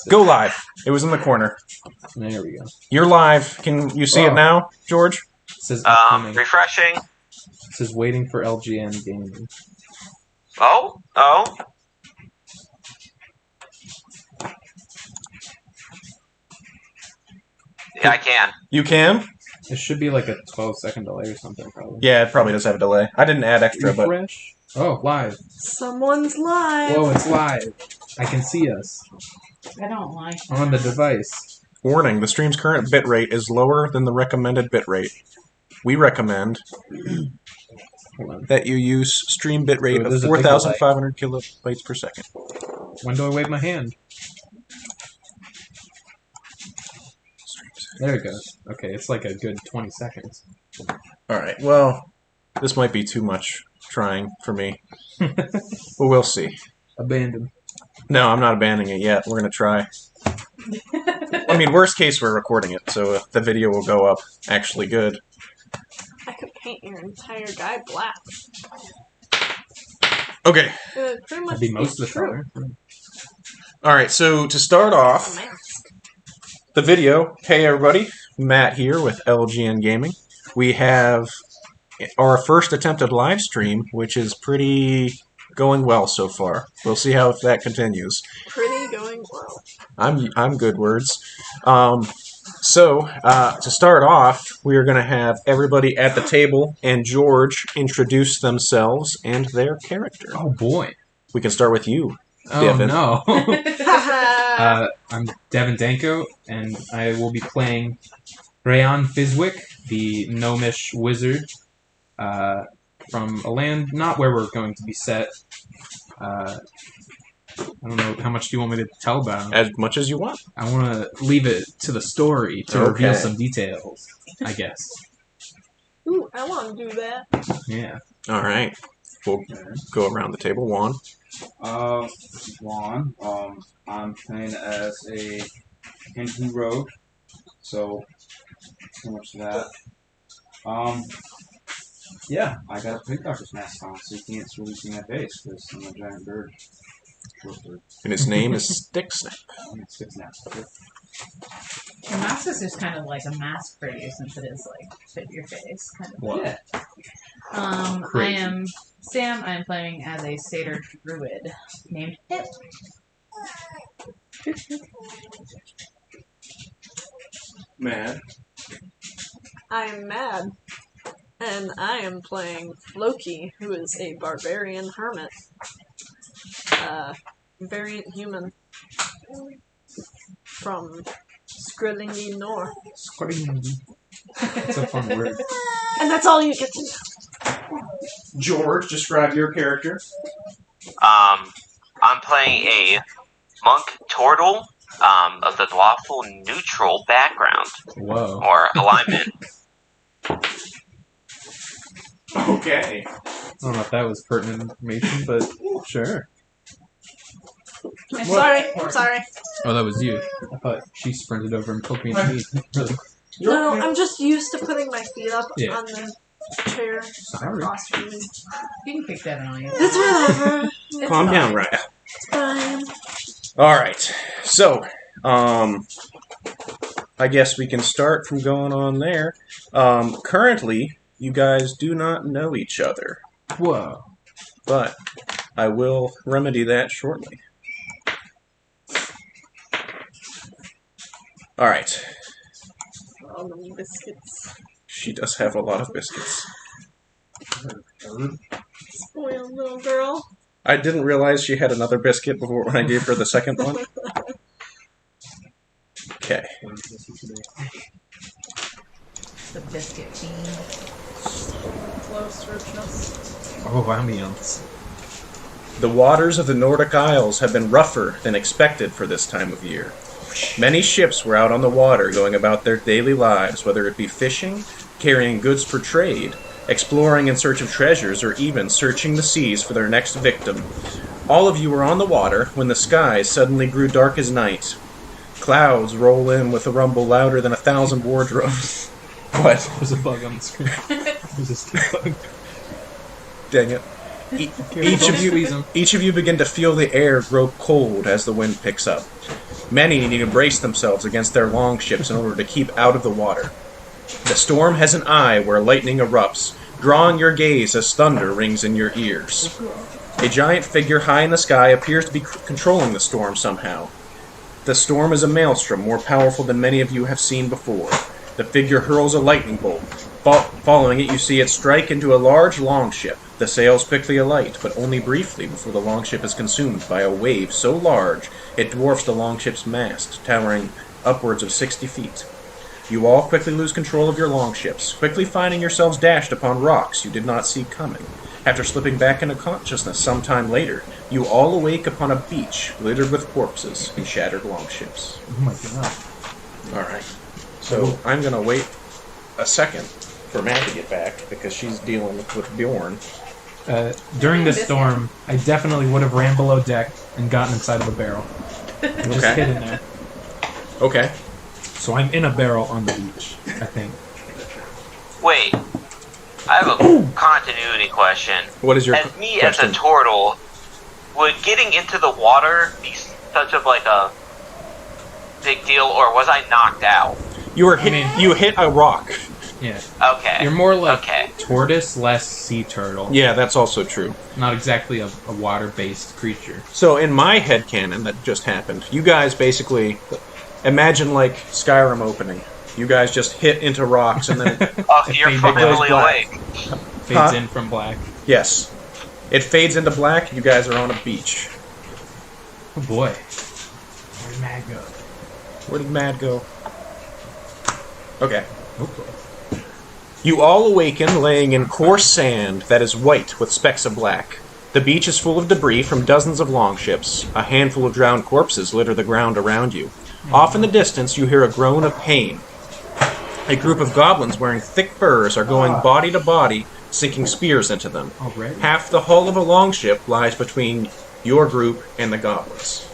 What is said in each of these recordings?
Go live. It was in the corner. There we go. You're live. Can you see it now, George? It says upcoming. Refreshing. It says waiting for LGN gaming. Oh. Yeah, I can. You can? It should be like a 12-second delay or something, probably. Yeah, it probably does have a delay. I didn't add extra, but... Refresh. Oh, live. Someone's live. Whoa, it's live. I can see us. I don't like On the device. Warning, the stream's current bitrate is lower than the recommended bitrate. We recommend that you use stream bitrate of 4,500 kilobytes per second. When do I wave my hand? There it goes. Okay, it's like a good 20 seconds. Alright, well, this might be too much trying for me. But we'll see. Abandon. No, I'm not abandoning it yet. We're going to try. I mean, worst case, we're recording it, so the video will go up actually good. I could paint your entire guy black. Okay. It pretty much That'd be most of the true. color. Alright, so to start off the video, hey everybody, Matt here with LGN Gaming. We have our first attempted live stream, which is pretty going well so far. We'll see how that continues. Pretty going well. I'm good words. So to start off, we are going to have everybody at the table and George introduce themselves and their character. Oh boy. We can start with you. Oh Devin. no. I'm Devin Danko, and I will be playing Rayon Fizwick, the gnomish wizard, from a land not where we're going to be set. I don't know, how much do you want me to tell about him? As much as you want. I want to leave it to the story to reveal some details, I guess. Ooh, I want to do that. Yeah. All right. We'll go around the table. Juan. Juan. I'm playing as a Hindu rogue, so so much of that. Yeah, I got a pig doctor's mask on, so you can't really see my face because I'm a giant bird. And his name is Stick Snap. Your mask is just kind of like a mask for you, since it is like fit your face, kind of. What? Yeah. I Crazy. am Sam. I'm playing as a satyr druid named Hip. Mad. I'm mad. And I am playing Loki, who is a barbarian hermit. Variant human. From Skrillingi Nor. It's a fun word. And that's all you get to know. George, describe your character. I'm playing a monk turtle of the lawful neutral background Whoa. or alignment. Okay. I don't know if that was pertinent information, but sure. I'm sorry. Oh, that was you. I thought she sprinted over and poked me in the knee. Really? No, I'm just used to putting my feet up Yeah. on the chair Sorry. across from me. You can pick that on you. It's whatever. It's Calm fine. down, Raya. It's fine. All right. So, I guess we can start from going on there. Currently, you guys do not know each other, Whoa. but I will remedy that shortly. All right. All them biscuits. She does have a lot of biscuits. Spoiled little girl. I didn't realize she had another biscuit before when I gave her the second one. Okay. The biscuit fiend. Close to her chest. Oh, ambiance. The waters of the Nordic Isles have been rougher than expected for this time of year. Many ships were out on the water going about their daily lives, whether it be fishing, carrying goods for trade, exploring in search of treasures, or even searching the seas for their next victim. All of you were on the water when the skies suddenly grew dark as night. Clouds roll in with a rumble louder than 1,000 war drums. What? There's a bug on the screen. There's a stick bug. Dang it. Each of you begin to feel the air grow cold as the wind picks up. Many need to brace themselves against their longships in order to keep out of the water. The storm has an eye where lightning erupts, drawing your gaze as thunder rings in your ears. A giant figure high in the sky appears to be controlling the storm somehow. The storm is a maelstrom more powerful than many of you have seen before. The figure hurls a lightning bolt. Following it, you see it strike into a large longship. The sails quickly alight, but only briefly before the longship is consumed by a wave so large it dwarfs the longship's mast, towering upwards of 60 feet. You all quickly lose control of your longships, quickly finding yourselves dashed upon rocks you did not see coming. After slipping back into consciousness some time later, you all awake upon a beach littered with corpses and shattered longships. Oh my god. Alright. So I'm going to wait a second for Matt to get back, because she's dealing with Bjorn. During the storm, I definitely would have ran below deck and gotten inside of a barrel. Just hid in there. Okay. So I'm in a barrel on the beach, I think. Wait, I have a continuity question. What is your As me question? as a turtle, would getting into the water be such of like a big deal, or was I knocked out? You were hit. You hit a rock. Yeah. Okay. You're more like Okay. tortoise, less sea turtle. Yeah, that's also true. Not exactly a water-based creature. So in my headcanon that just happened, you guys basically imagine like Skyrim opening. You guys just hit into rocks and then Oh, so you're It permanently goes black. awake. Fades in from black. yes, it fades into black. You guys are on a beach. Oh boy. Where'd Mad go? Where did Mad go? Okay. Oh boy. You all awaken laying in coarse sand that is white with specks of black. The beach is full of debris from dozens of longships. A handful of drowned corpses litter the ground around you. Off in the distance, you hear a groan of pain. A group of goblins wearing thick furs are going body to body, sinking spears into them. Already? Half the hull of a longship lies between your group and the goblins.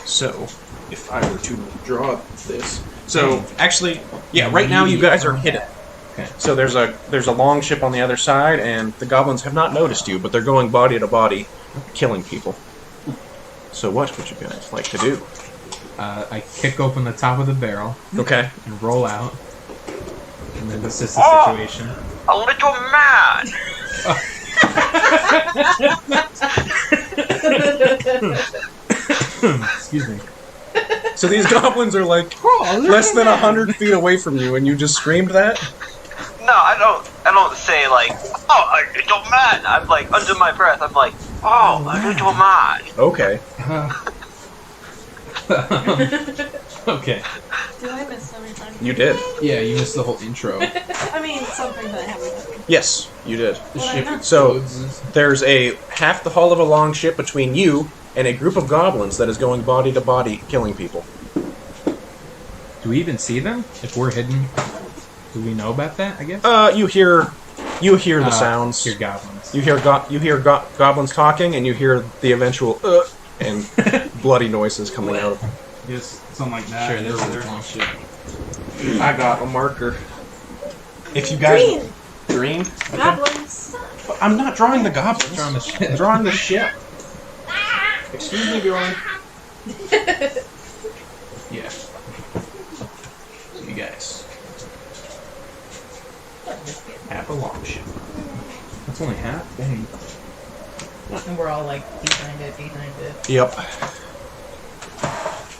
So, if I were to draw this... So, actually, yeah, right now you guys are hidden. Okay. So there's a longship on the other side, and the goblins have not noticed you, but they're going body to body, killing people. So what would you guys like to do? I kick open the top of the barrel Okay. and roll out. And then assist the situation. A little man! Excuse me. So these goblins are like less than 100 feet away from you, and you just screamed that? No, I don't say like, oh, a little man. I'm like, under my breath, I'm like, oh, a little man. Okay. Okay. Did I miss something? You did. Yeah, you missed the whole intro. I mean, something that I haven't done. Yes, you did. The Well, ship I know. So explodes. there's a half the hull of a longship between you and a group of goblins that is going body to body, killing people. Do we even see them? If we're hidden, do we know about that, I guess? You hear the sounds. Hear goblins. You hear goblins talking, and you hear the eventual and bloody noises coming out. Yes, something like that. Sure, there's Earlier. a long ship. I got a marker. If you guys Green! green, Goblins! I'm not drawing the goblins. Drawing the ship. I'm drawing the ship. Excuse me, Bjorn. Yeah. So you guys have a long ship. That's only half? Dang. And we're all like behind it. Yep.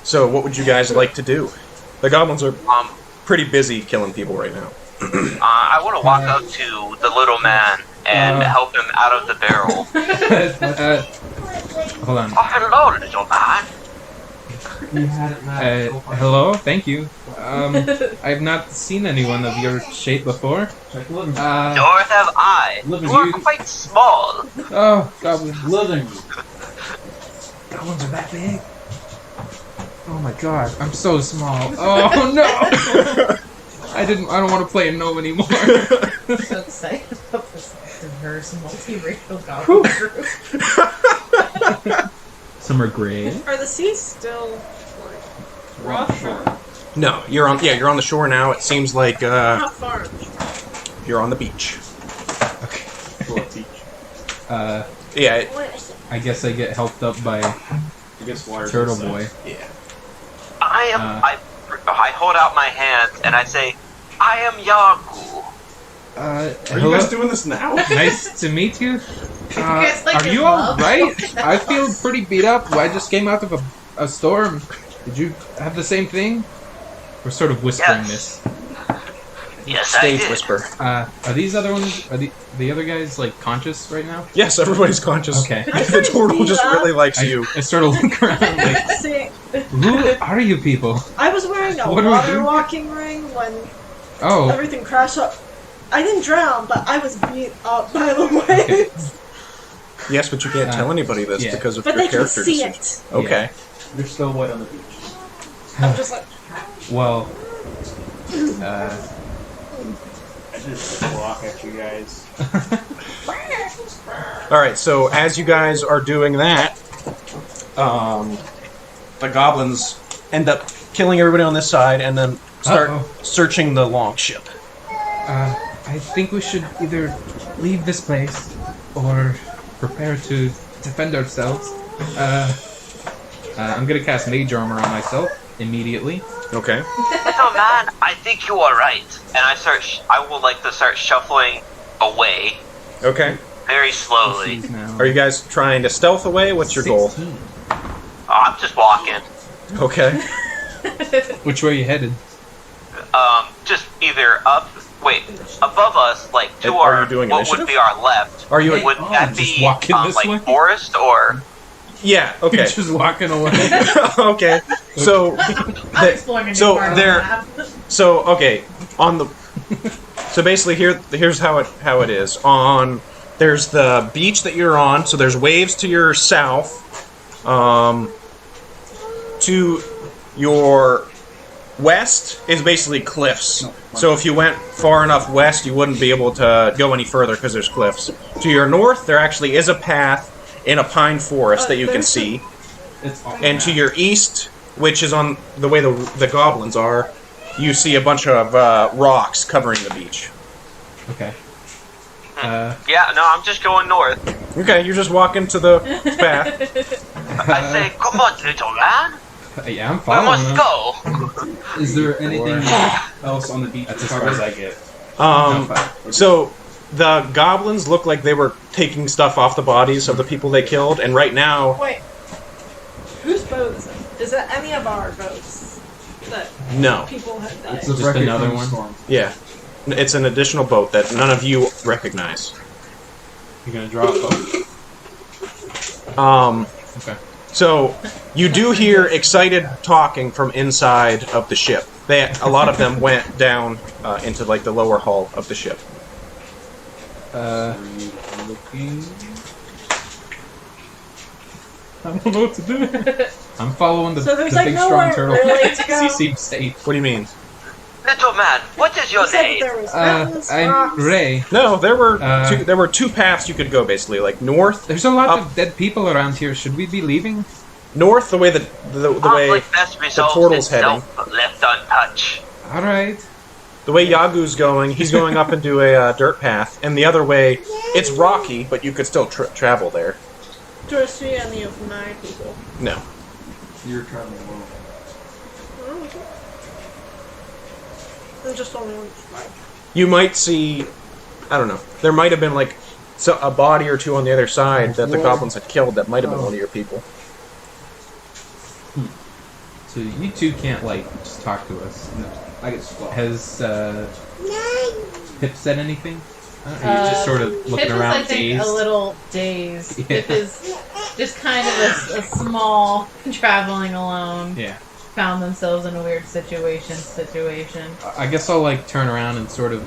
So, what would you guys like to do? The goblins are pretty busy killing people right now. I want to walk up to the little man and help him out of the barrel. Hold on. Oh, hello, little man. Hello, thank you. I've not seen anyone of your shape before. Nor have I. You are quite small. Oh, goblins. Living. Goblins are that big? Oh my god, I'm so small. Oh no! I don't want to play a gnome anymore. I'm so excited about this diverse multiracial goblin group. Some are gray. Are the seas still rough? No, you're on the shore now. It seems like Not far. you're on the beach. Okay. Yeah. I guess I get helped up by I guess water. Turtle Boy. Yeah. I hold out my hand and I say, I am Yaku. Are you guys doing this now? Nice to meet you. guys, like, Are in you all love? right? I feel pretty beat up. I just came out of a storm. Did you have the same thing? We're sort of whispering Yes. this. Yes, I Stage did. whisper. Are these other ones? Are the other guys like conscious right now? Yes, everybody's conscious. Okay. The turtle just really likes you. I sort of look around like, See, who are you people? I was wearing a What do we water do? walking ring when Oh, everything crashed up. I didn't drown, but I was beat up by the waves. Yes, but you can't tell anybody this yeah. because of But your they can character see decision. it. Okay. They're still white on the beach. I'm just like, well. I just walk at you guys. Alright, so as you guys are doing that, the goblins end up killing everybody on this side and then start searching the longship. I think we should either leave this place or prepare to defend ourselves. I'm gonna cast Mage Armor on myself immediately. Okay. Little man, I think you are right. And I will like to start shuffling away Okay. very slowly. Are you guys trying to stealth away? What's your goal? 16. Oh, I'm just walking. Okay. Which way are you headed? Just either above us, like to And are our you doing what initiative? would be our left. Are you? Would that just be walking this like way? forest or? Yeah. Okay. Just walking away. Okay. So, I'm exploring a new so part there- of the map. so okay, on the. So basically, here's how it is. There's the beach that you're on. So there's waves to your south. To your west is basically cliffs. So if you went far enough west, you wouldn't be able to go any further because there's cliffs. To your north, there actually is a path in a pine forest that you can see. It's all And to your east, which is on the way the goblins are, you see a bunch of rocks covering the beach. Okay. Yeah, no, I'm just going north. Okay, you're just walking to the path. I say, come on, little man. Yeah, I'm We following must them. go. Is there anything else on the beach? That's as far as I get. So the goblins look like they were taking stuff off the bodies of the people they killed, and right now, wait, whose boat is it? Is it any of our boats that no. people have died? It's a Just wreckage another from the one? storm. Yeah. It's an additional boat that none of you recognize. You're gonna draw a boat? Okay. So you do hear excited talking from inside of the ship. A lot of them went down into like the lower hull of the ship. Looking. I don't know what to do. I'm following the, So there's, the like, big nowhere strong turtle. really to go? He seems safe. What do you mean? Little man, what is your You said that name? there was mountains, I'm rocks. Ray. No, there were two paths you could go basically, like north. There's a lot Up. of dead people around here. Should we be leaving? North, the way the way Conflict best resolves portal's itself, left untouched. All right. the way Yagu's going, he's going up into a dirt path, and the other way, it's rocky, but you could still travel there. Do I see any of my people? No. You're traveling alone. I'm just only one. You might see, I don't know, there might have been like a body or two on the other side that the goblins had killed that might have been one of your people. So you two can't like just talk to us. No, I get slow. Has Pip said anything? Or you just sort of looking Pip around is, I think, dazed? a little dazed. Yeah. Pip is just kind of a small traveling alone. Yeah. Found themselves in a weird situation. I guess I'll like turn around and sort of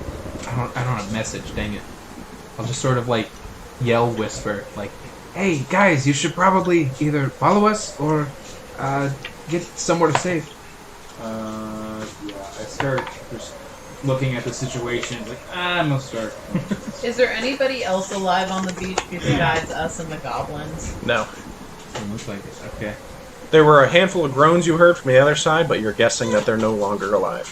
I don't have a message, dang it. I'll just sort of like yell whisper like, "Hey guys, you should probably either follow us or get somewhere safe." Yeah, I start just looking at the situation, like, I'm gonna start. Is there anybody else alive on the beach besides us and the goblins? No. It looks like it. Okay. There were a handful of groans you heard from the other side, but you're guessing that they're no longer alive.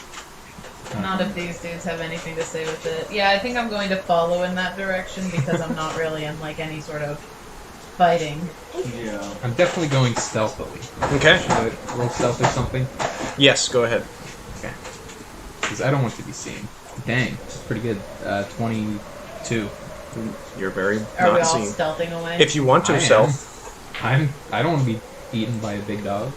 Not if these dudes have anything to say with it. Yeah, I think I'm going to follow in that direction because I'm not really in like any sort of fighting. Yeah. I'm definitely going stealthily. Okay. Should I roll stealth or something? Yes, go ahead. Because I don't want to be seen. Dang, that's pretty good. 22. You're very Are we not all seen. stealthing away? If you want to, I am. stealth. I don't want to be eaten by a big dog.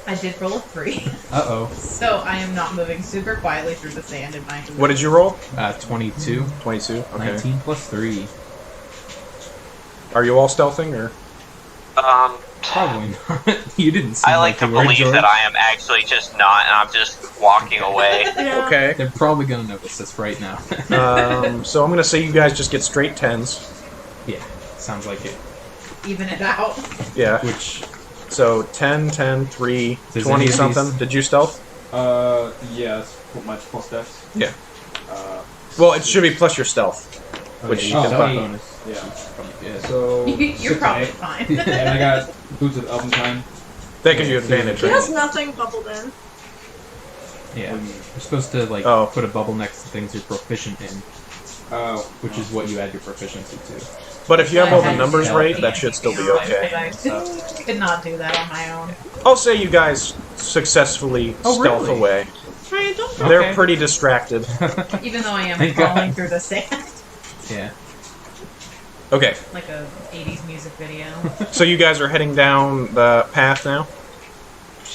I did roll a 3. Uh-oh. So I am not moving super quietly through the sand in my What did you roll? 22. 22. Okay. 19 plus 3. Are you all stealthing or? Probably not. You didn't seem I like to you were, believe George. that I am actually just not, and I'm just walking away. Yeah. Okay. They're probably gonna notice us right now. So I'm gonna say you guys just get straight 10s. Yeah, sounds like it. Even it out. Yeah. Which, So 10, 10, 3, Does 20 any of something. these- Did you stealth? Yeah, that's my plus dex. Yeah. Uh, Well, it should be plus your stealth. Which you you can can buy buy. bonus. yeah. Probably good. So You're 6 probably and 8. fine. And I got boots of Elvenkind. That gives you advantage, He right? has nothing bubbled in. Yeah, you're supposed to like Oh. put a bubble next to things you're proficient in, Oh, which is what you add your proficiency to. But if you have all the I numbers had right, to that should still be okay. I could not do that on my own. I'll say you guys successfully Oh, stealth really? away. Hey, don't Okay. They're pretty distracted. Even though I am Thank crawling God. through the sand. Yeah. Okay, Like a 80s music video. so you guys are heading down the path now?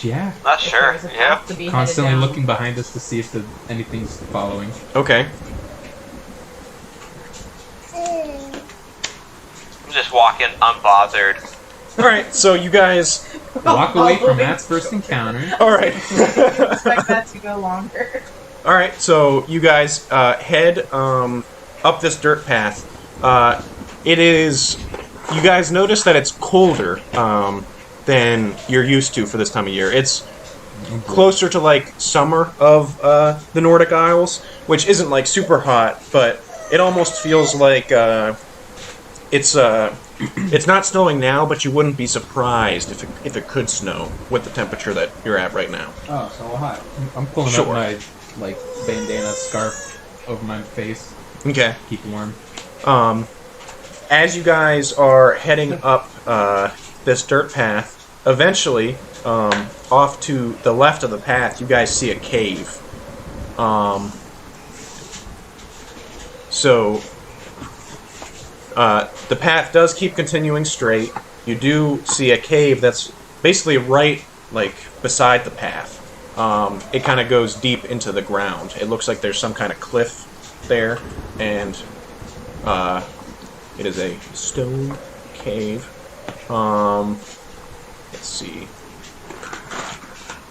Yeah. Not If sure. there's a Yeah. path to be Constantly headed down. looking behind us to see if anything's following. Okay. I'm just walking unbothered. Alright, so you guys. Walk away from Following. Matt's first encounter. Alright. Expect that to go longer. Alright, so you guys head up this dirt path. It is. You guys notice that it's colder than you're used to for this time of year. It's closer to like summer of the Nordic Isles, which isn't like super hot, but it almost feels like it's not snowing now, but you wouldn't be surprised if it could snow with the temperature that you're at right now. oh, so hot. I'm pulling Sure. up my like bandana scarf over my face, Okay. keep warm. As you guys are heading up this dirt path, eventually, off to the left of the path, you guys see a cave. So the path does keep continuing straight. You do see a cave that's basically right, like, beside the path. It kind of goes deep into the ground. It looks like there's some kind of cliff there, and it is a stone cave. Let's see.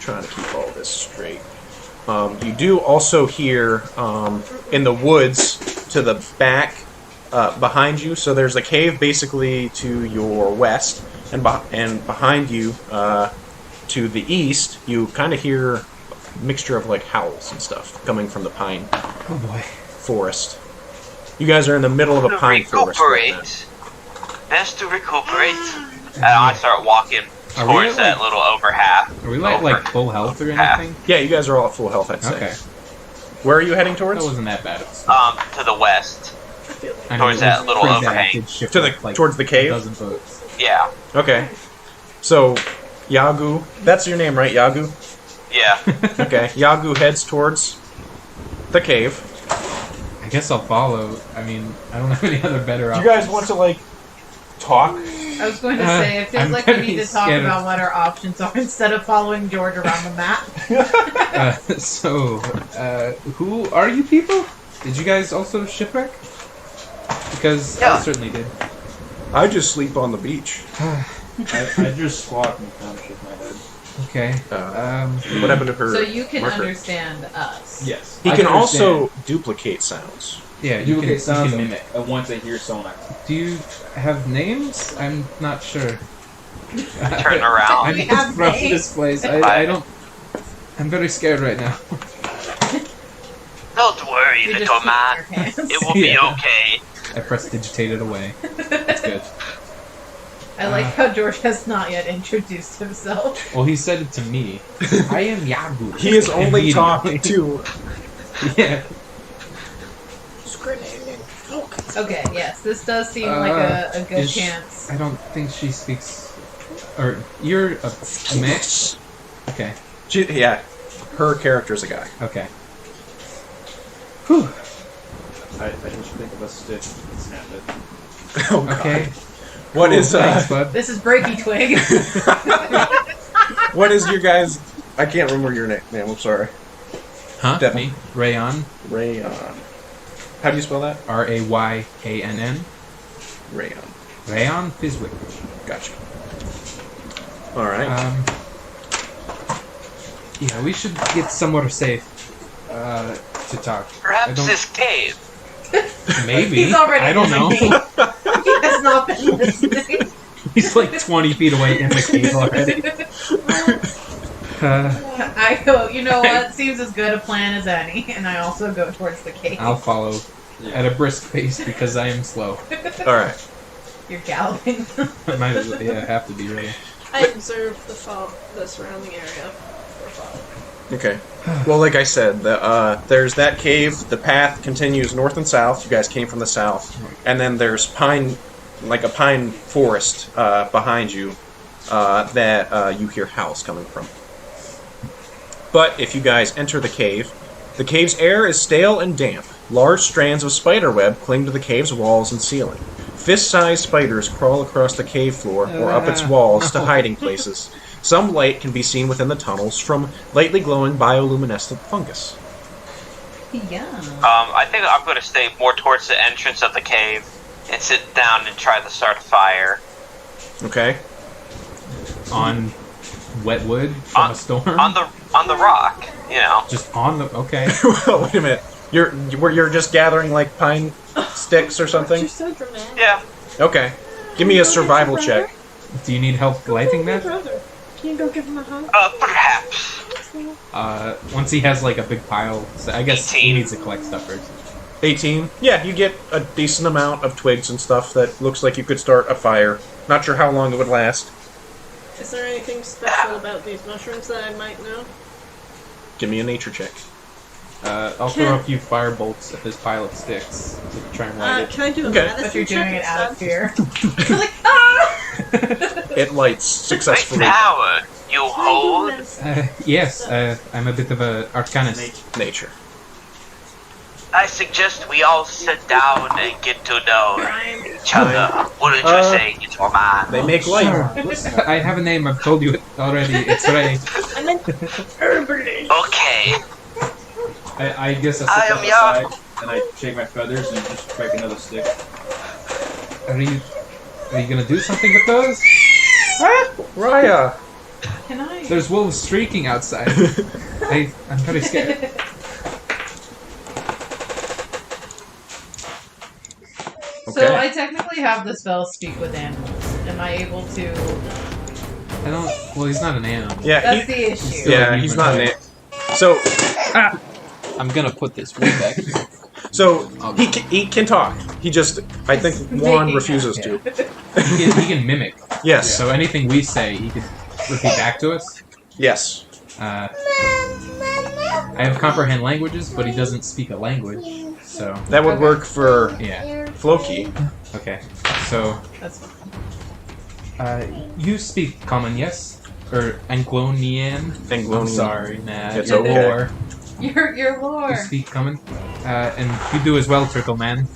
Trying to keep all this straight. You do also hear in the woods to the back behind you. So there's a cave basically to your west, and behind you to the east, you kind of hear a mixture of like howls and stuff coming from the pine Oh boy. forest. You guys are in the middle of a pine forest. Right now. Recuperate. Best to recuperate. And I start walking Are we towards at, that like- little over half. Are we like full health or anything? Yeah, you guys are all at full health, I'd say. Okay. Where are you heading That towards? wasn't that bad. To the west. I towards it that was little pretty bad. overhang. It did shift To the up, like, towards the a cave. dozen boats. Yeah. Okay. So, Yagu, that's your name, right? Yagu? Yeah. Okay. Yagu heads towards the cave. I guess I'll follow. I mean, I don't have any other better Do options. you guys want to, like, talk? I was going to say, it feels I'm like we very need to talk scared of- about what our options are instead of following George around the map. Who are you people? Did you guys also shipwreck? Because I Yeah. certainly did. I just sleep on the beach. I just squat and kind of shake my head. Okay. What happened to her? So you can marker? understand us. Yes. He I can understand. also duplicate sounds. Yeah, You can, get sounds you can mimic. and once I hear someone, Do you have names? I'm not sure. Turn around. I We just have left names. this place. I don't. I'm very scared right now. Don't worry, You just little keep man. your hands. It will be Yeah. okay. I press digitated away. That's good. I like how George has not yet introduced himself. Well, he said it to me. I am Yagu. He is only talking Immediately. to. Yeah. Okay, yes, this does seem like a good is- chance. I don't think she speaks. Or you're a mix. Okay. Yeah, her character's a guy. Okay. Whew. I didn't think of a stick and snap it. Oh, God. Okay. What Cool, is thanks, bud? This is Breaky Twig. what is your guys? I can't remember your name. I'm sorry. Huh? Devin. Me? Rayon. Rayon. How do you spell that? Rayann. Rayon. Rayon Fizwick. Gotcha. All right. Yeah, we should get somewhere safe to talk. I Perhaps don't- this cave. Maybe. He's already I don't know. listening. He has not been listening. He's like 20 feet away in the cave already. I go, you know what? Seems as good a plan as any, and I also go towards the cave. I'll follow at a brisk pace because I am slow. All right. You're galloping. I might as well, have to be really. I observe the surrounding area for fog. Okay. Well, like I said, there's that cave. The path continues north and south. You guys came from the south, and then there's a pine forest behind you that you hear howls coming from. But if you guys enter the cave's air is stale and damp. Large strands of spiderweb cling to the cave's walls and ceiling. Fist-sized spiders crawl across the cave floor or up its walls to hiding places. Some light can be seen within the tunnels from lightly glowing bioluminescent fungus. Yeah. I think I'm going to stay more towards the entrance of the cave and sit down and try to start a fire. Okay? On wet wood from a storm? On the rock, you know. Just on the... Okay. Well, wait a minute. You're just gathering, like, pine sticks or something? You're so dramatic. Yeah. Okay. Give me a survival check. Do you need help lighting that? Brother, can you go give him a hug? Perhaps. Once he has like a big pile, so I guess he 18. needs to collect stuff first. 18. Yeah, you get a decent amount of twigs and stuff that looks like you could start a fire. Not sure how long it would last. Is there anything special about these mushrooms that I might know? Give me a nature check. I'll throw a few fire bolts at this pile of sticks to try and light it. Can I do a Okay. medicine But you're doing check it out of instead? fear. You're like, ah! It lights Great successfully. power you Can I do hold. medicine? Yes, I'm a bit of a arcanist. Nature. I suggest we all sit down and get to know each other. Wouldn't you say it's your man? They make light. Sure. I have a name, I've told you it already. It's Ray. I meant herbally. Okay. I guess I I sit am down the young. side and I shake my feathers and just strike another stick. Are you gonna do something with those? Raya! Can I? There's wolves streaking outside. I'm very scared. So Okay. I technically have the spell Speak with Animals. Am I able to? I don't. Well, he's not an animal. Yeah, That's the issue. yeah, he's not an So, I'm gonna put this way back. so he can talk. He just, I think, Juan refuses to. He can mimic. Yes. So anything we say, he could repeat back to us. Yes. I have comprehend languages, but he doesn't speak a language. So That would Okay. work for yeah. Floki. Okay. So That's fine. you speak common, yes? Or Anglonian? Anglonian. I'm sorry, man. It's Your okay. lore. Your lore. You speak common. And you do as well, Turtle Man.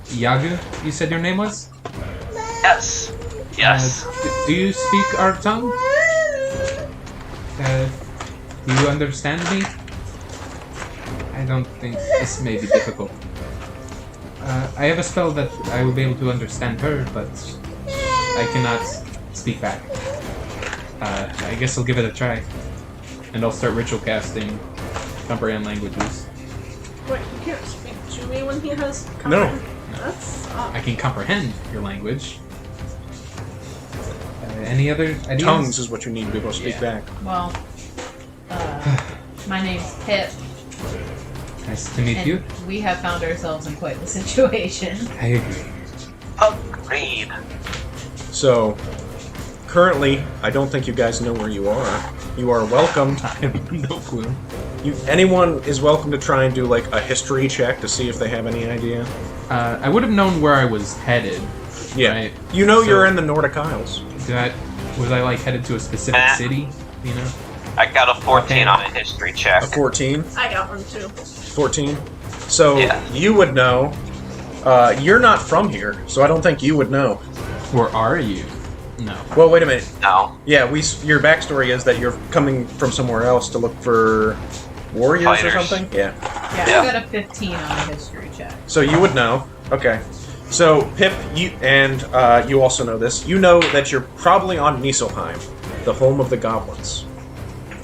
Yagu, you said your name was? Yes. Yes. Do you speak our tongue? Do you understand me? I don't think this may be difficult. I have a spell that I will be able to understand her, but I cannot speak back. I guess I'll give it a try. And I'll start ritual casting comprehend languages. Wait, you can't speak to me when he has No. That's I can comprehend your language. Any other ideas? Tongues is what you need to be able to speak Yeah. back. Well, my name's Pip, Nice to meet and you. we have found ourselves in quite the situation. I agree. Agreed. So, currently, I don't think you guys know where you are. You are welcome. I have no clue. Anyone is welcome to try and do like a history check to see if they have any idea. I would have known where I was headed. Yeah. Right? You know So- you're in the Nordic Isles. Was I like headed to a specific city? You know? I got a 14 on a history check. A 14? I got one too. 14? So Yeah. you would know. You're not from here, so I don't think you would know. Or are you? No. Well, wait a minute. No. Yeah, your backstory is that you're coming from somewhere else to look for warriors Fighters. or something? Yeah. Yeah, Yeah. I got a 15 on a history check. So you would know. Okay. So, Pip, you also know this. You know that you're probably on Nisselheim, the home of the goblins.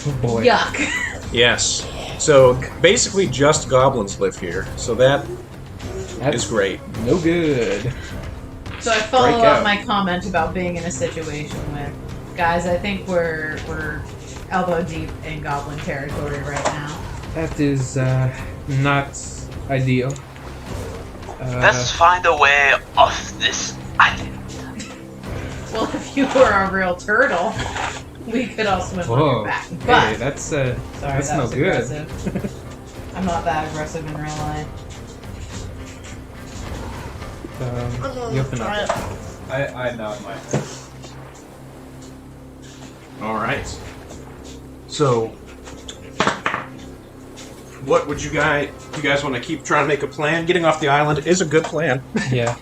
Oh boy. Yuck. Yes. So, basically just goblins live here. So that That's is great. no good. So I follow Break up out. my comment about being in a situation with, guys, I think we're elbow deep in goblin territory right now. That is not ideal. Let's find a way off this island. Well, if you were a real turtle, we could all swim on your Whoa. back. Hey, But that's sorry, that's that no was good. aggressive. I'm not that aggressive in real life. You open up. I nod my head. All right. So, what would you guys want to keep trying to make a plan? Getting off the island is a good plan. Yeah.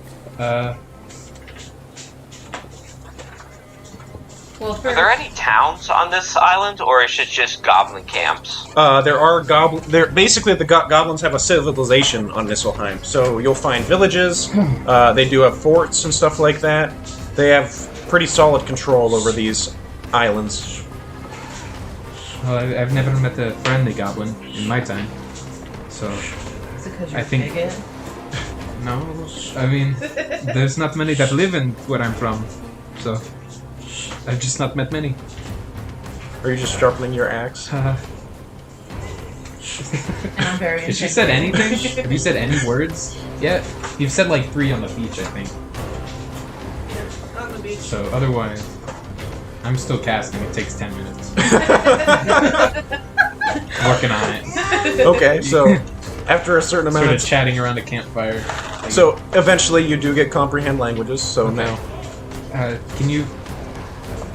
Well, Are first, there any towns on this island, or is it just goblin camps? There are basically the goblins have a civilization on Nisselheim. So you'll find villages. They do have forts and stuff like that. They have pretty solid control over these islands. Well, I've never met a friendly goblin in my time, so is it because you're I a think- bigot? no. I mean, there's not many that live in where I'm from, so I've just not met many. Are you just sharpening your axe? And I'm very Has she said intimidated. anything? Have you said any words yet? You've said like 3 on the beach, I think. On the beach. So otherwise, I'm still casting. It takes 10 minutes. Working on it. Okay, so after a certain amount Sort of of chatting around a campfire. so eventually you do get comprehend languages. So Okay. now, Can you?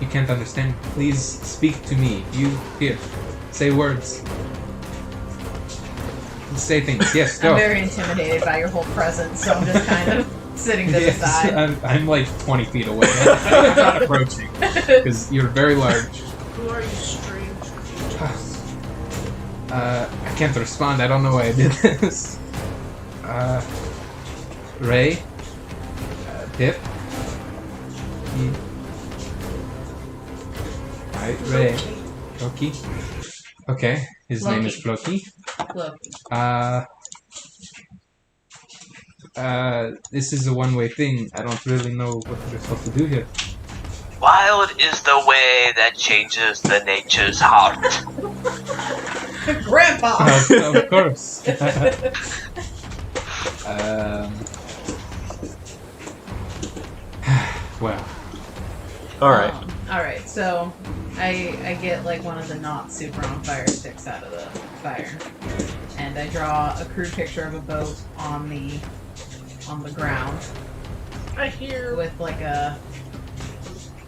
You can't understand. Please speak to me. You here. Say words. Say things. Yes, go. I'm very intimidated by your whole presence, so I'm just kind of sitting to the Yes, side. I'm like 20 feet away. I'm not approaching because you're very large. Who are you, strange creatures? I can't respond. I don't know why I did this. Ray? Pip? Right, Ray. Floki? Okay, his name is Floki. Look, This is a one-way thing. I don't really know what we're supposed to do here. Wild is the way that changes the nature's heart. Grandpa. Of course. Well, all right. All right. So, I get like one of the not super on fire sticks out of the fire, and I draw a crude picture of a boat on the ground I hear with like a.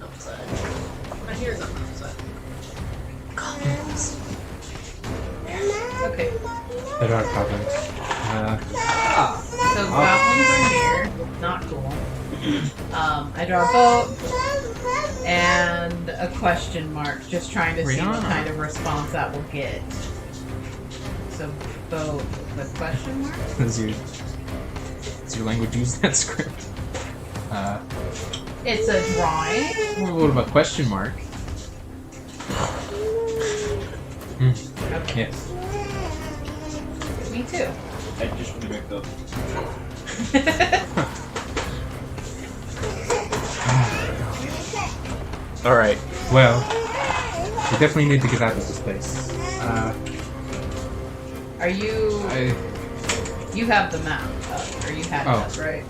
outside. I hear them outside. Goblins. Okay. there are problems. So goblins are here. Not cool. I draw a boat and a question mark, just trying to see what Rihanna. kind of response that will get. So boat with question mark. Does your language use that script? It's a drawing. What about question mark? Okay. Yes. Me too. I just want to make the. All right. Well, we definitely need to get out of this place. Are you? I, You have the map up, or you had it Oh. up, right?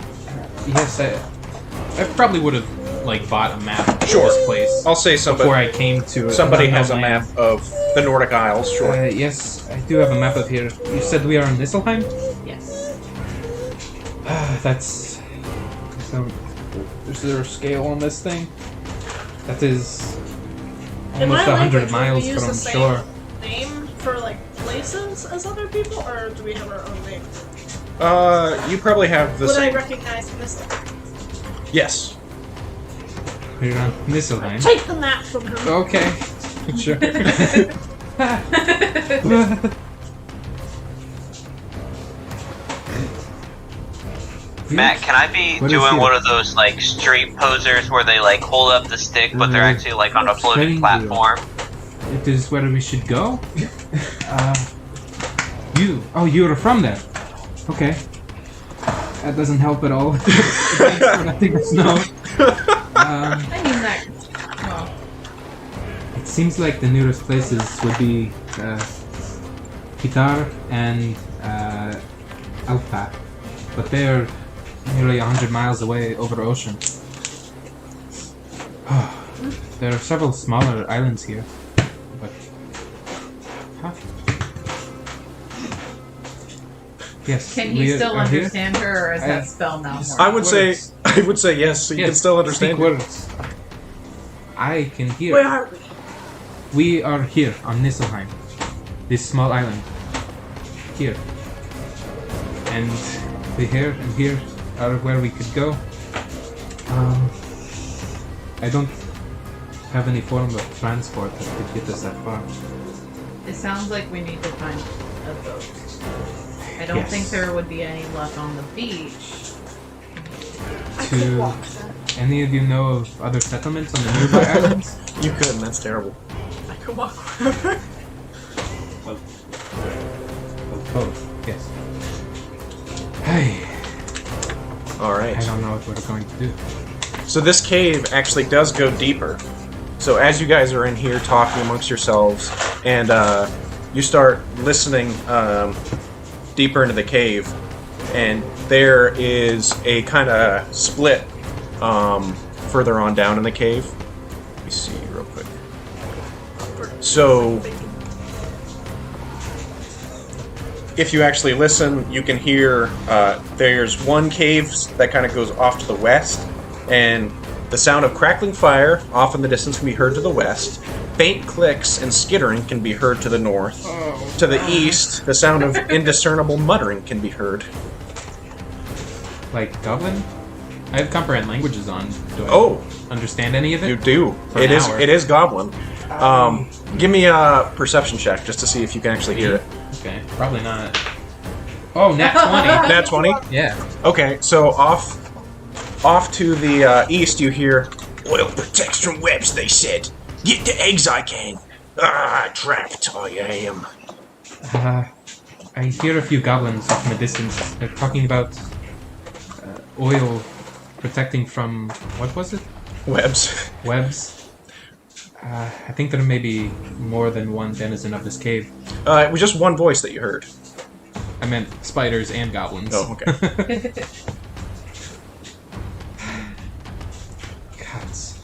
yes, I probably would have like bought a map of Sure. this place I'll say before I came to it. somebody I don't has know a land. map of the Nordic Isles. Sure. Yes, I do have a map of here. You said we are in Nisselheim? Yes. That's... So, is there a scale on this thing? That is In almost my 100 language, miles we use from the same shore. name for like places as other people, or do we have our own name? You probably have the Would I same. recognize Mystic? Yes. We're on Nisselheim. Take the map from him. Okay. Sure. Matt, can I be What is doing here? one of those like street posers where they like hold up the stick, but they're actually like on a floating Treading wheel. platform? It is where we should go. You're from there. Okay. That doesn't help at all. Nothing to know. I mean that. Well, It seems like the nearest places would be Pitar and Alpa, but they're nearly 100 miles away over ocean. There are several smaller islands here, but yes. can we you still are here. understand her, or is I- that spell now more? I would say. Words. I would say yes. So you can Yes, still understand. speak it. words. I can hear. Where are we? We are here on Nisselheim, this small island. Here. And here are where we could go. I don't have any form of transport that could get us that far. It sounds like we need to find a boat. I don't Yes. think there would be any luck on the beach. I could To walk there. any of you know of other settlements on the nearby islands? You couldn't. That's terrible. I could walk wherever. Both, yes. Hey, All right. I don't know what we're going to do. So this cave actually does go deeper. So as you guys are in here talking amongst yourselves, and you start listening deeper into the cave, and there is a kind of split further on down in the cave. Let me see real quick. So if you actually listen, you can hear there's one cave that kind of goes off to the west, and the sound of crackling fire off in the distance can be heard to the west. Faint clicks and skittering can be heard to the north. To the east, the sound of indiscernible muttering can be heard. Like Goblin? I have comprehend languages on. Do I Oh, understand any of it? you do. For an hour. It is Goblin. Give me a perception check just to see if you can actually hear it. Okay, probably not. Oh, nat 20. Nat 20? Yeah. Okay, so off to the east you hear, "Oil protects from webs," they said. "Get the eggs I can. Ah, trapped I am." I hear a few goblins from a distance. They're talking about oil protecting from, what was it? Webs. Webs. I think there may be more than one denizen of this cave. It was just one voice that you heard. I meant spiders and goblins. Oh, okay. Gods.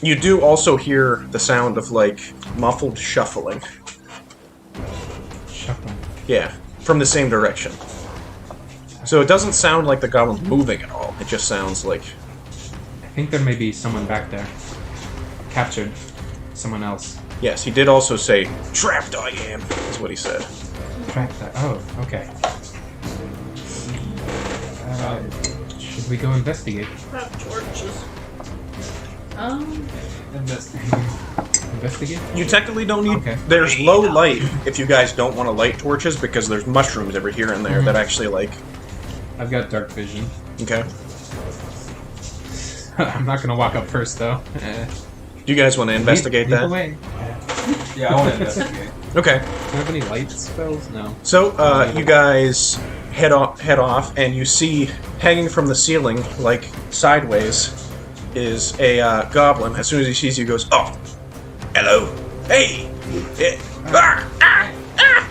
You do also hear the sound of, like, muffled shuffling. Shuffling. Yeah, from the same direction. So it doesn't sound like the goblin's moving at all. It just sounds like... I think there may be someone back there. Captured. Someone else. Yes, he did also say, "Trapped I am," is what he said. Trapped that. Oh, okay. Should we go investigate? Have torches. Investigate? You technically don't need... Okay. There's low light if you guys don't want to light torches, because there's mushrooms every here and there that actually, like... I've got dark vision. Okay. I'm not gonna walk up first, though. Do you guys want to investigate Lead that? the way. Yeah, I want to investigate. Okay. Do you have any light spells? No. So, you guys head off, and you see, hanging from the ceiling, like, sideways, is a goblin. As soon as he sees you, he goes, "Oh, hello. Hey!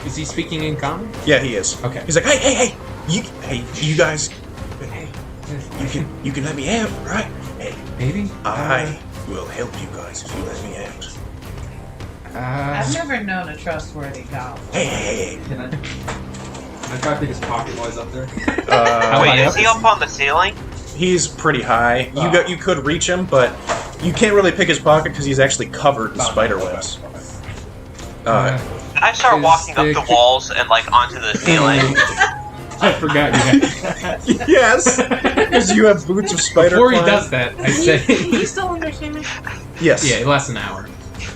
Is he speaking in common? Yeah, he is. Okay. He's like, hey, you guys, hey, you can let me out, right? Maybe? I will help you guys if you let me out. I've never known a trustworthy goblin. Hey. Can I try to pick his pocket while he's up there? Wait, high is he up on the ceiling? He's pretty high. Oh. You could reach him, but you can't really pick his pocket because he's actually covered in spider webs. Can I start Is walking up the the walls and like onto the ceiling? I forgot you guys. Yes, because you have boots of spider. Before he climb. does that, I say... You still understand me? Yes. Yeah, it lasts an hour.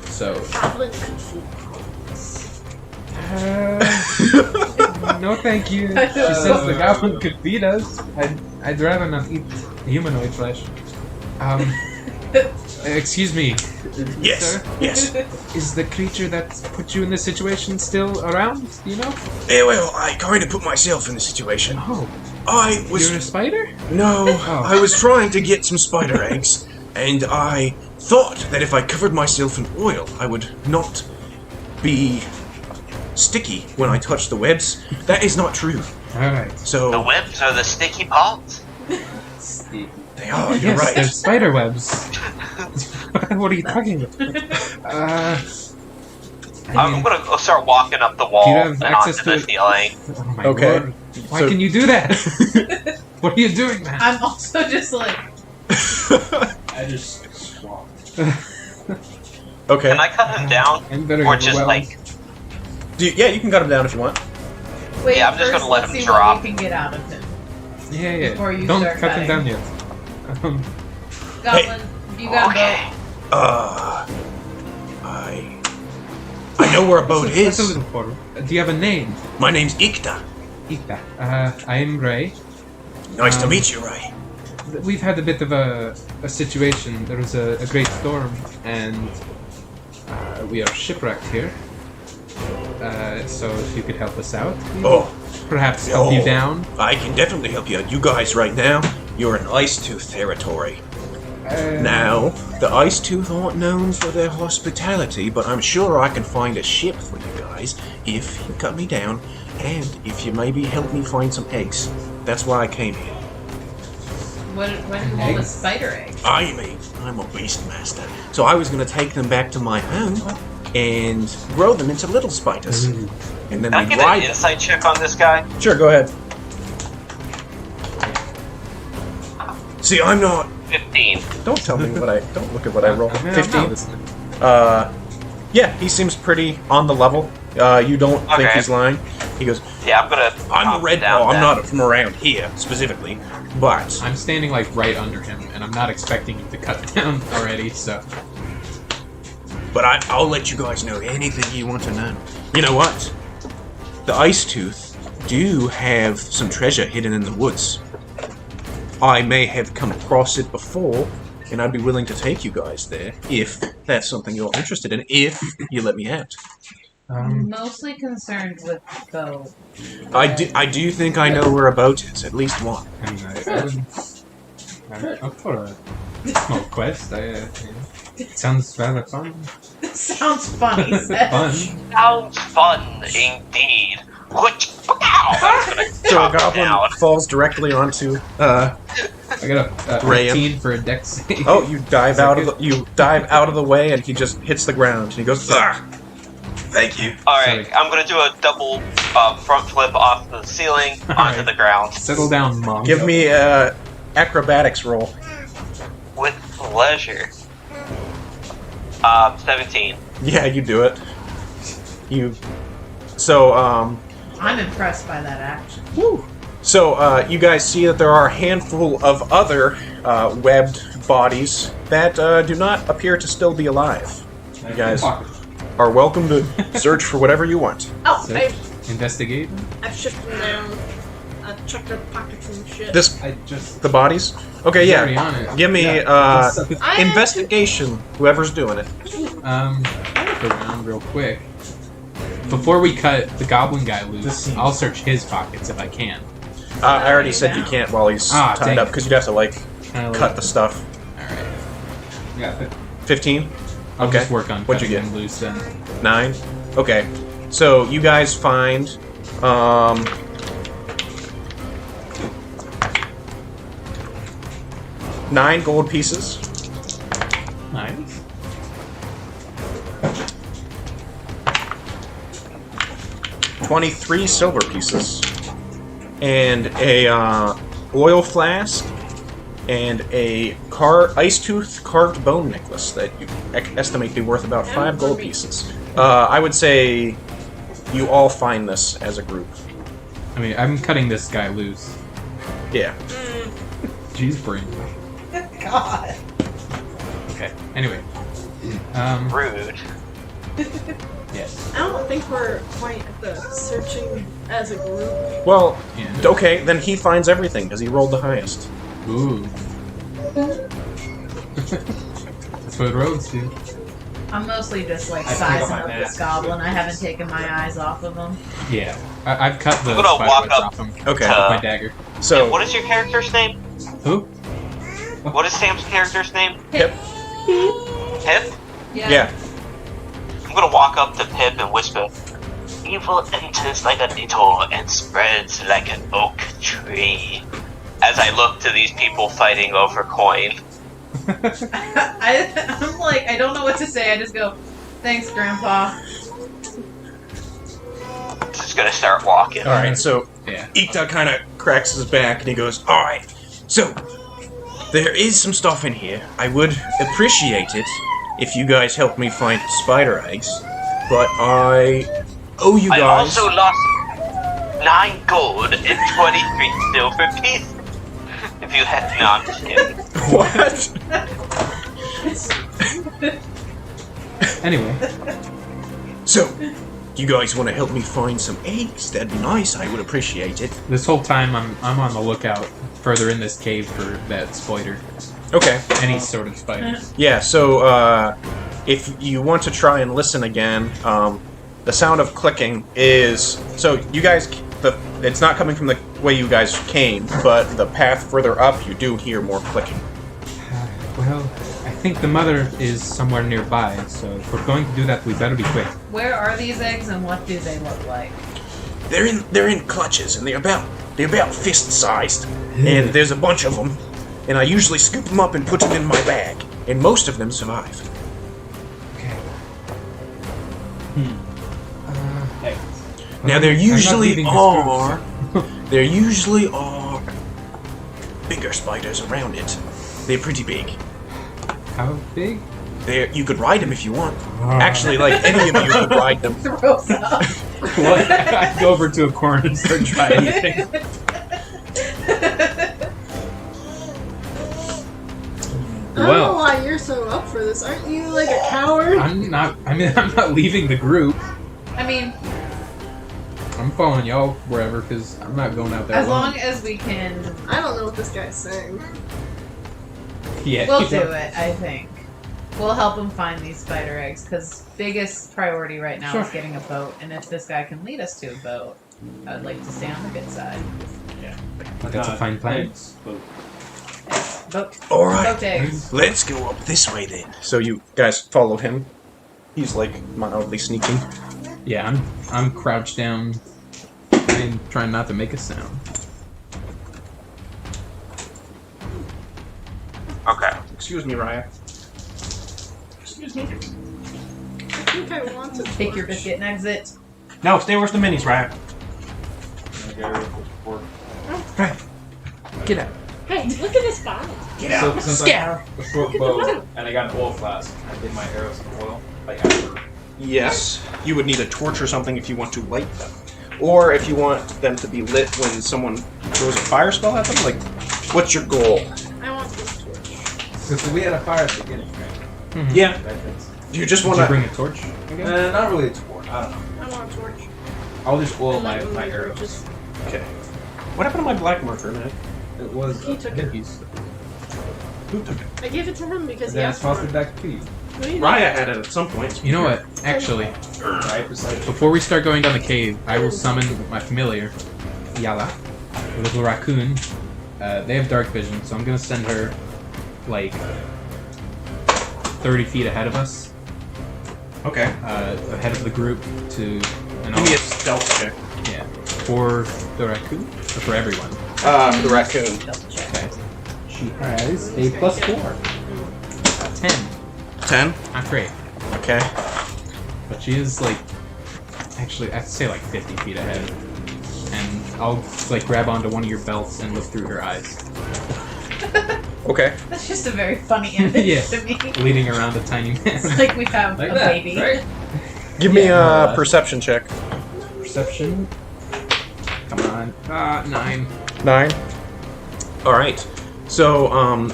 So... Goblin could feed no, thank you. She says the goblin could feed us. I'd rather not eat humanoid flesh. Excuse me. Yes. Sir? Yes. Is the creature that put you in this situation still around? Do you know? Well, I kind of put myself in the situation. Oh, I was you're a spider? no. Oh. I was trying to get some spider eggs, and I thought that if I covered myself in oil, I would not be sticky when I touched the webs. That is not true. Alright. The So webs are the sticky parts? they are. You're Yes, right. they're spider webs. What are you talking about? I'm gonna go start walking up the wall Do you have and access onto the to- ceiling. Oh my Okay. lord. Why So- can you do that? What are you doing, man? I'm also just like, I just swap. Okay. Can I cut him down? I'm better Or just like, Yeah, you can cut him down if you want. wait, Yeah, I'm just first gonna let let's him see drop. what we can get out of him. Yeah. Before you Don't start cut them cutting. down yet. Goblin, you got okay. I know where a boat That's a is. little portal. Do you have a name? My name's Ikta. Ita. I am Ray. Nice to meet you, Ray. We've had a bit of a situation. There was a great storm, and we are shipwrecked here. So if you could help us out, we will Oh, perhaps help you down. I can definitely help you out. You guys right now, you're in Ice Tooth territory. Now, the Ice Tooth aren't known for their hospitality, but I'm sure I can find a ship for you guys if you cut me down, and if you maybe help me find some eggs. That's why I came here. What do you want with spider eggs? I'm a beast master, so I was going to take them back to my home and grow them into little spiders, and then Can I we get ride an them. insight check on this guy? Sure, go ahead. See, I'm not. 15. Don't tell me what I. Don't look at what I roll. Man, I'm not 15. listening. Yeah, he seems pretty on the level. You don't think Okay. he's lying. He goes, Yeah, I'm gonna. I'm calm a red down ball. I'm then. not from around here specifically, but I'm standing like right under him, and I'm not expecting you to cut down already. So I'll let you guys know anything you want to know. You know what? The Ice Tooth do have some treasure hidden in the woods. I may have come across it before, and I'd be willing to take you guys there if that's something you're interested in. If you let me out. I'm mostly concerned with bow. I do think I know where a boat is, at least one. I mean, I'm up for a small quest. It sounds rather fun. Sounds funny. Seth. Fun. Sounds fun indeed. Which? Ow! So a goblin falls directly onto. I got a Ray. 15 for a dex save. Oh, you dive Is that out of good? the out of the way, and he just hits the ground. And he goes, "Ah, thank you." Alright, Sorry. I'm gonna do a double front flip off the ceiling onto Alright. the ground. Settle down, mom. Give me a acrobatics roll. With pleasure. 17. Yeah, you do it. So I'm impressed by that action. you guys see that there are a handful of other webbed bodies that do not appear to still be alive. You guys are welcome to search for whatever you want. Oh, Sick. Investigate. I've shipped them down. I've checked their pockets and shit. The bodies? Okay, He's yeah. already on it. Give me I investigation, whoever's doing it. I'll look around real quick. Before we cut the goblin guy loose, I'll search his pockets if I can. I already said you can't while he's dang tied up, it. because you'd have to, like, Kinda cut like- the stuff. Alright. Yeah, 15? I'll Okay. just work on What'd you cutting get? him loose then. 9? Okay. So, you guys find, 9 gold pieces. Nice. $23 silver pieces, and a oil flask, and a ice tooth carved bone necklace that you estimate to be worth about 5 gold pieces. I would say you all find this as a group. I mean, I'm cutting this guy loose. Yeah. Jeez, brain. God. Okay. Anyway. Rude. Yes. I don't think we're quite at the searching as a group. Well, Yeah. okay, then he finds everything because he rolled the highest. Ooh. That's what rogues do. I'm mostly just like I pick sizing up my up mask. this goblin. I haven't taken my eyes off of him. Yeah. I've cut the I'm gonna walk spider up off him Okay. with my dagger. So, What is your character's name? Who? What is Sam's character's name? Pip. Pip? Yeah. I'm gonna walk up to Pip and whisper, "Evil enters like a needle and spreads like an oak tree." As I look to these people fighting over coin. I'm like, I don't know what to say. I just go, "Thanks, Grandpa." Just gonna start walking. Alright, so Yeah. Ita kind of cracks his back and he goes, "Alright, so there is some stuff in here. I would appreciate it if you guys help me find spider eggs, but I owe you I guys." also lost 9 gold and 23 silver pieces. If you had... No, I'm just kidding. What? Anyway. So, you guys want to help me find some eggs? That'd be nice. I would appreciate it. This whole time I'm on the lookout further in this cave for that spider. Okay. Any sort of spider. Yeah, so if you want to try and listen again, the sound of clicking is... So you guys... It's not coming from the way you guys came, but the path further up, you do hear more clicking. Well, I think the mother is somewhere nearby, so if we're going to do that, we better be quick. Where are these eggs and what do they look like? They're in clutches, and they're about fist-sized, and there's a bunch of them, and I usually scoop them up and put them in my bag, and most of them survive. Okay. Hey, Now there I'm not usually leaving this are group. there usually are bigger spiders around it. They're pretty big. How big? You could ride them if you want. Actually, like any of you could ride them. Throws up. What? I'd go over to a corner and start trying anything. I don't know Well, why you're so up for this. Aren't you like a coward? I'm not leaving the group. I mean, I'm following y'all wherever, because I'm not going out there as alone. long as we can, I don't know what this guy's saying. Yeah. we'll do it, I think. We'll help him find these spider eggs, because biggest priority right now is Sure. getting a boat, and if this guy can lead us to a boat, I'd like to stay on the good side. That's a fine plan. eggs, but Boat. Alright, Boat eggs. let's go up this way then. So you guys follow him. He's like mildly sneaking. Yeah, I'm crouched down and trying not to make a sound. Okay. Excuse me, Raya. Excuse me. I think I want to Take your biscuit and exit. No, stay with the minis, Raya. Get out. Hey, look at this bottle. Get So out. since I have a short bow and I got an oil flask, I did my arrows in oil. Like after. Yes, you would need a torch or something if you want to light them. Or if you want them to be lit when someone throws a fire spell at them. Like, what's your goal? I want this torch. So we had a fire at the beginning, right? Mm-hmm. Yeah. That's, Do you just Did want you to... bring a torch? again? not really a torch. I don't know. I want a torch. I'll just oil I my, like my moving arrows. torches. Okay. What happened to my black marker, man? It was. He took it. Who took it? I gave it to him because he Then I asked for tossed it it. back to you. No, you Raya had it at some point. You know what? Actually, Right beside you. before we start going down the cave, I will summon my familiar, Yala, a little raccoon. They have dark vision, so I'm gonna send her like 30 feet ahead of us, Okay. ahead of the group to. And Give me a stealth check. yeah, for the raccoon or for everyone. The raccoon. Double check. Okay. She has a +4. 10. 10? Not great. Okay. But she is like, actually, I'd say like 50 feet ahead. And I'll like grab onto one of your belts and look through her eyes. Okay. That's just a very funny image Yeah. to me. Leading around a tiny man. It's like we have Like a that, baby. right? Give me Yeah. a perception check. Perception. Come on. 9. 9. All right. So,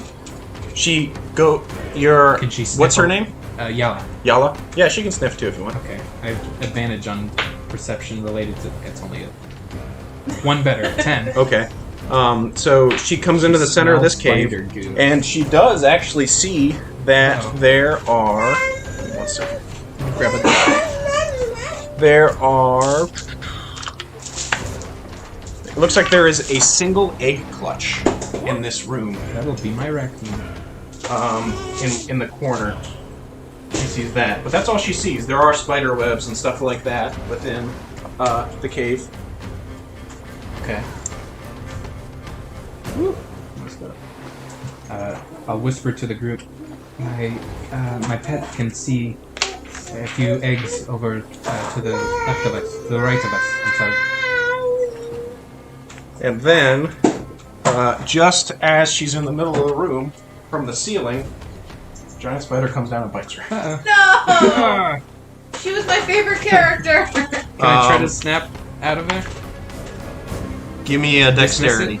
she go. Your. Can she sniff What's her a- name? Yala. Yala. Yeah, she can sniff too if you want. Okay. I have advantage on perception related to. It's only a. One better. 10. Okay. So she comes into the center of this cave, Spider goo. and she does actually see that Uh-oh. there are. One second. Grab a die. There are. It looks like there is a single egg clutch in this room. That'll be my raccoon. In the corner. She sees that, but that's all she sees. There are spider webs and stuff like that within the cave. Okay. Woo. I'll whisper to the group. My pet can see a few eggs over to the left of us, to the right of us. I'm sorry. And then, just as she's in the middle of the room, from the ceiling, a giant spider comes down and bites her. No! She was my favorite character. Can I try to Um, snap out of there? Give me a Dismiss dexterity.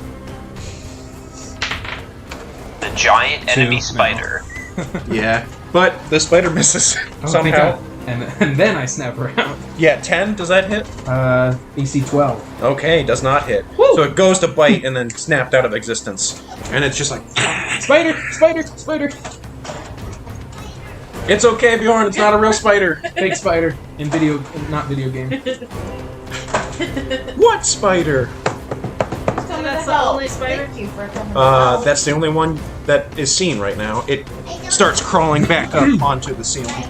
The giant enemy No. spider. Yeah, but the spider misses Oh, thank somehow. God. And then I snap her out. Yeah, 10. Does that hit? AC 12. Okay, does not hit. Woo! So it goes to bite and then snapped out of existence. And it's just like, Spider! Spider! Spider! it's okay, Bjorn. It's not a real spider. Fake spider. In video, not video game. What spider? That's the only spider? Thank you for coming. That's the only one that is seen right now. It starts crawling back up onto the ceiling.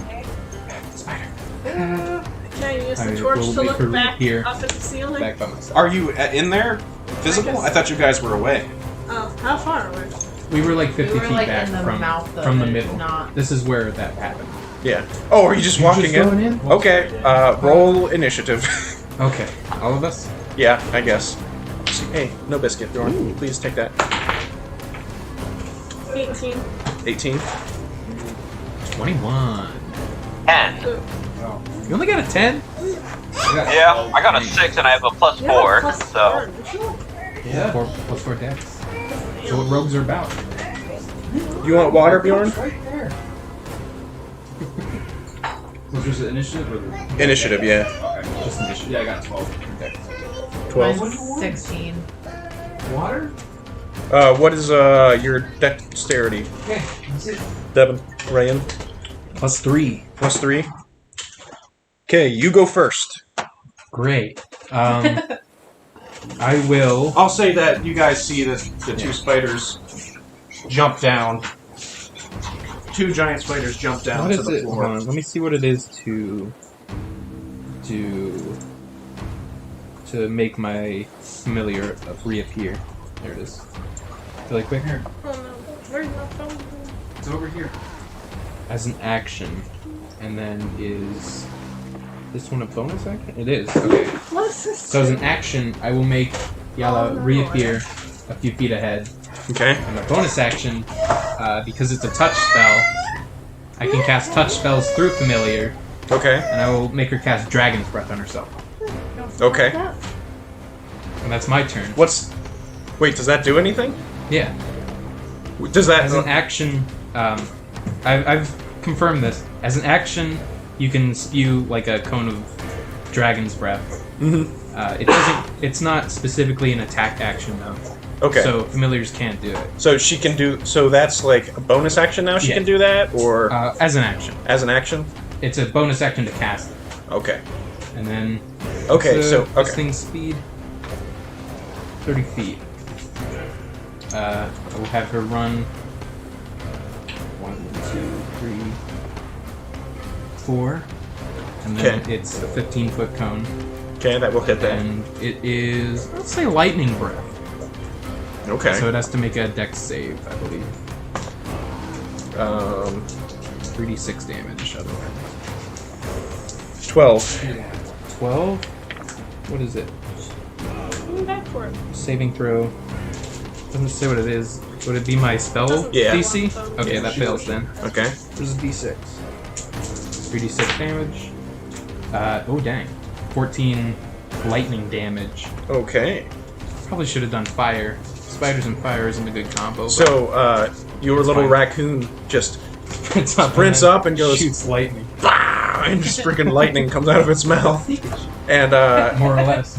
Spider. Can I use I the torch will to make look her back here. up at the ceiling? Back by myself. Are you in there? Visible? I thought you guys were away. Oh, how far away? We were like 50 We were feet like back in the from mouth of the it, middle. not- This is where that happened. Yeah. Oh, are you just walking in? Okay. Roll initiative. Okay. All of us? Yeah, I guess. Hey, no biscuit, Bjorn. Please take that. 18. 18. 21. 10. You only got a 10? Yeah, I got a 6 and I have a plus Yeah, 4, plus so. 4. Yeah. Plus 4 dex. So what rogues are about. You want water, Bjorn? Right there. Was this the initiative or the... Initiative, yeah. Okay. Just initiative. Yeah, I got 12. Okay. 12. Mine's 16. Water? What is your dexterity? Okay, that's it. Devin, Ryan, Plus 3. plus 3. Okay, you go first. Great. I will. I'll say that you guys see the two spiders jump down. Two giant spiders jump down What to is the it? Hold floor. on, let me see what it is to make my familiar reappear. There it is. Really quick. Here, Oh no. Where's my phone? it's over here. As an action, and then is this one a bonus action? It is. Okay. What is this? So as an action, I will make Yala Oh, no. reappear a few feet ahead. Okay. And my bonus action, because it's a touch spell, I can cast touch spells through familiar, Okay. and I will make her cast Dragon's Breath on herself. Okay. And that's my turn. Wait, does that do anything? Yeah. Does that... As an action, I've confirmed this. As an action, you can spew like a cone of Dragon's Breath. Mhm. It doesn't. It's not specifically an attack action though. Okay. So familiars can't do it. So she can do... So that's like a bonus action now she Yeah. can do that? Or As an action, as an action? it's a bonus action to cast it. Okay. And then. Okay, what's, so... this Okay. thing's speed. 30 feet. I will have her run. 1, 2, 3, 4. And then Okay. it's a 15-foot cone. Okay, that will hit that. And it is, let's say, lightning breath. Okay. So it has to make a dex save, I believe. 3d6 damage otherwise. 12. 12? What is it? I'm back for it. Saving throw. Doesn't say what it is. Would it be my spell Doesn't Yeah. DC? say what Okay, the- that fails then. Okay. There's a d6. 3d6 damage. Oh dang. 14 lightning damage. Okay. Probably should have done fire. Spiders and fire isn't a good combo. So, your It's little fine. raccoon just Sprints up, sprints then up and goes, shoots lightning. "Bah!" and just freaking lightning comes out of its mouth. And, More or less.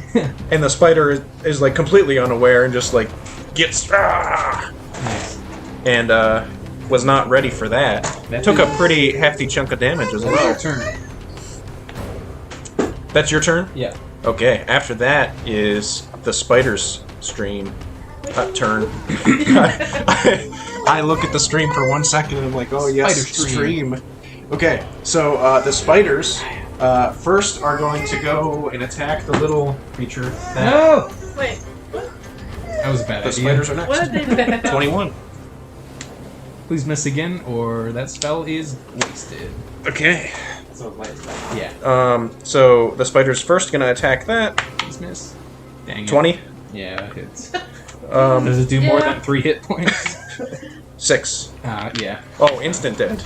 and the spider is like completely unaware and just like gets, "Ah!" Nice. and, was not ready for that. That Took a is- pretty hefty chunk of damage as Your well. turn. That's your turn? Yeah. Okay, after that is the spider's stream. Turn. I look at the stream for 1 second and I'm like, oh yes, Spider stream. Okay, so the spiders first are going to go and attack the little creature. No! Wait, That was a bad The idea. spiders are what next. did they do? 21. Please miss again, or that spell is wasted. Okay. So light. Yeah. So the spider's first gonna attack that. Please miss. Dang it. 20. Yeah, it hits. Um, Does it do more Yeah. than 3 hit points? 6. Yeah. Oh, instant dead.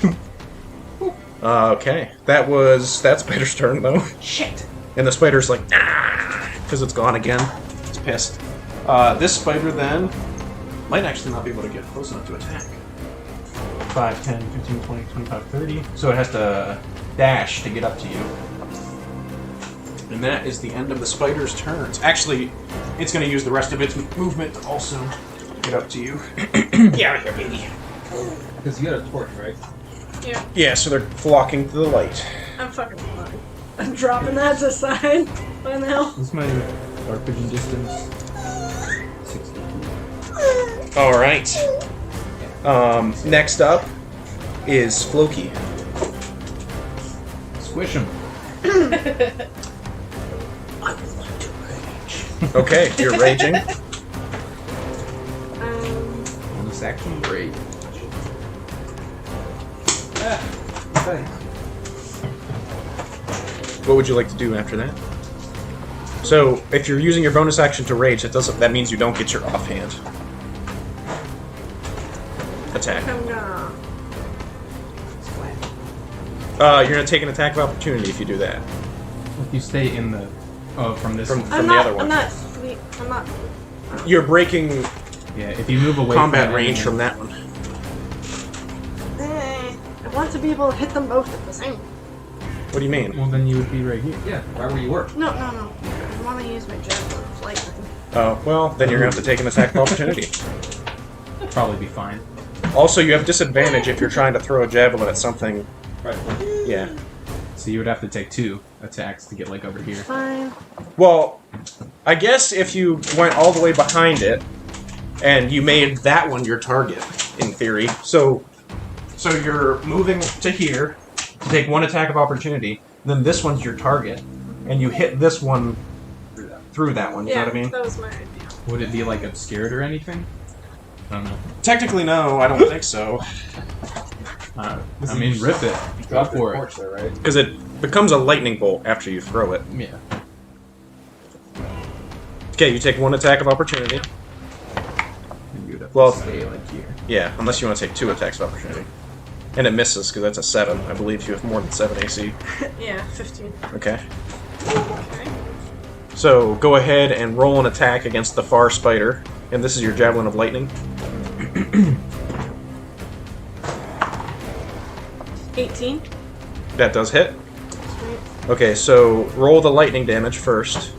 Okay, that spider's turn though. Shit! And the spider's like, ah, because it's gone again. It's pissed. This spider then might actually not be able to get close enough to attack. 5, 10, 15, 20, 25, 30. So it has to dash to get up to you. And that is the end of the spider's turns. Actually, it's going to use the rest of its movement to also get up to you. Get out of here, baby. Because you got a torch, right? Yeah, Yeah, so they're flocking to the light. I'm fucking fine. I'm dropping that to the side by now. What's my dark vision distance? 60. All right. Next up is Floki. Squish him. Okay, you're raging. Bonus action, rage. What would you like to do after that? So, if you're using your bonus action to rage, that means you don't get your offhand attack. I'm gonna. You're gonna take an attack of opportunity if you do that. If you stay in the... Oh, from this From- one. I'm the not. other one. I'm not. You're breaking Yeah, if you move away combat from range enemy- from that one. I want to be able to hit them both at the same. What do you mean? Well, then you would be right here. Yeah, right where you were. No. I want to use my Javelin of Lightning. Oh, well, then you're gonna have to take an attack of opportunity. Probably be fine. Also, you have disadvantage if you're trying to throw a javelin at something. Right. Yeah. So you would have to take 2 attacks to get, like, over here. Fine. Well, I guess if you went all the way behind it, and you made that one your target, in theory. So you're moving to here to take 1 attack of opportunity, then this one's your target, and you hit this one through that one, you know Yeah, what I mean? that was my idea. Would it be, like, obscured or anything? I don't know. Technically, no, I don't think so. I mean, rip it. Go for it. Torch there, right? Because it becomes a lightning bolt after you throw it. Yeah. Okay, you take 1 attack of opportunity. You would have Well- to stay, like, here. Yeah, unless you want to take 2 attacks of opportunity. And it misses, because that's a 7. I believe you have more than 7 AC. Yeah, 15. Okay. Okay. So, go ahead and roll an attack against the far spider. And this is your Javelin of Lightning. 18. That does hit. Sweet. Okay, so roll the lightning damage first.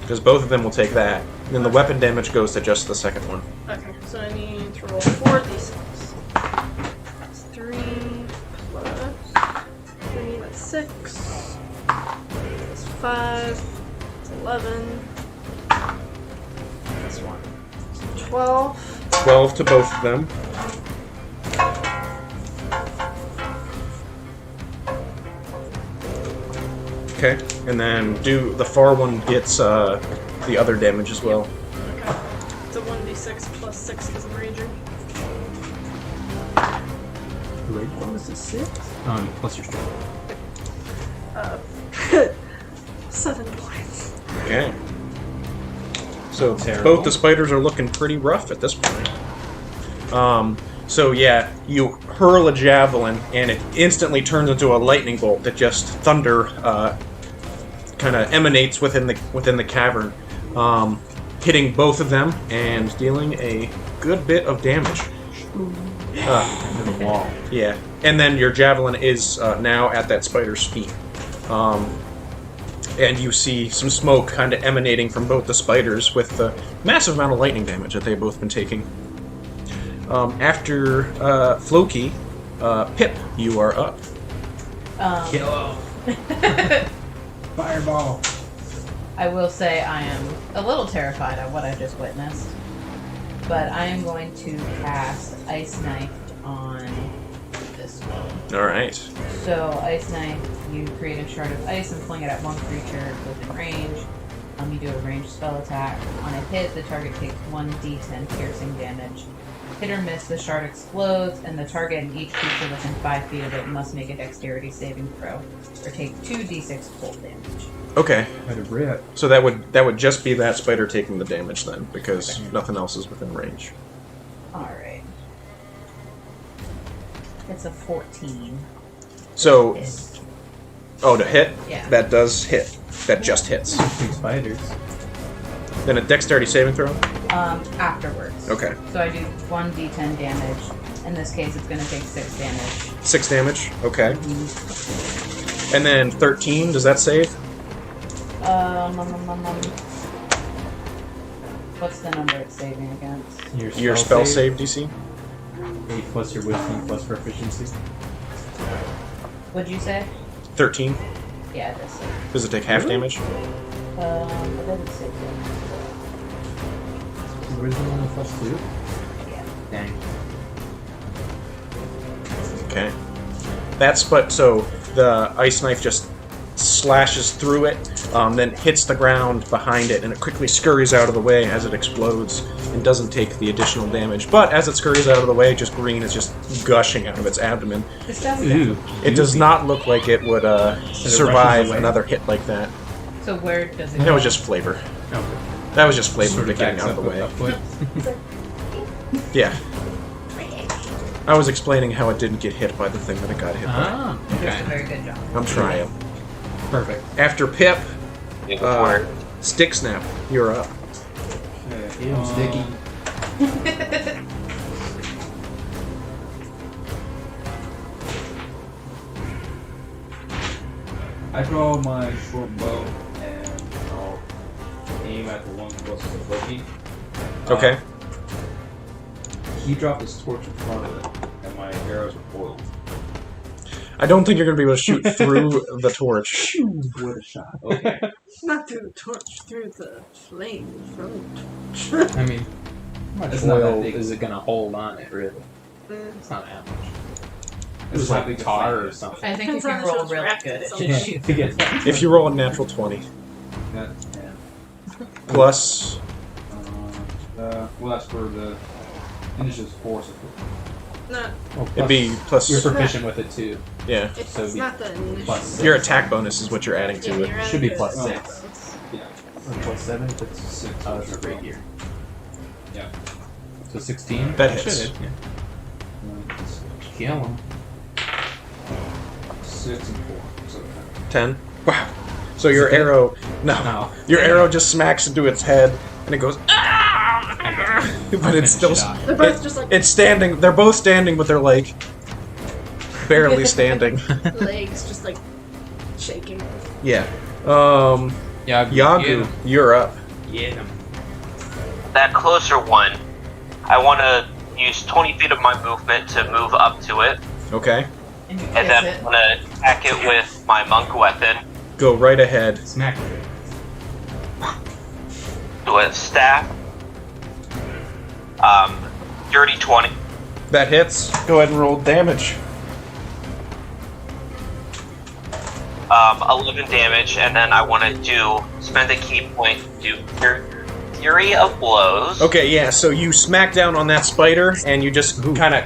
Because both of them will take that. Then the weapon damage goes to just the second one. Okay, so I need to roll 4d6. That's 3 plus 3, that's 6. That's 5. That's 11. That's 1. 12. 12 to both of them. Okay, and then the far one gets the other damage as well. Okay. It's a 1d6 plus 6 because I'm raging. The rage bonus is 6? Plus your strength. 7 points. Okay. So Terrible. both the spiders are looking pretty rough at this point. So yeah, you hurl a javelin, and it instantly turns into a lightning bolt that just thunder kind of emanates within the cavern, hitting both of them and dealing a good bit of damage. To the wall. Yeah, and then your javelin is now at that spider's feet. And you see some smoke kind of emanating from both the spiders with the massive amount of lightning damage that they've both been taking. After Floki, Pip, you are up. Kill Fireball. I will say I am a little terrified of what I just witnessed, but I am going to cast Ice Knife on this one. Alright. So, Ice Knife, you create a shard of ice and fling it at one creature within range. You do a ranged spell attack. On a hit, the target takes 1d10 piercing damage. Hit or miss, the shard explodes, and the target and each creature within 5 feet of it must make a dexterity saving throw, or take 2d6 cold damage. Okay. Let it rip. So that would just be that spider taking the damage then, because nothing else is within range. Alright. It's a 14. So, Hit. oh, to hit? Yeah. That does hit. That just hits. 2 spiders. Then a dexterity saving throw? Afterwards. Okay. So I do 1d10 damage. In this case, it's going to take 6 damage. 6 damage? Okay. And then 13, does that save? What's the number it's saving against? Your spell save DC? 8 plus your wisdom plus proficiency. What'd you say? 13. Yeah, it does save. Does it take half damage? It doesn't save damage. Wisdom only plus 2? Yeah. Dang. Okay. So the ice knife just slashes through it, then hits the ground behind it, and it quickly scurries out of the way as it explodes and doesn't take the additional damage. But as it scurries out of the way, just green is just gushing out of its abdomen. This does Ooh. It does not look like it would survive away? another hit like that. So where does it That go? was just flavor. Okay. That was just flavor Sort of of it getting backs out of the up way. a foot. Yeah. I was explaining how it didn't get hit by the thing that it got hit by. Ah, That's a okay. very good job. I'm trying. Perfect. After Pip, You go for it. Stick Snap, you're up. Okay. Ew, sticky. I draw my short bow and I'll aim at the one closest to Loki. Okay. He dropped his torch in front of it, and my arrows were foiled. I don't think you're going to be able to shoot through the torch. With a shot. Okay. Not through the torch, through the flame from the torch. I mean, how much It's not that oil big. is it gonna hold on it, really? Mm. It's not that much. It It was not like big tar flame. or something. I think if Depends you on roll how it's really wrapped good, in it something. should shoot To get If you roll a natural 20, That, yeah. plus, Well, that's for the initiative force. Not, well, it'd be plus, You're proficient with it too. yeah. it's So it'd be not the initial. plus Your attack bonus is what you're adding to it. Should be plus 6. Six. Yeah. Or plus 7 if it's 6. Oh, it's a rapier. Yeah. So 16? That Should hits. hit, yeah. Kill him. 6 and 4. So 10. Wow. So your arrow, No. your arrow just smacks into its head, and it goes, ah! But it's still, They're both just like it's standing, they're both standing, but they're like, barely standing. legs, just like shaking. Yeah. Yeah, Yagu, you're up. Get him. That closer one, I want to use 20 feet of my movement to move up to it, Okay. And you and kiss then it. I'm going to attack it with my monk weapon. Go right ahead. Smack him. Do a staff. Dirty 20. That hits. Go ahead and roll damage. 11 damage, and then I want to spend a key point to Fury of Blows. Okay, yeah, so you smack down on that spider, and you just kind of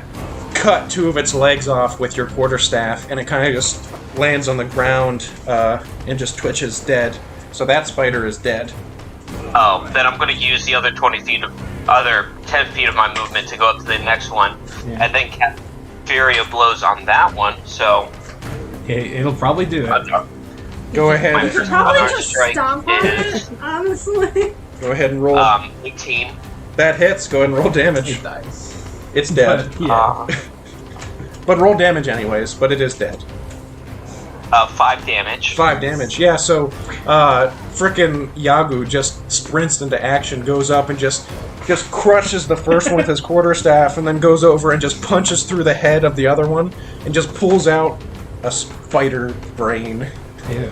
cut two of its legs off with your quarterstaff, and it kind of just lands on the ground and just twitches dead. So that spider is dead. Oh, then I'm gonna use the other 10 feet of my movement to go up to the next one, and then cast Fury of Blows on that one. So It'll probably do it. Go ahead. My You first could probably other just strike stomp on is it, honestly. Go ahead and roll. 18. That hits. Go ahead and roll damage. It dies. It's dead. But, yeah. But roll damage anyways, but it is dead. 5 damage. 5 damage, yeah, so frickin' Yagu just sprints into action, goes up and just crushes the first one with his quarterstaff, and then goes over and just punches through the head of the other one, and just pulls out a spider brain. Yeah.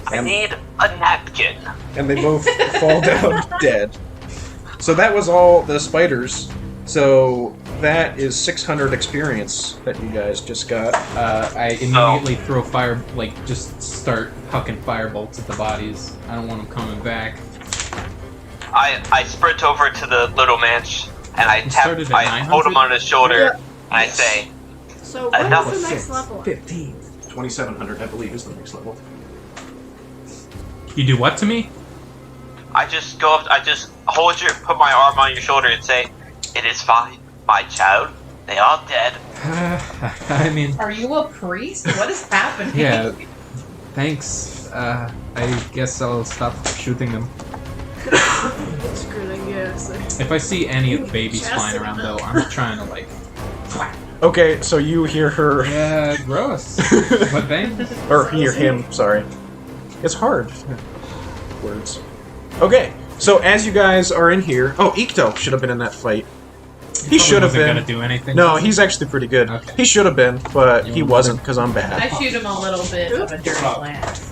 I need a napkin. And they both fall down dead. So that was all the spiders. So that is 600 experience that you guys just got. I immediately throw fire, just start hucking firebolts at the bodies. I don't want them coming back. I sprint over to the little man and I started at I hold him 900? on his shoulder Yeah. and I say, So what Enough is the of next level? 15. 2700, I believe, is the next level. You do what to me? I just go up, I just put my arm on your shoulder and say, "It is fine, my child. They are dead." I mean, Are you a priest? What is happening? yeah. Thanks. I guess I'll stop shooting them. Screw it, I guess. If I see any of the babies flying around, though, I'm trying to whack. Okay, so you hear her, Yeah, gross. But thanks. or hear him, sorry. It's hard. Words. Okay, so as you guys are in here, oh, Ikto should have been in that fight. He should have Wasn't been. gonna do anything. No, he's actually pretty good. Okay. He should have been, but he You wasn't because I'm I bad. shoot him a little bit of a dirty glance.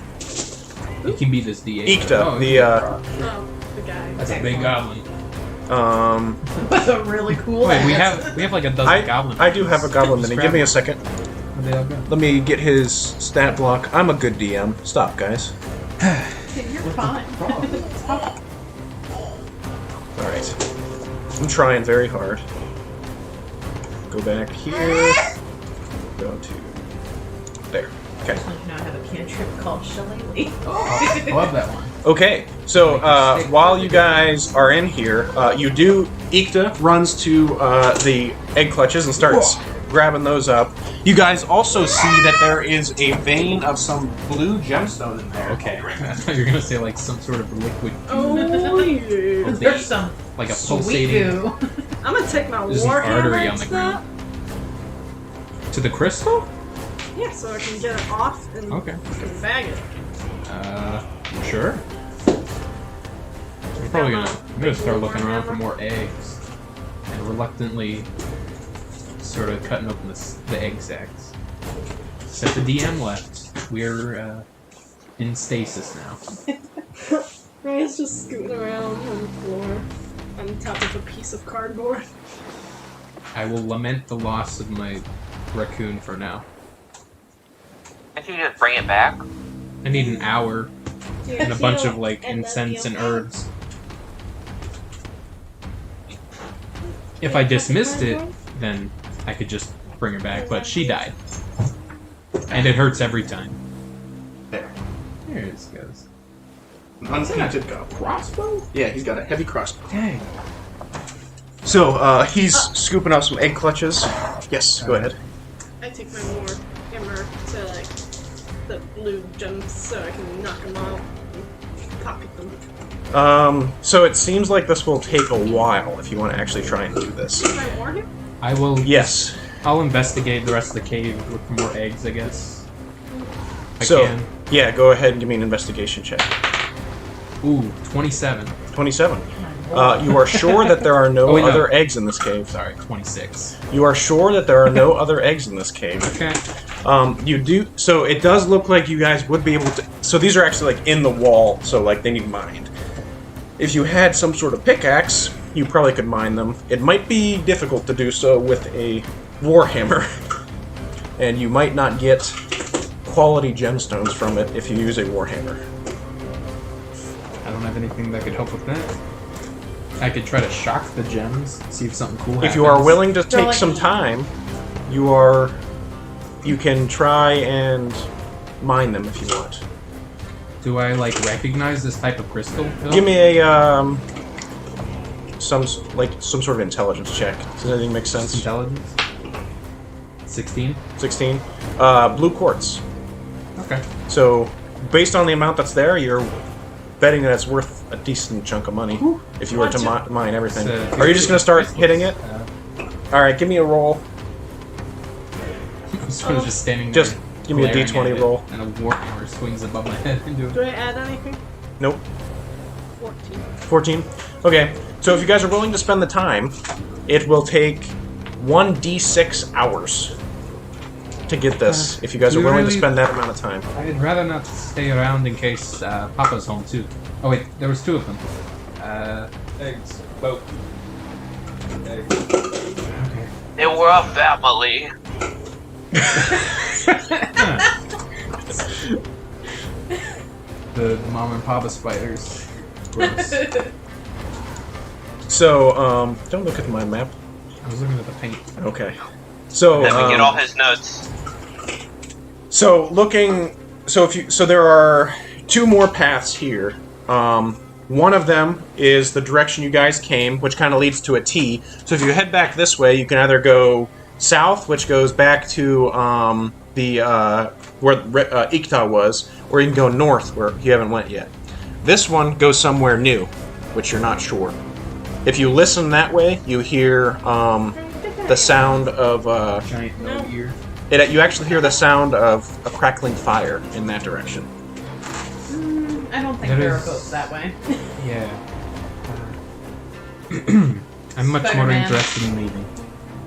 You can be this D8. Ikta, Oh, the Oh, the guy. that's a big goblin. With a really cool Wait, we axe. have like a dozen goblins. I do have a goblin mini. Give me a second. Where'd they all go? Let me get his stat block. I'm a good DM. Stop, guys. You're fine. Alright. I'm trying very hard. Go back here. Go to... There. Okay. You know, I have a cantrip called Shillelagh. Oh, I love that one. Okay, so while you guys are in here, Ikta runs to the egg clutches and starts grabbing those up. You guys also see that there is a vein of some blue gemstone in there. Okay. I thought you were gonna say like some sort of liquid, Oh, yeah. There's some like a sweet pulsating goo. I'm gonna take my There's an warhammer artery and on the stuff. to the crystal. Yeah, so I can get it off and Okay. fucking bag it. Sure. I'm gonna start looking around for more eggs, and reluctantly sort of cutting open the egg sacs. Except the DM left. We're in stasis now. Ryan's just scooting around on the floor on top of a piece of cardboard. I will lament the loss of my raccoon for now. I think you just bring it back. I need an hour Yeah, and a bunch of like incense and herbs. If I dismissed it, then I could just bring her back, but she died. And it hurts every time. There. There it goes. An unpainted goblin. Crossbow? Yeah, he's got a heavy crossbow. Dang. So, he's scooping up some egg clutches. Yes, go ahead. I take my warhammer to like the blue gems so I can knock them out and pocket them. So it seems like this will take a while if you want to actually try and do this. My warhammer? I will. Yes. I'll investigate the rest of the cave, look for more eggs, I guess. I So, can. yeah, go ahead and give me an investigation check. Ooh, 27. 27. You are sure that there are no Oh, wait, no. other eggs in this cave. Sorry, 26. You are sure that there are no other eggs in this cave. Okay. You do. So it does look like you guys would be able to. So these are actually like in the wall. So like they need mined. If you had some sort of pickaxe, you probably could mine them. It might be difficult to do so with a warhammer, and you might not get quality gemstones from it if you use a warhammer. I don't have anything that could help with that. I could try to shock the gems, see if something cool happens. If you are willing to They're take like- some time, you can try and mine them if you want. Do I like recognize this type of crystal? Phil? Give me a some sort of intelligence check. Does anything make sense? Intelligence. 16. 16. Blue quartz. Okay. So, based on the amount that's there, you're betting that it's worth a decent chunk of money if you were to mine everything. Are you just going to start hitting it? Alright, give me a roll. I'm sort of just standing there. Just give me a glaring d20 at it, roll. And a warhammer swings above my head into it. Do I add anything? Nope. 14. 14? Okay, so if you guys are willing to spend the time, it will take 1d6 hours to get this, if you guys are we willing to really- spend that amount of time. I'd rather not stay around in case Papa's home too. Oh wait, there was 2 of them. Eggs. Boat. Eggs. Okay. They were a family. The mom and papa spiders. Gross. So, don't look at my map. I was looking at the paint. Okay. So, Let me get all his notes. so looking, so there are 2 more paths here. One of them is the direction you guys came, which kind of leads to a T. So if you head back this way, you can either go south, which goes back to where Ikta was, or you can go north, where you haven't went yet. This one goes somewhere new, which you're not sure. If you listen that way, you hear the sound of Giant no ear. you actually hear the sound of a crackling fire in that direction. I don't think That there are is- boats that way. Yeah. I'm much more Spider-Man. interested in leaving.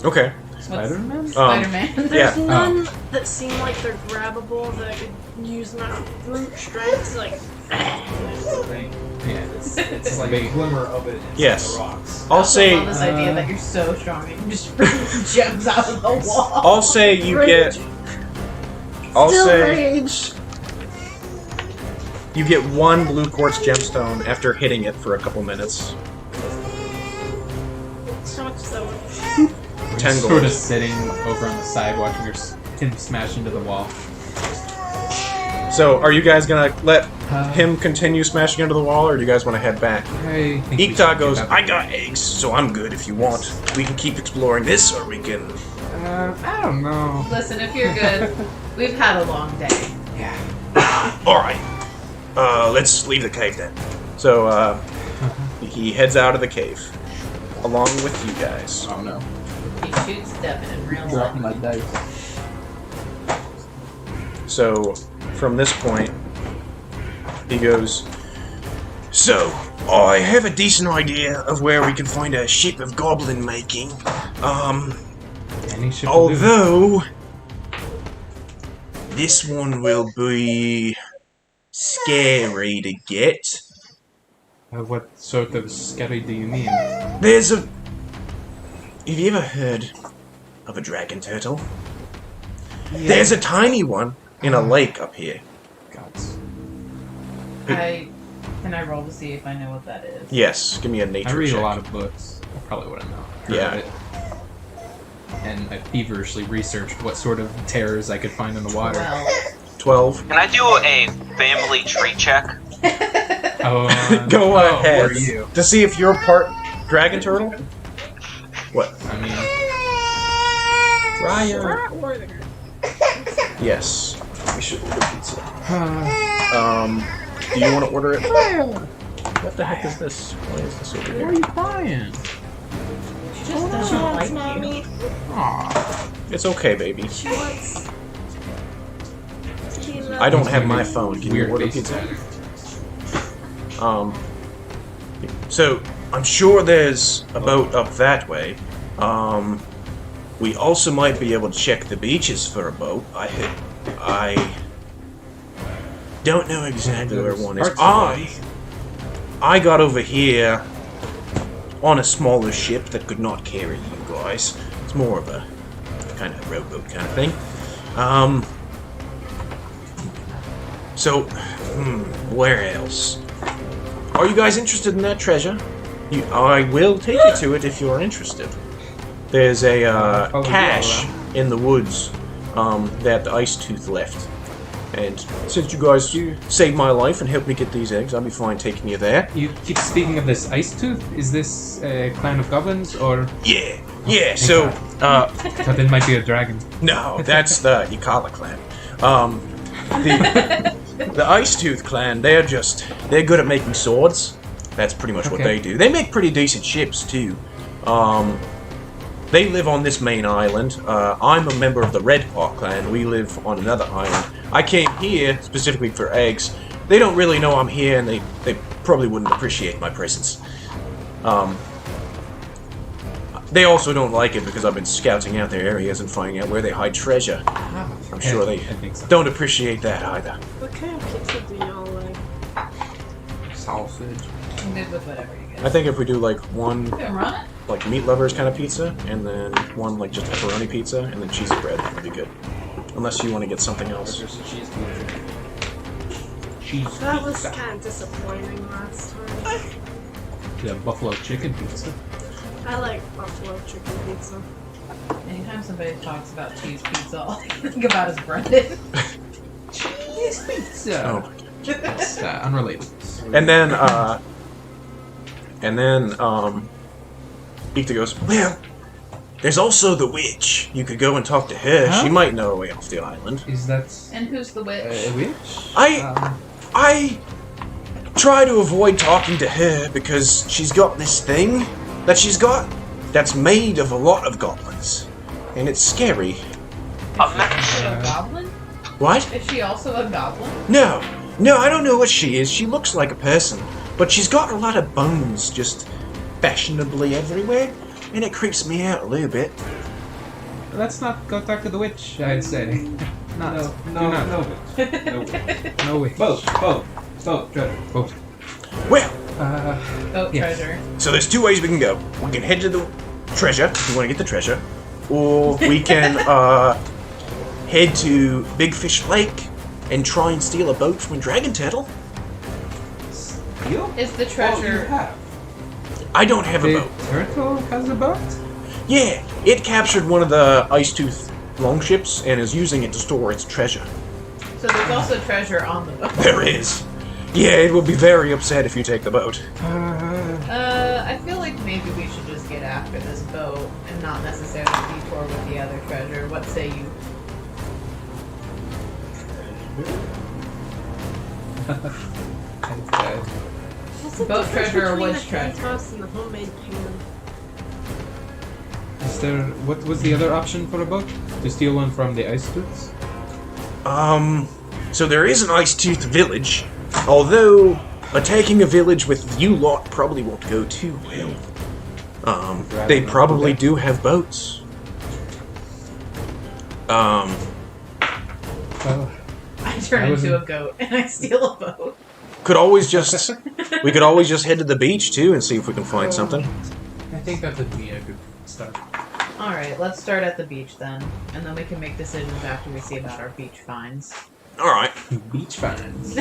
Okay. Spider-Man? Spider-Man. There's Yeah. none that seem like they're grabbable that I could use my brute strength. Like, Yeah. It's like a glimmer of it in Yes. the rocks. I'll I say love this idea that you're so strong you can just bring gems out of the wall. I'll say you Rage. get I'll still say rage. you get 1 blue quartz gemstone after hitting it for a couple minutes. How much is that one? 10 Sort of gold. sitting over on the side watching him smash into the wall. So, are you guys gonna let Uh, him continue smashing into the wall, or do you guys want to head back? I think we should Ikta get goes, back. I got eggs, so I'm good if you want. We can keep exploring this, or we can... I don't know. Listen, if you're good, we've had a long day. Yeah. Alright. Let's leave the cave then. So, he heads out of the cave. Along with you guys. Oh no. He shoots Devin in real Dropping life. my dice. So, from this point, he goes, So, I have a decent idea of where we can find a ship of goblin making. Any ship will do. Although, this one will be scary to get. What sort of scary do you mean? There's a... Have you ever heard of a dragon turtle? There's a tiny one in a lake up here. Gods. Can I roll to see if I know what that is? Yes, give me a nature I read check. a lot of books. I probably wouldn't know. Heard Yeah. of it. And I feverishly researched what sort of terrors I could find in the water. Well, 12. Can I do a family tree check? Oh, Go oh, ahead. were you? To see if you're part dragon turtle? What? I mean, Ryan. Yes. We should order pizza. Do you want to order it? What the heck is this? Why is this over why here? are you crying? she just doesn't like you. Mommy. Aw. It's okay, baby. She wants. I don't have my phone. Can you Weird order faces. pizza? So, I'm sure there's a boat up that way. We also might be able to check the beaches for a boat. I don't know exactly where one is. I got over here on a smaller ship that could not carry you guys. It's more of a kind of rowboat kind of thing. So, where else? Are you guys interested in that treasure? I will take you to it if you are interested. There's a Probably cache all in the woods that the Ice Tooth left. And since you guys saved my life and helped me get these eggs, I'll be fine taking you there. You keep speaking of this Ice Tooth. Is this a clan of goblins or? Yeah, so, Thought it might be a dragon. no, that's the Ikala clan. The Ice Tooth clan, they're good at making swords. That's pretty much what Okay. they do. They make pretty decent ships, too. They live on this main island. I'm a member of the Red Paw clan. We live on another island. I came here specifically for eggs. They don't really know I'm here, and they probably wouldn't appreciate my presence. They also don't like it because I've been scouting out their areas and finding out where they hide treasure. I'm sure they I think so. don't appreciate that either. What kind of pizza do y'all like? Sausage. I'm good with whatever you I guys. think if we do like one You can run it. like meat lovers kind of pizza, and then one like just pepperoni pizza, and then cheesy bread would be good. Unless you want to get something else. There's a cheese pizza. Cheese That was pizza. kind of disappointing last time. The buffalo chicken pizza. I like buffalo chicken pizza. Anytime somebody talks about cheese pizza, all I think about is Brendan. Cheese pizza. Oh. It's unrelated. And then Ika goes, well, there's also the witch. You could go and talk to her. Huh? She might know a way off the island. Is that And who's the witch? a witch? I try to avoid talking to her because she's got this thing that she's got that's made of a lot of goblins. And it's scary. Is she a goblin? What? Is she also a goblin? No, I don't know what she is. She looks like a person, but she's got a lot of bones just fashionably everywhere, and it creeps me out a little bit. Let's not go talk to the witch, I'd say. Not. No, Do no, not. no, bitch. No, bitch. No witch. Boat, treasure. Boat. Well, Boat Yes. treasure. so there's two ways we can go. We can head to the treasure, if you want to get the treasure, or we can head to Big Fish Lake and try and steal a boat from a dragon turtle. You? Is the Oh, you treasure... have. I don't have a The boat. turtle has a boat? Yeah, it captured one of the Ice Tooth longships and is using it to store its treasure. So there's also treasure on the boat. There is. Yeah, it will be very upset if you take the boat. I feel like maybe we should just get after this boat and not necessarily detour with the other treasure. What say you? What's the Boat difference treasure or between witch a treasure? toss and a homemade pan? Is there? What was the other option for a boat? To steal one from the Ice Tooths? So there is an Ice Tooth village, although attacking a village with you lot probably won't go too well. They probably do have boats. Well, I turn I wasn't- into a goat and I steal a boat. we could always just head to the beach too and see if we can find something. I think that would be a good start. Alright, let's start at the beach then. And then we can make decisions after we see about our beach finds. All right. Beach finds.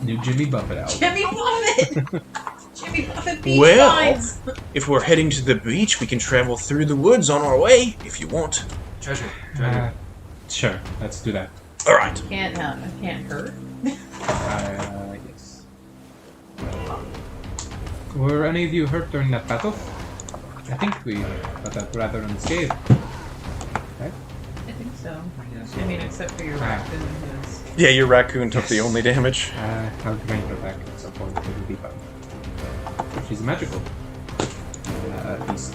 New Jimmy Buffett album. Jimmy Buffett! Jimmy Buffett beach Well, finds! if we're heading to the beach, we can travel through the woods on our way if you want. Treasure. Sure, let's do that. All right. Can't hurt. Yes. Were any of you hurt during that battle? I think we got out rather unscathed. I think so. I mean, except for your raccoon who's... Yeah, your raccoon took the only damage. I'll bring her back at some point. It will be fun. She's magical. Beast.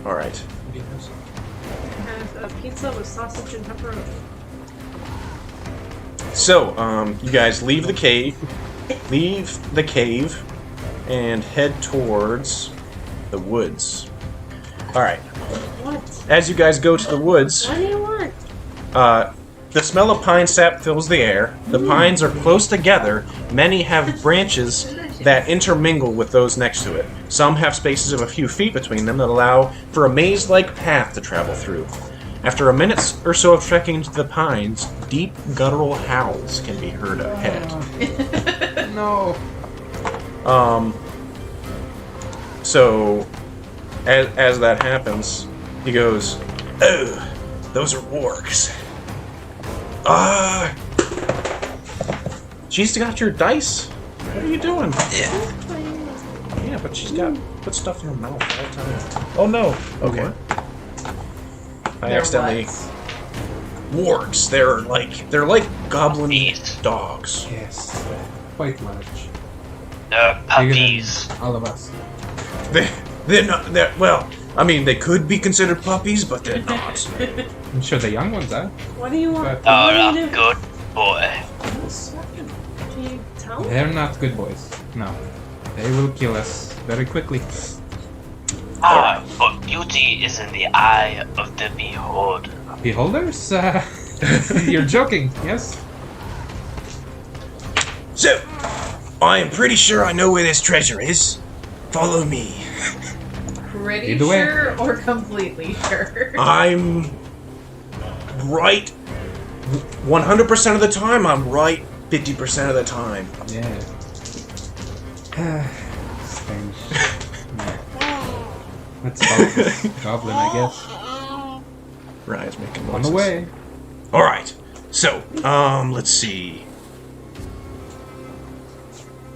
All right. I have a pizza with sausage and pepperoni. So, you guys leave the cave, and head towards the woods. All right. What? As you guys go to the woods, What do you want? the smell of pine sap fills the air. The pines are close together. Many have branches that intermingle with those next to it. Some have spaces of a few feet between them that allow for a maze-like path to travel through. After a minute or so of trekking into the pines, deep guttural howls can be heard ahead. No. So, as that happens, he goes, "Oh, those are wargs. She's got your dice? What are you doing?" Yeah, but she's got put stuff in her mouth all the time. Oh no. Okay. I They're accidentally what? wargs. They're like goblin Puppies. dogs. Yes. Quite large. They're Bigger puppies. than all of us. They're not. Well, I mean, they could be considered puppies, but they're not. I'm sure the young ones are. What do you want? But Oh, What do no, you do? good boy. Can you tell me? they're not good boys. No. They will kill us very quickly. But beauty is in the eye of the beholder. Beholders? You're joking, yes? So, I am pretty sure I know where this treasure is. Follow me. Pretty Either way. sure or completely sure? I'm right 100% of the time. I'm right 50% of the time. Yeah. Strange. Yeah. Let's focus. Goblin, I guess. Ryan's making On noises. the way. All right. So, let's see.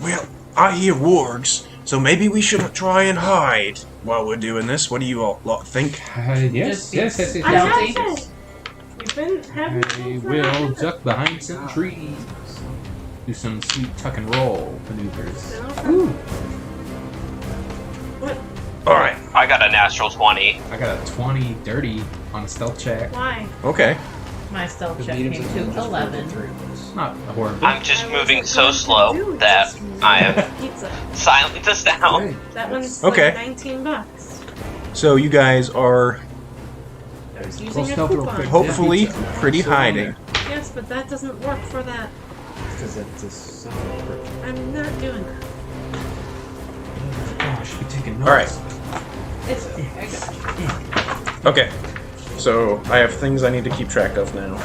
Well, I hear wargs, so maybe we should try and hide while we're doing this. What do you all lot think? Yes, Just yes. be I stealthy. have it. You've been having I will duck behind some trees. Do some sweet tuck and roll maneuvers. Ooh, What? All right. I got a natural 20. I got a 20 dirty on a stealth check. Why? Okay. My stealth check came to 11. Not horrible. I'm just I moving wasn't so going to slow do that this. I have Pizza. silent this down. That one's Okay. like $19. So you guys are I was using a stealth real coupon. quick. hopefully pretty hiding. Yes, but that doesn't work for that. Because it's a son. I'm not doing that. Oh, I should be taking notes. All right. It's okay, I got you. Okay. So I have things I need to keep track of now.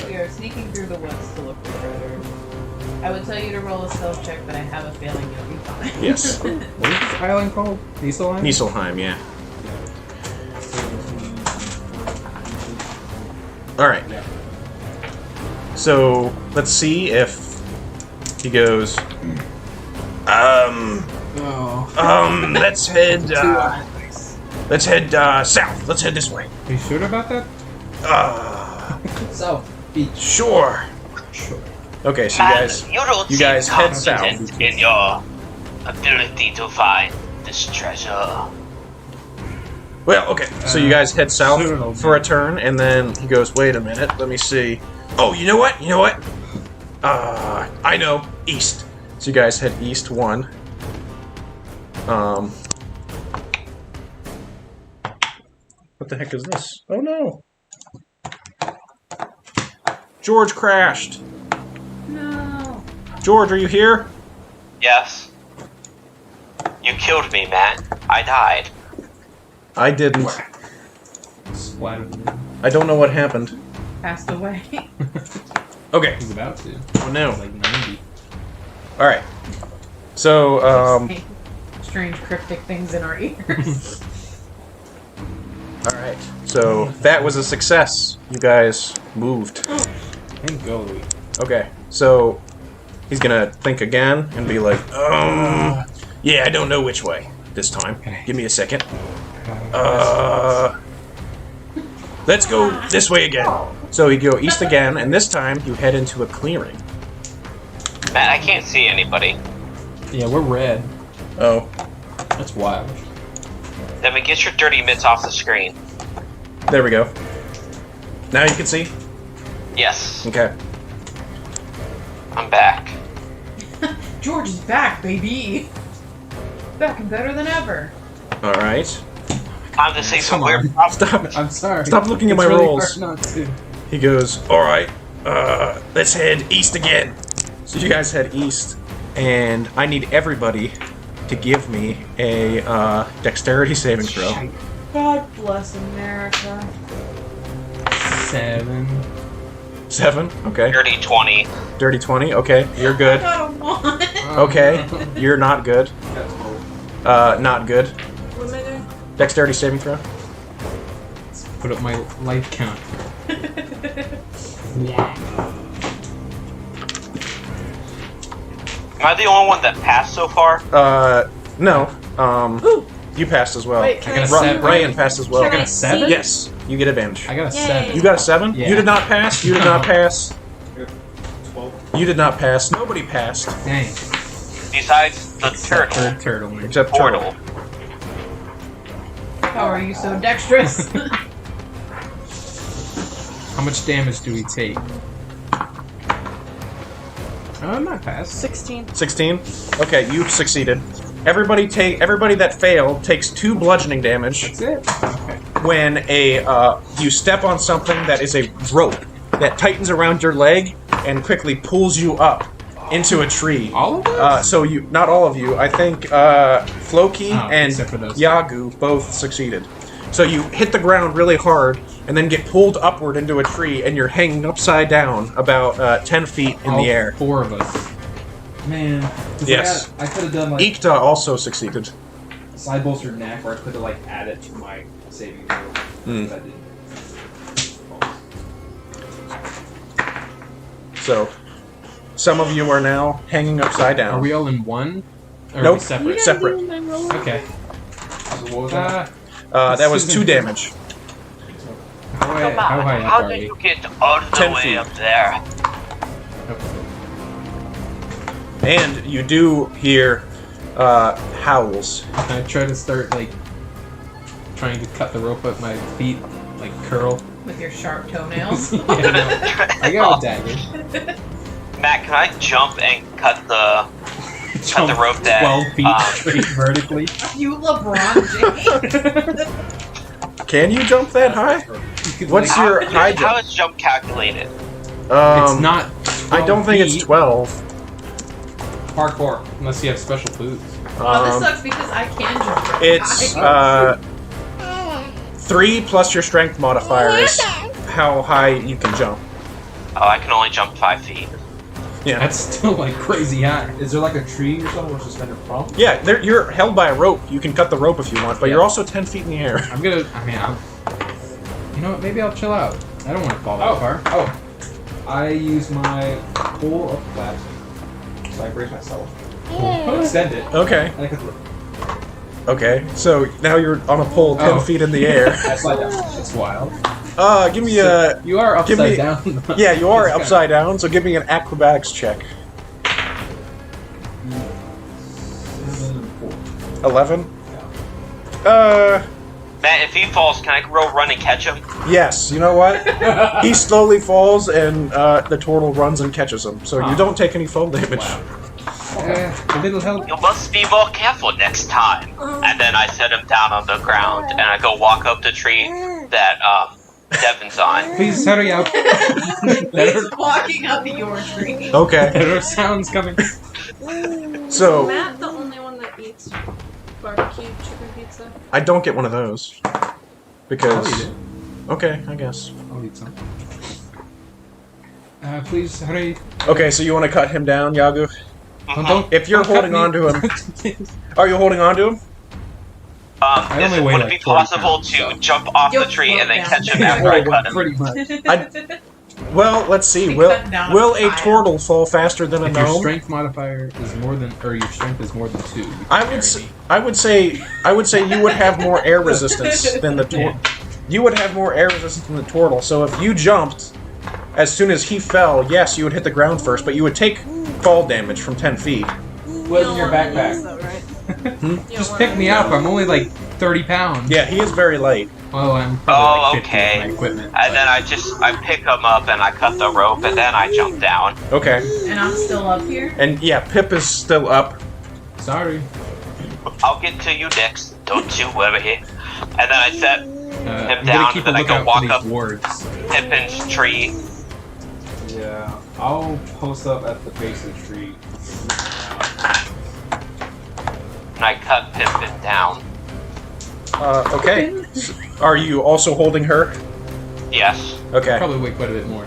We are sneaking through the woods to look for treasure. I would tell you to roll a stealth check, but I have a feeling you'll be fine. Yes. What is this island called? Nisselheim? Nisselheim, yeah. All right. So let's see if he goes. Oh. Let's head. Let's head south. Let's head this way. Are you sure about that? So, beach. Sure. Sure. Okay, so Man, you guys seem head confident south. in your ability to find this treasure. Well, okay. So you guys head soon it'll south for a turn, and then he goes, "Wait a minute. Let me see. Oh, you know what? You know what? I know. East." So you guys head east one. What the heck is this? Oh no! George crashed. No. George, are you here? Yes. You killed me, man. I died. I didn't. Splattered. I don't know what happened. Passed away. Okay. He's about to. Oh no. Like 90. All right. So Strange cryptic things in our ears. all right. So that was a success. You guys moved. And go. Okay. So he's gonna think again and be like, yeah, I don't know which way this time. Okay. Give me a second. Let's go this way again. So you go east again, and this time you head into a clearing. Man, I can't see anybody. Yeah, we're red. Oh, That's wild. Then we get your dirty mitts off the screen. there we go. Now you can see? Yes, Okay. I'm back. George is back, baby. Back and better than ever. Alright. Time to say some Come weird on. stuff. Stop. I'm sorry. Stop looking at It's my really rolls. hard not to. He goes, alright, let's head east again. So you guys head east, and I need everybody to give me a dexterity saving throw. God bless America. 7. 7. Okay. Dirty 20. Dirty 20. Okay. You're I good. got a 1. Okay. You're not good. That's cool. Not good. What am I doing? Dexterity saving throw. Put up my life count. Am I the only one that passed so far? No. You passed as well. Wait, can I got a I seven. Ryan passed as well. Can got I a 7? see? Yes. You get advantage. I got a Yay. 7. You got a 7? Yeah. You did not pass? You did not pass? 12. You did not pass. Nobody passed. Dang. Besides the turtle. Third turtle. man. Except Portal. Turtle. How are you so dexterous? How much damage do we take? I'm not passed. 16. 16? Okay, you succeeded. Everybody that failed takes 2 bludgeoning damage That's it. Okay. when you step on something that is a rope that tightens around your leg and quickly pulls you up into a tree. All of us? So you, not all of you, I think Floki Oh, and except for those. Yagu both succeeded. So you hit the ground really hard and then get pulled upward into a tree and you're hanging upside down about 10 feet in All the air. 4 of us. Man. 'Cause Yes. I could have done like Ikta also succeeded. side bolstered neck, or I could have like added to my saving throw. Hmm. But I didn't. So some of you are now hanging upside down. Are we all in one? Or Nope. Are we separate? Separate. Okay. So what was that? That was 2 damage. How high, Come how on, high how up are did we? you get all the 10 way feet. up there? And you do hear howls. I try to start, like, trying to cut the rope at my feet, like, curl. With your sharp toenails. Yeah, no. I got a dagger. Matt, can I jump and cut the Jump rope that, 12 feet straight vertically. You LeBron James. Can you jump that high? What's How- your high How jump? is jump calculated? It's not 12 I don't think it's feet, 12. Parkour. Unless you have special boots. Well, this Um, sucks because I can jump. It's 3 plus your strength modifier is how high you can jump. Oh, I can only jump 5 feet. Yeah. That's still, like, crazy high. Is there like a tree or something we're suspended from? Yeah, you're held by a rope. You can cut the rope if you want, but Yeah. you're also 10 feet in the air. I'm gonna, you know what, maybe I'll chill out. I don't want to fall that far. Oh. I use my pull of collapse. So I brace myself. I'll extend it. Okay, And I can okay. So now you're on a pole 10 Oh. feet in the air. I slide down. That's wild. Give me a... You are give upside me- down. Yeah, you are It's kinda- upside down, so give me an acrobatics check. 11? Matt, if he falls, can I go run and catch him? Yes, you know what? He slowly falls and the turtle runs and catches him, so you don't take any fall damage. A little help. You must be more careful next time. And then I set him down on the ground, and I go walk up the tree that Devin's on. Please hurry up. He's walking up your tree. Okay, There are sounds coming. so Matt the only one that eats barbecue chicken pizza? I don't get one of those. Because... I'll eat it. Okay, I guess. I'll eat some. Please hurry. Okay, so you want to cut him down, Yagu? Oh, don't. If you're don't cut holding me. on to him... Are you holding on to him? I only weigh Would it like be 40 possible pounds, to so- jump off You'll the tree and then float catch him down. after I cut him? Pretty much. Well, let's see. Be Will cut down will a a pile. turtle fall faster than a If your gnome? strength modifier is more than, or your strength is more than 2, you can I carry would say you would have more air resistance than the turtle. Yeah. You would have more air resistance than the turtle. So if you jumped as soon as he fell, yes, you would hit the ground first, but you would take fall damage from 10 feet. What's in your backpack? Though, right? Just pick me up. I'm only like 30 pounds. Yeah, he is very light. Oh, I'm probably like 50 okay. with my equipment. And then I pick him up and I cut the rope and then I jump down. Okay, And I'm still up here. and yeah, Pip is still up. Sorry. I'll get to you next. Don't you worry. And then I set I'm down, gonna keep a and then I go lookout walk for these up. wards. Pippin's tree. Yeah. I'll post up at the base of the tree. And I cut Pippin down. Okay. Are you also holding her? Yes. Okay. Probably weigh quite a bit more.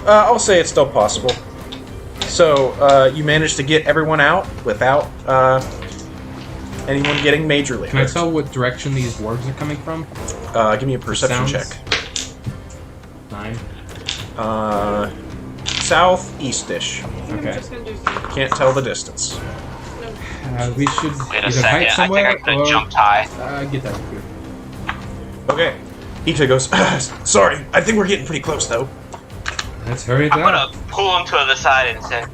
I'll say it's still possible. So, you managed to get everyone out without anyone getting majorly Can I hurt. tell what direction these wargs are coming from? Give me a perception Sounds- check. 9. Southeast-ish. I'm Okay. just gonna do Can't tell the distance. We should Wait a either second. hide I think somewhere I could have or jumped high. get that here. Okay. Ita goes, sorry, I think we're getting pretty close, though. Let's hurry it I'm up. gonna pull him to the side and say,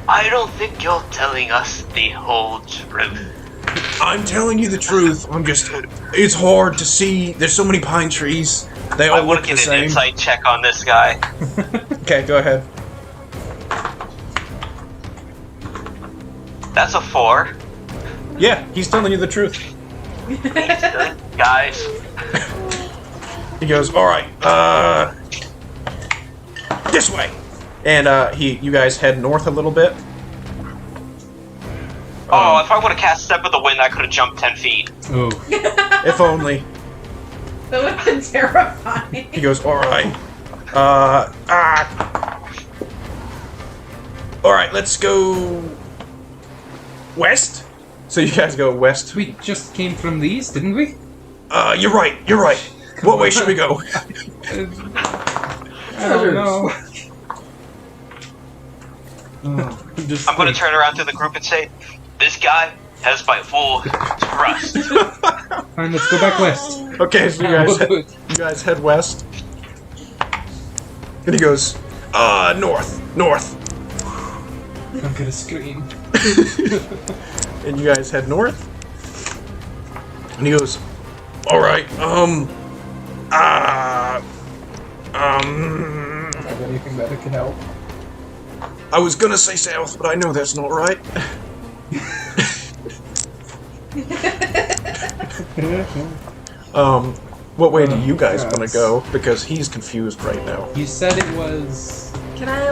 I don't think you're telling us the whole truth. I'm telling you the truth. It's hard to see. There's so many pine trees. They I all want look to the get an same. insight check on this guy. Okay, go ahead. That's a 4. Yeah, he's telling you the truth. Guys, He goes, all right, this way. And you guys head north a little bit. if I would have cast Step of the Wind, I could have jumped 10 feet. Oh, If only. That would have been terrifying. He goes, all right. All right, let's go west. So you guys go west. we just came from the east, didn't we? You're right. What way should we go? I don't know. I'm gonna turn around to the group and say, this guy has my full trust. Fine, let's go back west. Okay, so you guys head west. And he goes, north. I'm gonna scream. And you guys head north. And he goes, all right, Have anything that could help? I was gonna say south, but I know that's not right. What way do you guys want to go? Because he's confused right now. You said it was. Can I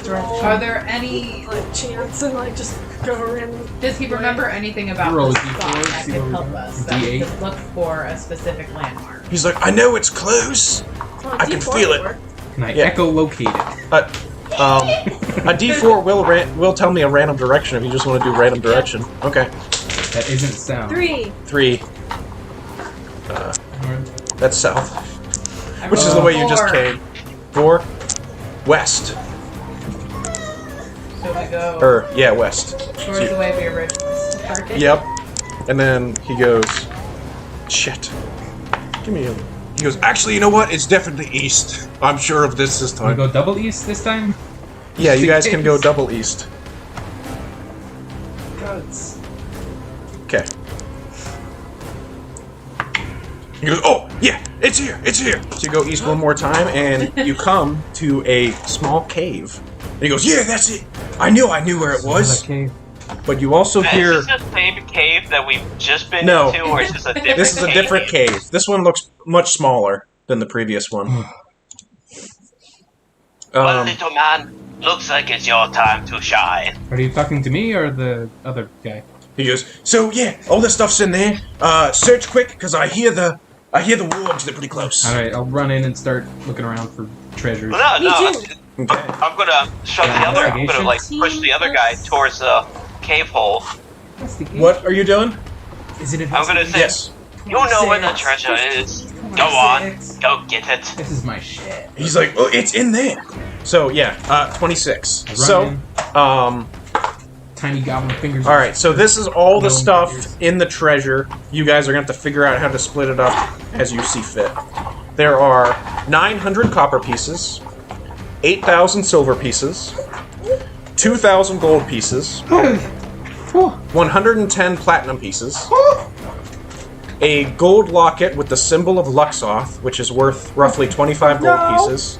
roll Are there any? chance and just go around? Does he remember anything about Roll a the D4, spot that see could what we help got. us? That we D8. could look for a specific landmark. He's like, I know it's close. I can feel it. Can I Yeah. echolocate it? A D4 will tell me a random direction if you just want to do random direction. Okay. That isn't sound. 3. 3. That's south. I Which is rolled the way you just 4. came. 4. West. So we go West. towards the way we originally started. Yep. And then he goes, shit. Give me a... He goes, actually, you know what? It's definitely east. I'm sure of this Can we time. go double east this time? Yeah, you guys can go Yes. double east. Guts. Okay. He goes, oh, yeah, it's here. So you go east one more time, and you come to a small cave. And he goes, yeah, that's it. I knew where it was. Okay. But you also hear... Is this the same cave that we've just been No. into, or is this a different This is a different cave. This one looks much smaller than the previous one. Well, little man, looks like it's your time to shine. Are you talking to me or the other guy? He goes, so yeah, all this stuff's in there. Search quick, because I hear the wargs. They're pretty close. All right, I'll run in and start looking around for treasures. No, Me too. Okay. I'm gonna shove the other. I'm gonna push the other guy towards the cave hole. What's the game? What are you doing? Is it? I'm gonna say, Yes. you know where the treasure is. Go on, go get it. This is my shit. He's like, oh, it's in there. So yeah, 26. I run So, in. Tiny goblin fingers. all right. So this is all the No stuff fingers. in the treasure. You guys are gonna have to figure out how to split it up as you see fit. There are 900 copper pieces, 8,000 silver pieces, 2,000 gold pieces, 110 platinum pieces, a gold locket with the symbol of Luxoth, which is worth roughly 25 gold pieces.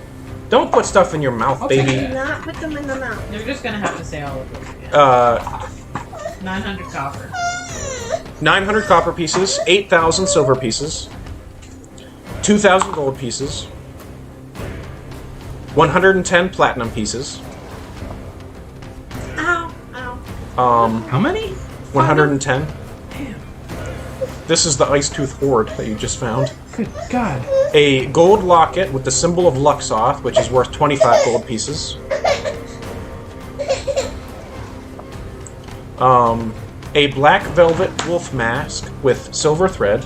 Don't put stuff in your mouth, I'll take baby. Do not put them in the mouth. You're just gonna have to say all of those again. 900 copper. 900 copper pieces, 8,000 silver pieces, 2,000 gold pieces, 110 platinum pieces, Ow. Ow. How many? 110. This is the Ice Tooth Hoard that you just found. Good God. A gold locket with the symbol of Luxoth, which is worth 25 gold pieces. A black velvet wolf mask with silver thread.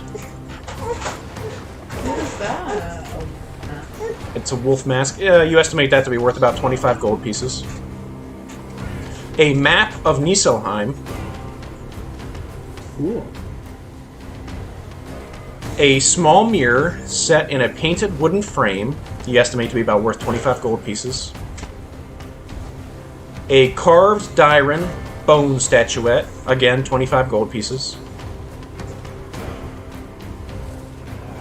What is that? It's a wolf mask. You estimate that to be worth about 25 gold pieces. A map of Nisselheim. Cool. A small mirror set in a painted wooden frame. You estimate to be about worth 25 gold pieces. A carved Dyren bone statuette. Again, 25 gold pieces.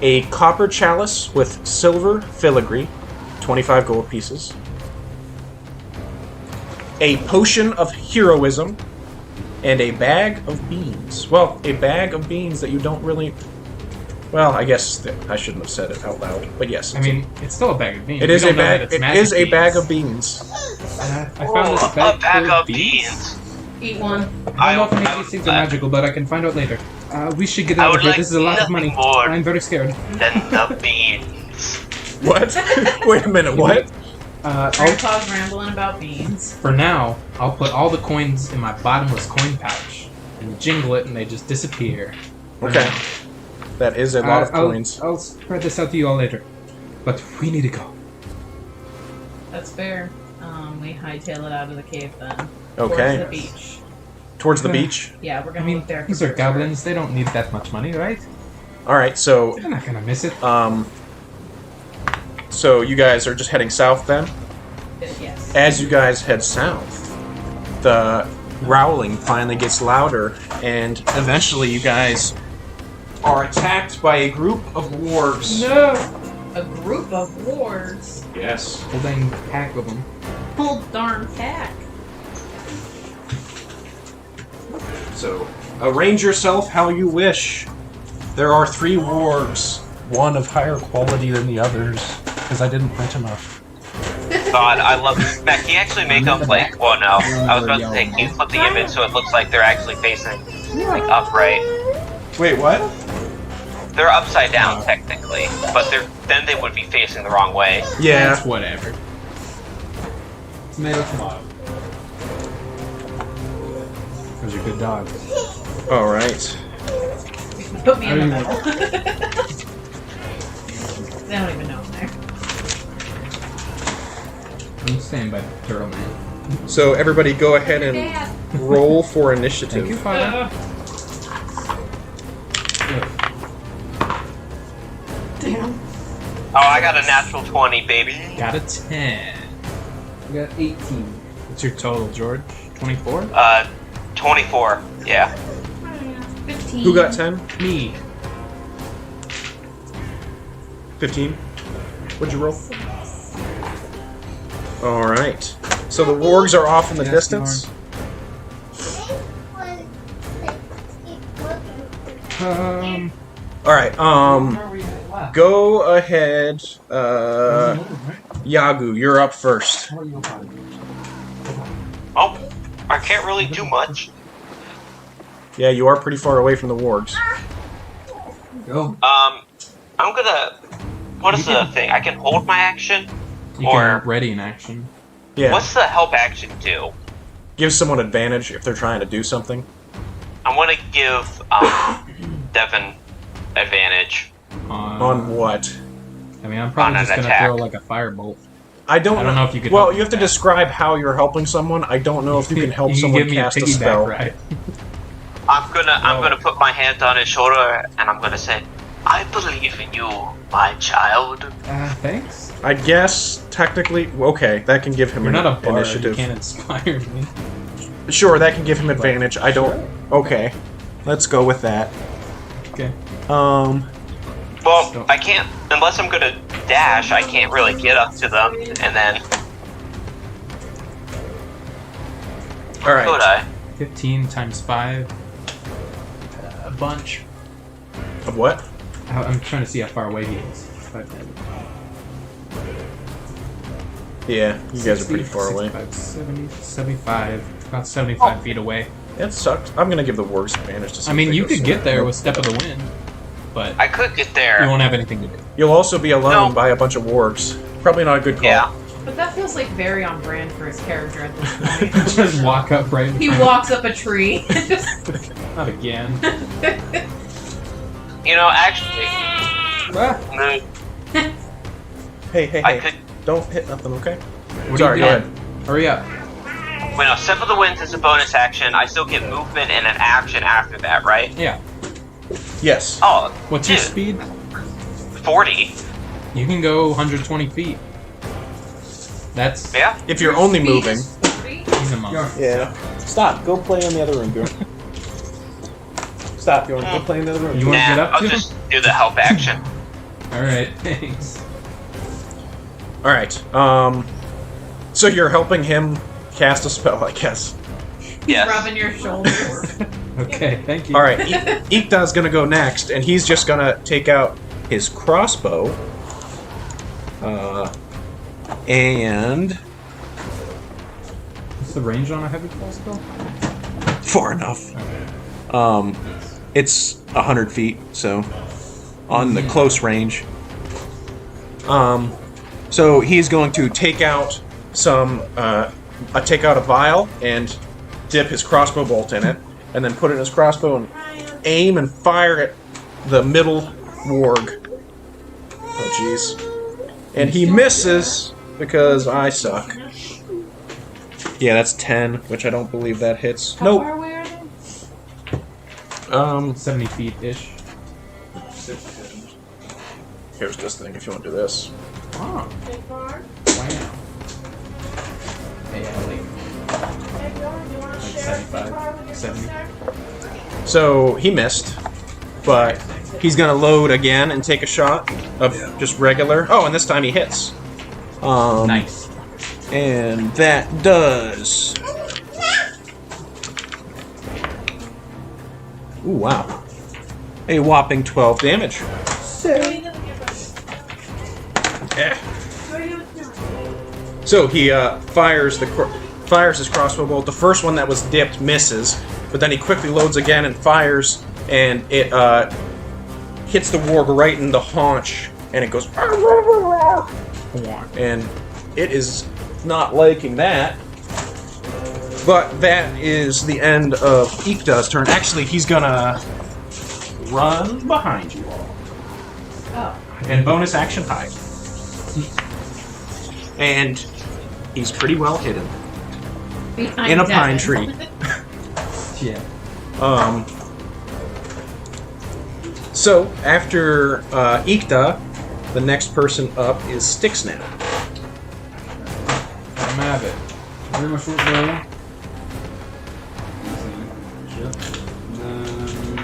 A copper chalice with silver filigree. 25 gold pieces. A potion of heroism. And a bag of beans. Well, a bag of beans that you don't really... Well, I guess I shouldn't have said it out loud, but yes. I mean, it's still a bag of beans. It We is don't a know that bag. it's It magic is a bag of beans. I found this a bag of beans. Eat one. I don't know if any of these things are magical, but I can find out later. We should get I out of would here. like This is a lot of nothing money. more. I'm very scared. Then the beans. What? Wait a minute, what? Grandpa's rambling about beans. For now, I'll put all the coins in my bottomless coin pouch and jingle it, and they just disappear. Okay. That is a lot of I'll- coins. I'll spread this out to you all later. But we need to go. That's fair. We hightail it out of the cave then. Okay. Towards the beach. Towards the beach? Yeah, we're I gonna mean, look there. these are goblins. They don't need that much money, right? Alright, so They're not gonna miss it. so you guys are just heading south then? Yes. As you guys head south, the growling finally gets louder, and eventually you guys are attacked by a group of wargs. No! A group of wards. Yes. Whole dang pack of them. Full darn pack. So, arrange yourself how you wish. There are 3 wargs, one of higher quality than the others, because I didn't print enough. God, I love this. Matt, can you actually make them like? Well, no. I was about to say, can you flip the image so it looks like they're actually facing like upright? Wait, what? They're upside down technically, but then they would be facing the wrong way. Yeah. That's whatever. Tomato, tomato. Those are good dogs. Alright. Put me in the middle. They don't even know I'm there. I'm staying by the turtle man. So, everybody go ahead and roll for initiative. Thank you, Father. Damn. Oh, I got a natural 20, baby. Got a 10. We got 18. What's your total, George? 24? 24. Yeah. 15. Who got 10? Me. 15? What'd you roll? Alright. So the wargs are off in the Yes, distance. Alright, go ahead. Yagu, you're up first. Oh, I can't really do much. Yeah, you are pretty far away from the wargs. Go. I'm gonna. What is the thing? I can hold my action. You Or- can ready in action. Yeah. What's the help action do? Give someone advantage if they're trying to do something. I want to give Devin advantage. On what? I mean, I'm probably On an just gonna attack. throw like a firebolt. I don't know if you could Well, help you have to with that. describe how you're helping someone. I don't know if you can help You someone give me cast a piggyback spell. ride. I'm gonna put my hand on his shoulder and I'm gonna say, "I believe in you, my child." Thanks. I guess technically, okay, that can give him You're an not a bard. initiative. You can't inspire me. Sure, that can give him advantage. I don't. Okay, let's go with that. Okay. Well, So- I can't unless I'm gonna dash. I can't really get up to them, and then All right. could I? 15 times 5. A bunch. Of what? I'm trying to see how far away he is. Yeah, you guys are 60, pretty far away. 65, 70, 75. About 75 feet away. That sucked. I'm gonna give the wargs advantage to see I if mean, they you go could somewhere. get there with Step of the Wind, but I could get you there. won't have anything to do. You'll also be alone No. by a bunch of wargs. Probably not a good call. Yeah. But that feels like very on brand for his character at this point. Just walk up right in He front. walks up a tree. Not again. You know, actually, Ah, Hey, I could. don't hit nothing, okay? what Sorry, are go you ahead. doing? Hurry up. When a Step of the Winds is a bonus action, I still get movement and an action after that, right? Yeah. Yes. Oh, What's your dude, speed? 40. You can go 120 feet. That's Yeah. If you're only Speed moving. is 40? he's a monk. Yeah. Stop. Go play in the other room, Bjorn. Stop, Bjorn. Go play in the other room. You want to get Nah, up I'll to him? just do the help action. All right. Thanks. All right. So you're helping him cast a spell, I guess. He's Yes. rubbing your shoulders. Okay. Thank you. All right. Ikda's gonna go next, and he's just gonna take out his crossbow. And What's the range on a heavy crossbow? far enough. It's 100 feet, so on the close range. So he's going to take out take out a vial and dip his crossbow bolt in it, and then put it in his crossbow and aim and fire at the middle warg. Oh, jeez. And he misses because I suck. Yeah, that's 10, which I don't believe that hits. How Nope. far away are they? 70 feet ish. Here's this thing if you want to do this. Oh. They far? Wow. Yeah, like Hey, Bjorn, do you want to Like share 75, a car with your 70. sister? So he missed, but he's gonna load again and take a shot of just regular. Oh, and this time he hits. nice. And that does. Ooh, wow. A whopping 12 damage. What are you gonna give us? Eh. What are you doing? So he fires his crossbow bolt. The first one that was dipped misses, but then he quickly loads again and fires, and it hits the warg right in the haunch, and it goes. And it is not liking that. But that is the end of Ikda's turn. Actually, he's gonna run behind you all. Oh. And bonus action hide. And he's pretty well hidden Behind in a Devin. pine tree. Yeah. So after Ikda, the next person up is Sticksnap. I'm have it. Very much short bow. Then,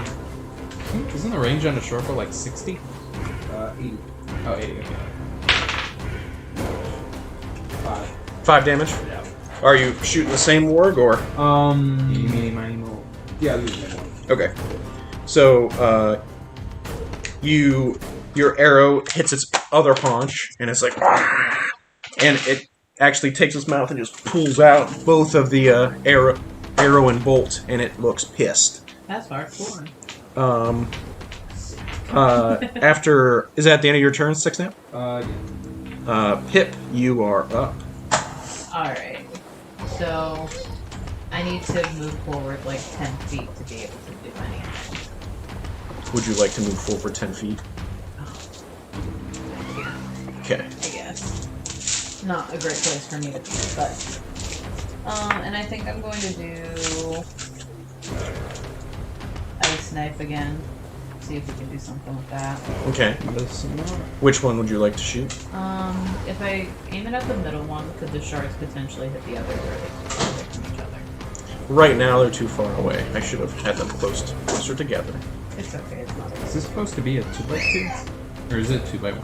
Isn't the range on a short bow like 60? 80. Oh, 80. Okay. 5. 5 damage. Yeah. Are you shooting the same warg or? Eeny, meeny, miny, moe. Yeah, I'll use that one. Okay. So your arrow hits its other haunch, and it's like, and it actually takes its mouth and just pulls out both of the arrow and bolt, and it looks pissed. That's hardcore. After is that the end of your turn, Sticksnap? Yeah. Pip, you are up. Alright. So, I need to move forward like 10 feet to be able to do anything. Would you like to move forward 10 feet? Okay. I guess. Not a great place for me to be, but. And I think I'm going to do. Ice Knife again. See if we can do something with that. Okay. Which one would you like to shoot? If I aim it at the middle one, could the shards potentially hit the others, or are they too far away from each other? Right now, they're too far away. I should have had them closer together. It's okay, it's not. Is this supposed to be a 2x2? Or is it 2x1?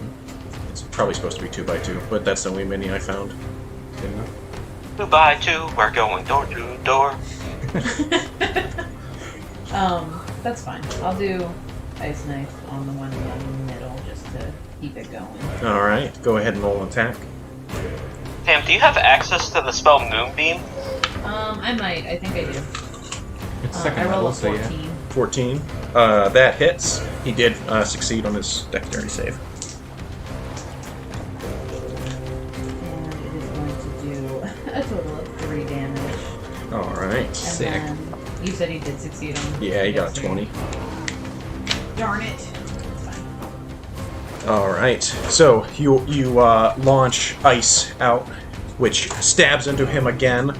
It's probably supposed to be 2x2, but that's the only mini I found. Good enough. 2x2, we're going door to door. That's fine. I'll do Ice Knife on the one in the middle just to keep it going. Alright, go ahead and roll an attack. Sam, do you have access to the spell Moonbeam? I might. I think I do. It's I second roll level, a so 14. yeah. 14. That hits. He did succeed on his dexterity save. Alright. And Sick. then you said he did succeed on. Yeah, he got 20. Darn it. It's fine. Alright. So, you launch ice out, which stabs into him again.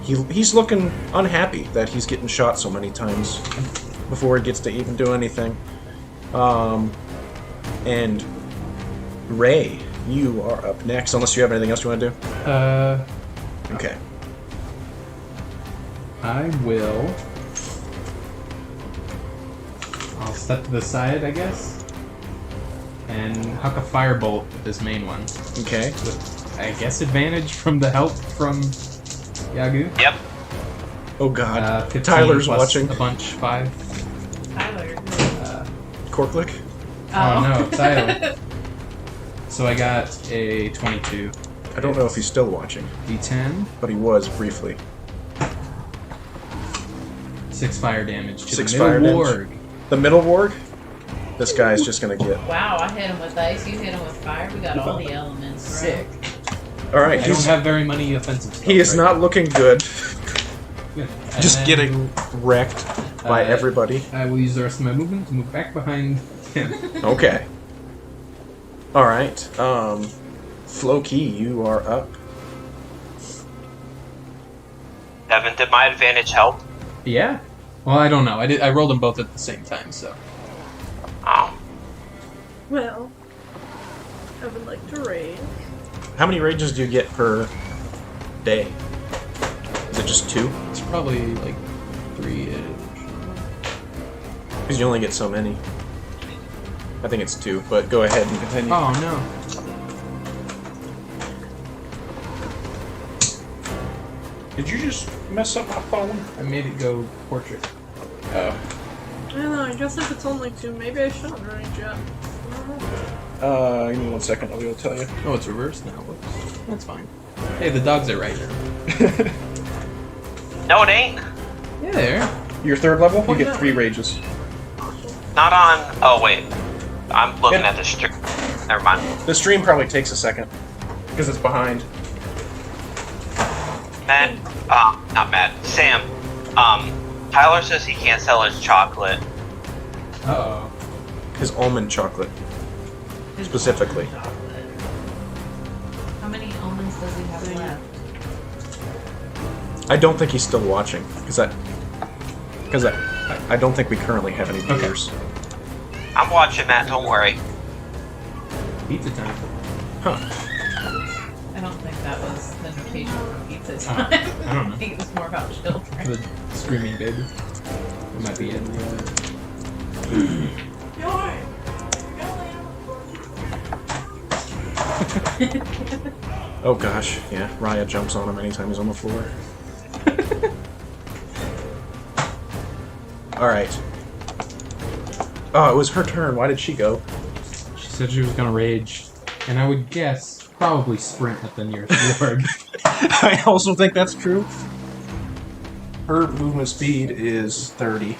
He's looking unhappy that he's getting shot so many times before he gets to even do anything. And Ray, you are up next, unless you have anything else you want to do. Okay. I will. I'll step to the side, I guess, and huck a firebolt at this main one. Okay. With, I guess, advantage from the help from Yagu. Yep. Oh god. 15 Tyler's plus watching. a bunch, 5. Tyler. Corklick? Oh no, Tyler. So I got a 22. I don't know if he's still watching, D10, but he was briefly. 6 fire damage to 6 the fire middle damage. warg. The middle warg? This guy's just gonna get... Wow, I hit him with ice, you hit him with fire. We got all the elements. Sick. Alright, I don't have very many offensive stuff. he is right not now. looking good. Good. And Just then, getting wrecked by everybody. I will use the rest of my movement to move back behind him. Okay. Alright, Floki, you are up. Evan, did my advantage help? Yeah. Well, I don't know. I rolled them both at the same time, so. Oh. Well, I would like to rage. How many rages do you get per day? Is it just 2? It's probably like 3-ish. Because you only get so many. I think it's 2, but go ahead and continue. Oh no. Did you just mess up my phone? I made it go portrait. Oh. I don't know, I guess if it's only 2, maybe I shouldn't rage yet. Give me 1 second, I'll be able to tell you. Oh, it's reversed now. Whoops. That's fine. Hey, the dogs are right now. No, it ain't. Yeah, there. Your 3rd level, you get 3 rages. Not on. Oh wait, I'm looking at the stream. Never mind. The stream probably takes a second, because it's behind. Matt, not Matt. Sam. Tyler says he can't sell his chocolate. Uh-oh. His almond chocolate, specifically. How many almonds does he have left? I don't think he's still watching, because I don't think we currently have any viewers. I'm watching, Matt. Don't worry. Pizza time. Huh. I don't think that was the notation for pizza time. I don't know. I think it was more about children. The screaming baby. It might be in the... Oh gosh, yeah. Raya jumps on him anytime he's on the floor. Alright. Oh, it was her turn. Why did she go? She said she was gonna rage. And I would guess, probably sprint at the nearest warg. I also think that's true. Her movement speed is 30.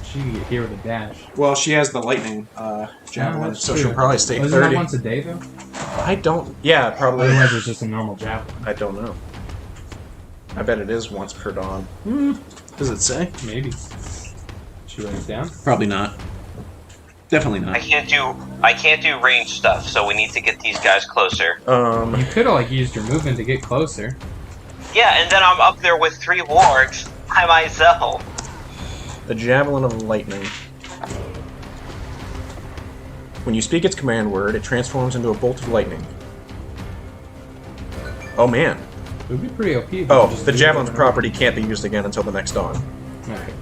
She can get here with a dash. Well, she has the lightning javelin, that's so true. she'll probably stay Isn't that 30. once a day, though? I don't... Yeah, probably. Otherwise, it's just a normal javelin. I don't know. I bet it is once per dawn. Does it say? Maybe. She write it down? Probably not. Definitely I can't do range stuff, so we need to get these guys closer. You could have, like, used your movement to get closer. Yeah, and then I'm up there with 3 wargs by myself. The Javelin of Lightning. When you speak its command word, it transforms into a bolt of lightning. Oh man. It would be pretty OP if you Oh, just the do Javelin's it. property can't be used again until the next dawn. Okay.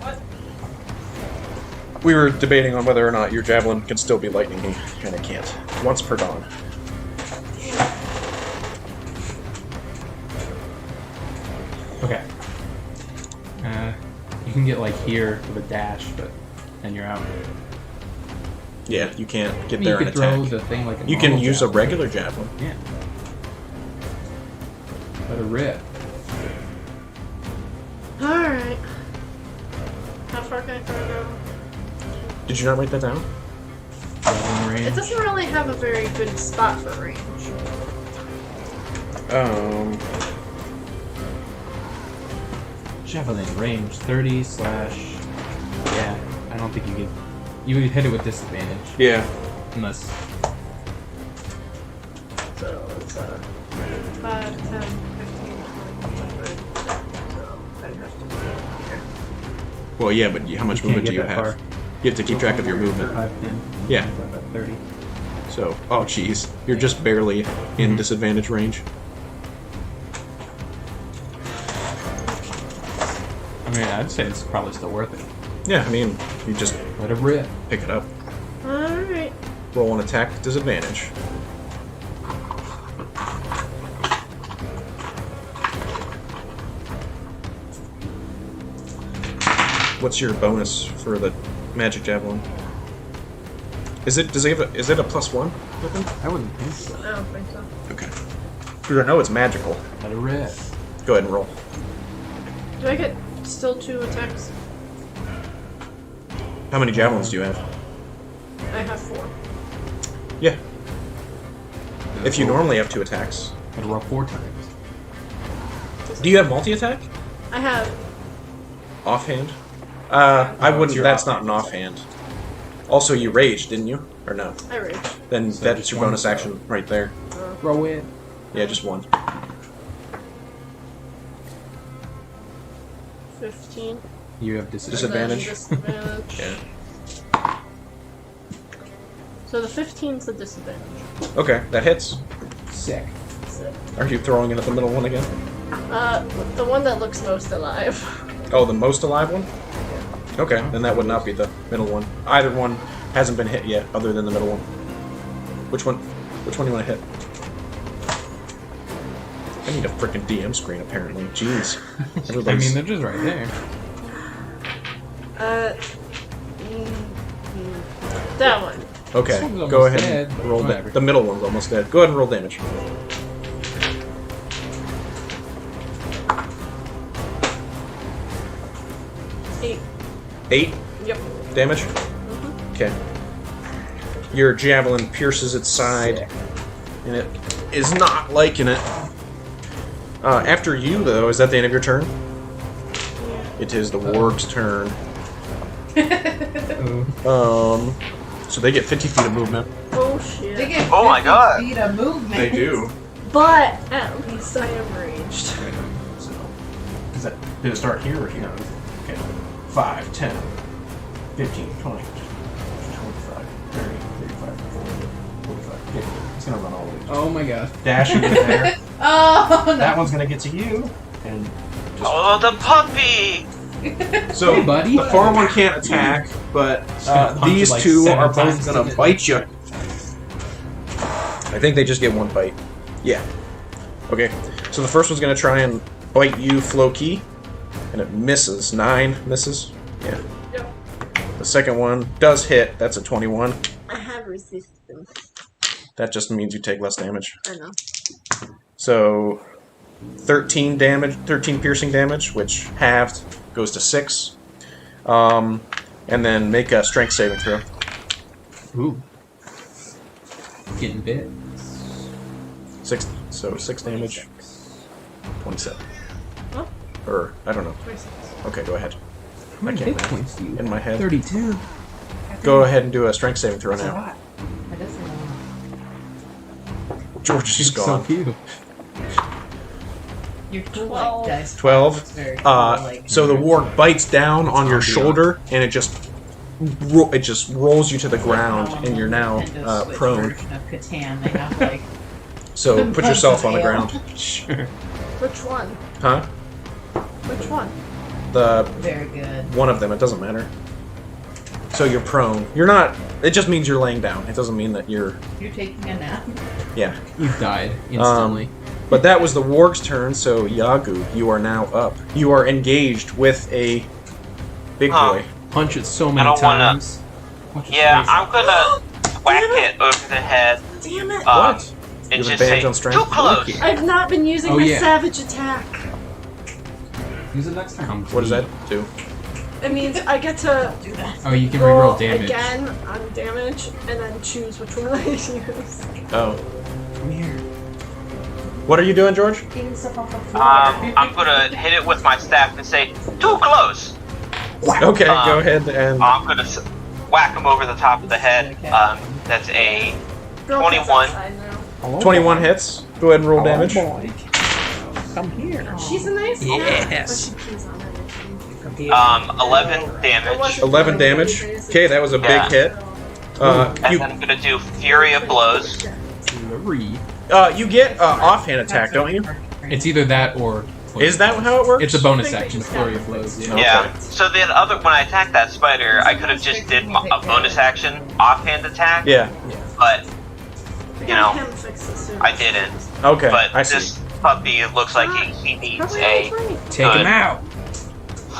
We were debating on whether or not your Javelin can still be lightning, and it can't. Once per dawn. Okay. You can get, like, here with a dash, but then you're out. Yeah, you can't get I mean, there you and could throw attack. the thing like a You can normal use a javelin. regular Javelin. Yeah. Let it rip. Alright. How far can I throw it over? Did you not write that down? Javelin range. It doesn't really have a very good spot for range. Javelin, range 30 / Yeah, I don't think you could. You would hit it with disadvantage. Yeah. Unless. So it's 5, 10, 15, 20, 100. So I'd have to do it here. Well, yeah, but how much You can't movement do get you that have? far. You have to keep track of your movement. 5, 10. Yeah. About 30. So, oh jeez, you're just barely in disadvantage range. I mean, I'd say it's probably still worth it. Yeah, I mean, you just Let it rip. pick it up. Alright. Roll an attack with disadvantage. What's your bonus for the magic javelin? Is it? Does it have? Is it a +1 weapon? I wouldn't think so. I don't think so. Okay. Because I know it's magical. Let it rip. Go ahead and roll. Do I get still 2 attacks? How many javelins do you have? I have 4. Yeah. If you normally have 2 attacks. Gotta roll 4 times. Do you have multi-attack? I have. Offhand? I it's wouldn't. your That's not an offhand. Also, you raged, didn't you? Or no? I rage. Then So that's just your one bonus spell. action right there. Throw it. Yeah, just 1. 15. You have Disadvantage. Disadvantage. Yeah. So the 15's the disadvantage. Okay, that hits. Sick. Are you throwing it at the middle one again? The one that looks most alive. Oh, the most alive one? Okay, then that would not be the middle one. Either one hasn't been hit yet, other than the middle one. Which one? Which one do you want to hit? I need a freaking DM screen, apparently. Jeez. I Everybody's... mean, they're just right there. That one. Okay, This one's go almost ahead and dead, but roll whatever. the middle one's almost dead. Go ahead and roll damage. Eight. 8 Yep. damage? Okay. Your javelin pierces its side, and it is not liking it. After you, though, is that the end of your turn? It is the warg's turn. So they get 50 feet of movement. Oh They shit. get Oh my 50 God. feet of movement. But at least I am raged. So, did it start here or here? Okay. 5, 10, 15, 20, 25, 30, 35, 40, 45, 50. It's gonna run all the way. Oh my god. Dashing in there. Oh no. That one's gonna get to you. And just Oh, the puppy! so Hey, buddy. the far one can't attack, but gonna punch these you, like, 2 7 are both times gonna in it. bite you. I think they just get 1 bite. Yeah. Okay. So the first one's gonna try and bite you, Floki, and it misses. 9 misses. Yeah. Yep. The second one does hit. That's a 21. I have resistance. That just means you take less damage. I know. So 13 damage, 13 piercing damage, which halved goes to 6. And then make a strength saving throw. Ooh. Getting bit. 6, so 6 damage. 27. Huh? Or I don't know. 26. Okay, go ahead. How many can't hit math. points do you In my head. 32. Go ahead and do a strength saving throw That's a now. lot. That is a lot. George is So gone. few. Your cool like dice. 12. Looks very cool, like, So the warg bites down on your ambiance. shoulder, and it just rolls you to the ground, and you're now Nintendo Switch prone. version of Catan, they have like So put yourself on the ground. Sure. Which one? Huh? Which one? The very good. one of them. It doesn't matter. So you're prone. You're not. It just means you're laying down. It doesn't mean that you're. You're taking a nap. Yeah. You died instantly. But that was the warg's turn. So Yagu, you are now up. You are engaged with a big Huh. boy. Punch it so many don't wanna- times. Punch it Yeah, crazy. I'm gonna whack it over the head. Damn it! What? And You have just advantage say, on strength? too close! Okay. I've not been using Oh, my yeah. savage attack. Use it next time. What does that do? It means I get to Do that. Oh, you can roll reroll damage. again on damage and then choose which one I use. Oh. Come here. What are you doing, George? Getting stuff off the floor. I'm gonna hit it with my staff and say, too close. Okay, go ahead and... I'm gonna whack him over the top of the head. That's a 21. 21 hits. Go ahead and roll damage. Boy. Come here. She's a nice Yes. cat. 11 damage. 11 damage. Okay, that was a big hit. And then I'm gonna do Fury of Blows. You get offhand attack, don't you? It's either that or. Is that how it works? It's a bonus action, Flurry of Blows. Yeah. Yeah. So then, when I attacked that spider, I could have just did a bonus action offhand attack. Yeah. But I didn't. Okay, But I see. this puppy looks like he needs a Take him out.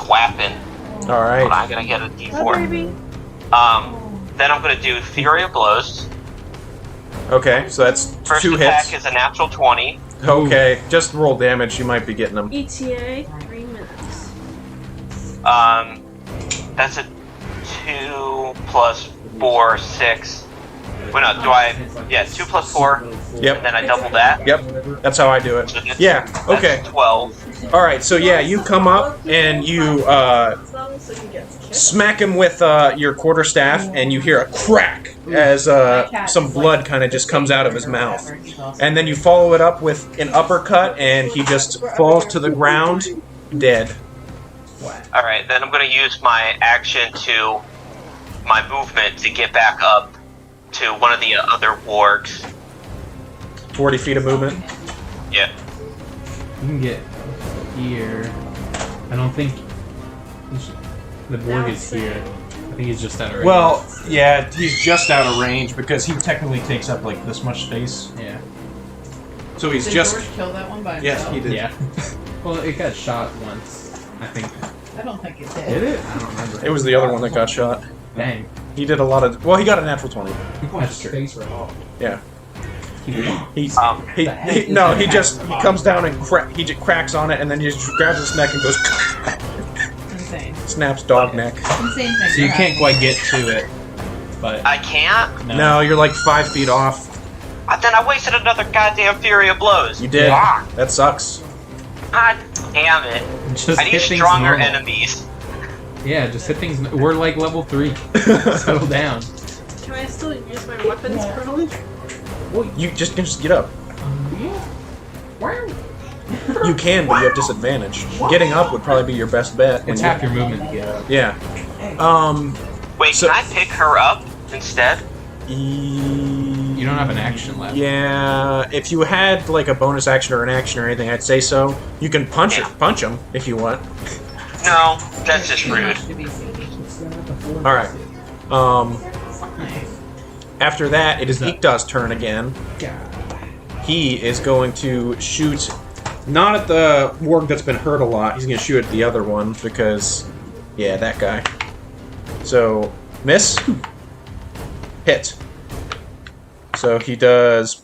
weapon. All right. I'm gonna get a D4. Then I'm gonna do Fury of Blows. Okay, so that's First 2 attack hits. is a natural 20. Okay, just roll damage. You might be getting them. ETA 3 minutes. That's a 2 plus 4, 6. Wait, no, do I? Yeah, 2 plus 4. Yep. And then I double that. Yep, that's how I do it. So that's- Yeah, okay. That's 12. All right, so yeah, you come up and you smack him with your quarterstaff, and you hear a crack as some blood kind of just comes out of his mouth. And then you follow it up with an uppercut, and he just falls to the ground, dead. Alright, then I'm gonna use my action to my movement to get back up to one of the other wargs. 40 feet of movement. Yeah. You can get here. I don't think the Borg is here. I think he's just out of range. Well, yeah, he's just out of range because he technically takes up like this much space. Yeah. So he's Did just. George kill that one by Yes, himself? he did. Yeah. Well, it got shot once. I think. I don't think it Did did. it? I don't remember. It was the other one that got shot. Dang. He did a lot of. Well, he got a natural 20. That's true. Yeah. He heck he just comes down and he just cracks on it, and then he just grabs his neck and goes Insane. snaps dog neck. Insane thing. So you can't quite get to it, but I can't? No, you're like 5 feet off. Then I wasted another goddamn Fury of Blows. You did. Ah, That sucks. God damn it. just I need hit things stronger normal. enemies. Yeah, just hit things. We're like level 3. Settle down. Can I still use my weapons prone? Well, you just get up. You can, but you have disadvantage. Getting up would probably be your best bet. It's half your movement to get up. Yeah. Wait, So- can I pick her up instead? You don't have an action left. Yeah, if you had like a bonus action or an action or anything, I'd say so. You can punch him if you want. No, that's just rude. To be sneaky. All right. After that, it is Ikda's turn again. He is going to shoot, not at the warg that's been hurt a lot. He's going to shoot at the other one because, yeah, that guy. So, miss, hit. So he does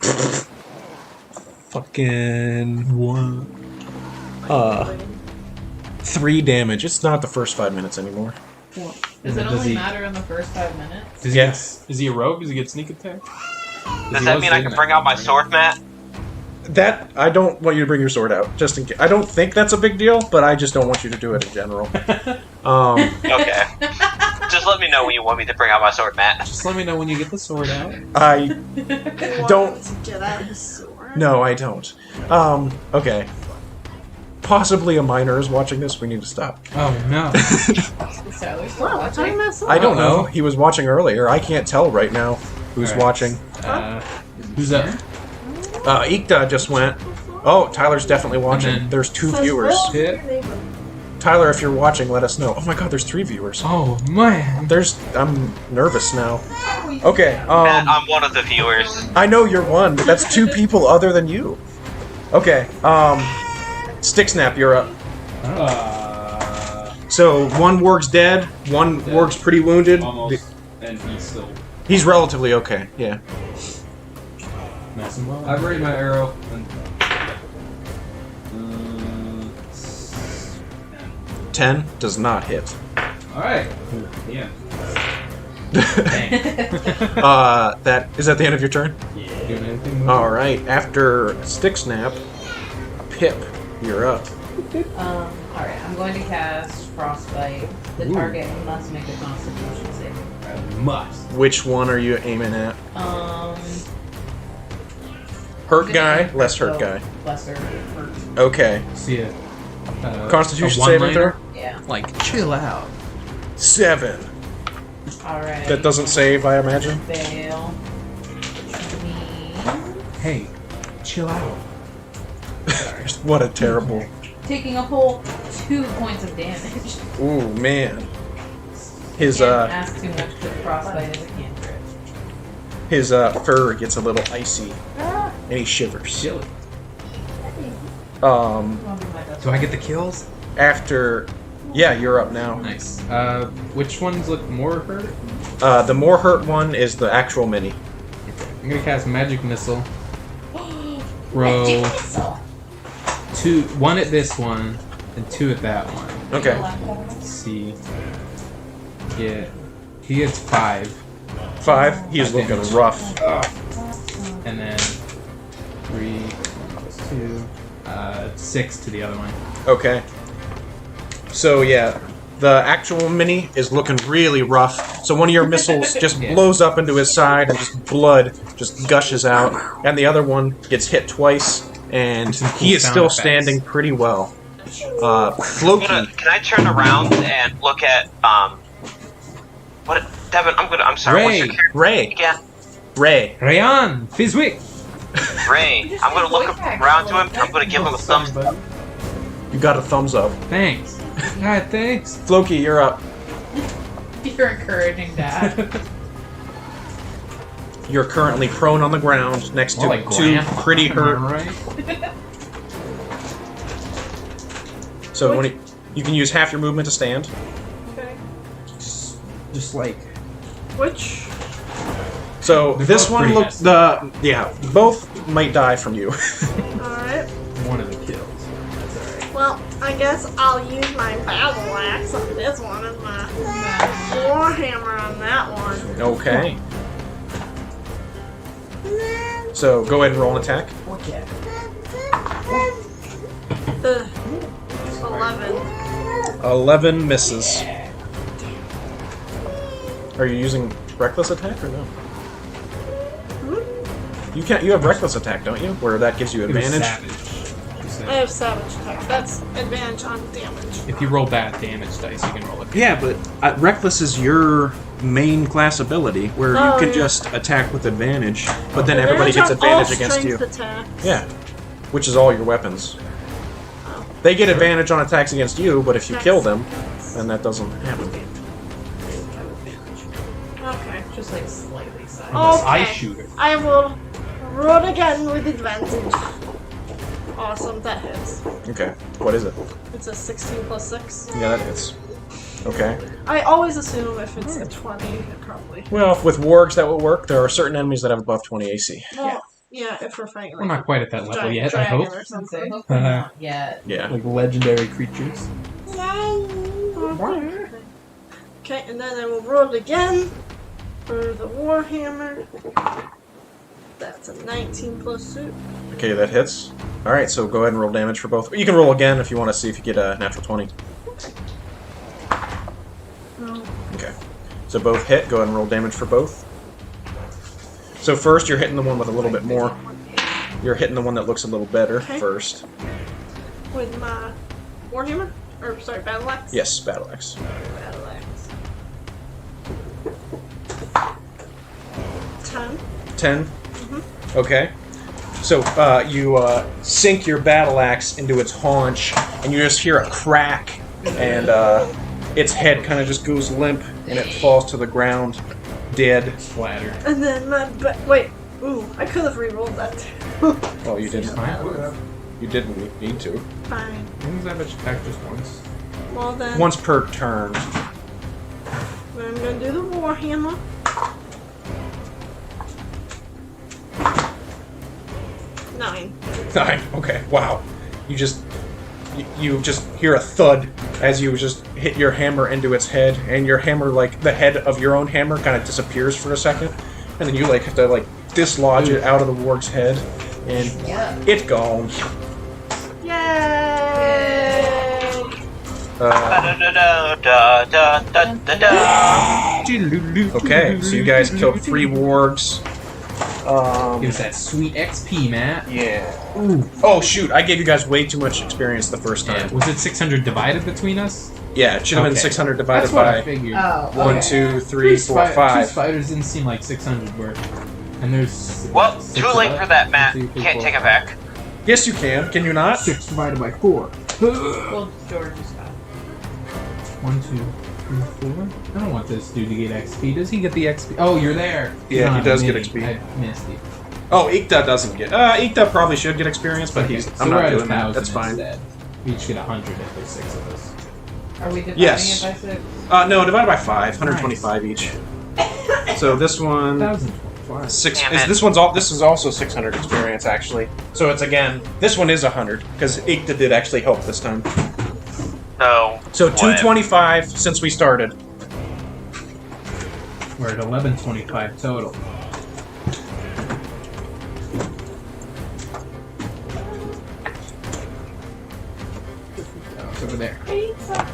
fucking 3 damage. It's not the first 5 minutes anymore. Does it Does only he- matter in the first 5 minutes? Does he Yes. Is he a rogue? Does he get sneak attack? Does that mean I can bring out my sword, Matt? That I don't want you to bring your sword out, just in case. I don't think that's a big deal, but I just don't want you to do it in general. Okay. Just let me know when you want me to bring out my sword, Matt. Just let me know when you get the sword out. I don't. To get out his sword. No, I don't. Okay. Possibly a minor is watching this. We need to stop. Oh no. Is Tyler still Wow, what time watching? is I don't know. Uh-oh. He was watching earlier. I can't tell right now who's Alright. watching. Who's up? Ikda just went. Oh, Tyler's definitely watching. then- There's 2 viewers. Tyler, if you're watching, let us know. Oh my god, there's 3 viewers. Oh man. I'm nervous now. Okay, Matt, I'm one of the viewers. I know you're one, but that's 2 people other than you. Okay, Stick Snap, you're up. So, one warg's dead, one warg's pretty wounded. Almost. And he's still. He's relatively okay, yeah. Nice and well. I've ready my arrow. And, 10 does not hit. Alright. Yeah. Dang. Is that the end of your turn? Yeah. doing anything? All right. After Stick Snap, Pip, you're up. Alright, I'm going to cast Frostbite. The target must make a Constitution saving throw. Must. Which one are you aiming at? I'm Hurt gonna guy, aim for less hurt the guy. Lesser hurt. Okay. See it. Constitution a saving throw? one-liner? Yeah. Like, chill out. 7. Alright. That doesn't save, I imagine. Fail. Which means Hey, chill out. What a terrible. taking a whole 2 points of damage. Ooh, man. His Can't ask too much because Frostbite is a cantrip. his fur gets a little icy, and he shivers. Chilly. I'll do my best. Do I get the kills? After, yeah, you're up now. Nice. Which ones look more hurt? The more hurt one is the actual mini. I'm gonna cast Magic Missile. Magic Roll missile. 1 at this one, and 2 at that one. Okay. Let's see. Yeah. He gets 5. 5. He's looking Damage. rough. And then 3 plus 2. 6 to the other one. Okay. So yeah, the actual mini is looking really rough. So one of your missiles just Yeah. blows up into his side, and just blood just gushes out. And the other one gets hit twice, and Some cool he is sound still effects. standing pretty well. Floki. Can I turn around and look at what Devin? I'm sorry. What's your Ray. character Ray. again? Ray. Rayan! Fizwick! Ray. I'm gonna look around to him and I'm gonna give him a thumbs up. You got a thumbs up. Thanks. God, thanks. Floki, you're up. You're encouraging Dad. You're currently prone on the ground next to More like 2 grandpa. pretty hurt. Right? So when you can use half your movement to stand. Okay. Just like, Which? So They're this both one pretty looks both might die from you. Alright. One of the kills. Well, I guess I'll use my battle axe on this one and my warhammer on that one. Okay. So go ahead and roll an attack. Okay. 11. 11 misses. Are you using reckless attack or no? You can't. You have reckless attack, don't you? Where that gives you It was advantage. savage. I have savage attack. That's advantage on damage. If you roll bad damage dice, you can roll it. Yeah, but reckless is your main class ability, where Oh, you can yeah. just attack with advantage, but then everybody gets Advantage on all advantage against you. strength attacks. Yeah, which is all your weapons. They get advantage on attacks against you, but if you kill them, then that doesn't happen. Okay. Just like slightly side. Unless I Okay. shoot it. I will roll again with advantage. Awesome, that hits. Okay, what is it? It's a 16 plus 6. Yeah, that hits. Okay. I always assume if it's a 20, it probably. Well, with wargs that will work. There are certain enemies that have above 20 AC. Well, yeah, if we're fighting We're not quite at that level giant yet, I dragon hope. or I something. hope we're not yet. Yeah. Like legendary creatures. Okay, and then I will roll again for the warhammer. That's a 19 plus 2. Okay, that hits. Alright, so go ahead and roll damage for both. You can roll again if you want to see if you get a natural 20. No. Okay. So both hit. Go ahead and roll damage for both. So first, you're hitting the one with a little bit more. You're hitting the one that looks a little better Okay. first. With my warhammer? Or, sorry, battle axe? Yes, battle axe. Battle axe. 10. 10. Okay. So you sink your battle axe into its haunch, and you just hear a crack, and its head kind of just goes limp, and it falls to the ground, dead. Splatter. And then my wait. Ooh, I could have re-rolled that too. Oh, you didn't. You didn't need to. Fine. Didn't Savage attack just once? Well then, Once per turn. then I'm gonna do the warhammer. Nine. 9. Okay. Wow. You just hear a thud as you just hit your hammer into its head, and your hammer, like the head of your own hammer, kind of disappears for a second, and then you like have to like dislodge it out of the warg's head, and Yeah. it gone. Yay! Okay, so you guys killed 3 wargs. Give us that sweet XP, Matt. Yeah. Ooh. Oh shoot! I gave you guys way too much experience the first time. Was it 600 divided between us? Yeah, it should have been Okay. 600 divided That's what I by figured. Oh, 1, okay. 2, 3, 4, Two 5. spiders didn't seem like 600 were. And there's. Well, 6 too of late us. for that, Matt. 1, 2, 3, Can't 4, take it 5. back. Yes, you can you not? 6 divided by 4. Well, George is fine. 1, 2, 3, 4. I don't want this dude to get XP. Does he get the XP? Oh, you're there. Yeah, You're he not does get me. XP. I missed you. Oh, Ikta doesn't get. Ikta probably should get experience, but he's. So I'm we're not at doing that. 1,000 That's fine. instead. We each get 100 if there's 6 of us. Are we dividing Yes. it by 6? No, divided by 5, 125 each. So this one. 1,025. 6 Damn is it. this one's all. This is also 600 experience actually. So it's again. This one is 100 because Ikta did actually help this time. So, So what? 225 since we started. We're at 1125 total. It's over there. Pizza.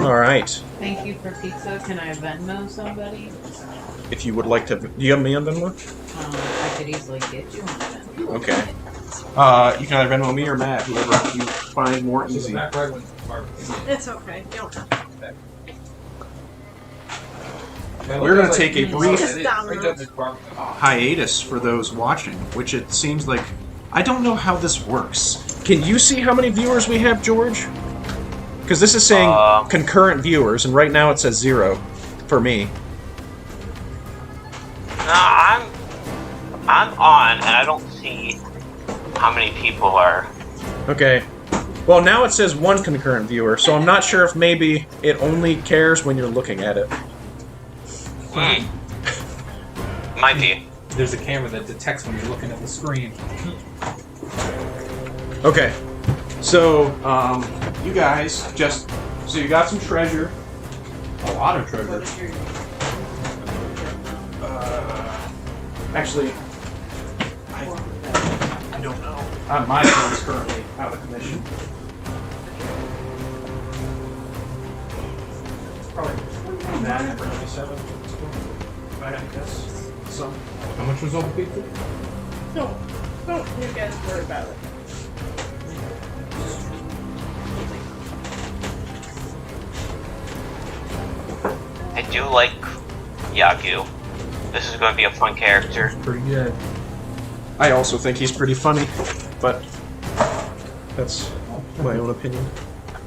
All right. Thank you for pizza. Can I Venmo somebody? If you would like to, do you have me on Venmo? I could easily get you on Venmo. Okay. You can either Venmo me or Matt, whoever you find more easy. It's okay. You don't have to. We're gonna take a brief Just download. hiatus for those watching, which it seems like I don't know how this works. Can you see how many viewers we have, George? Because this is saying concurrent viewers, and right now it says 0 for me. No, I'm on, and I don't see how many people are. Okay. Well, now it says 1 concurrent viewer, so I'm not sure if maybe it only cares when you're looking at it. Might be. There's a camera that detects when you're looking at the screen. Okay. So, you guys just... So you got some treasure. A lot of What treasure. is your... Actually, I don't know. My phone is currently out of commission. Probably that, 97. If I had to guess. Some. How much was all the pizza? Don't you guys worry about it. I do like Yagu. This is going to be a fun character. Pretty good. I also think he's pretty funny, but that's my own opinion.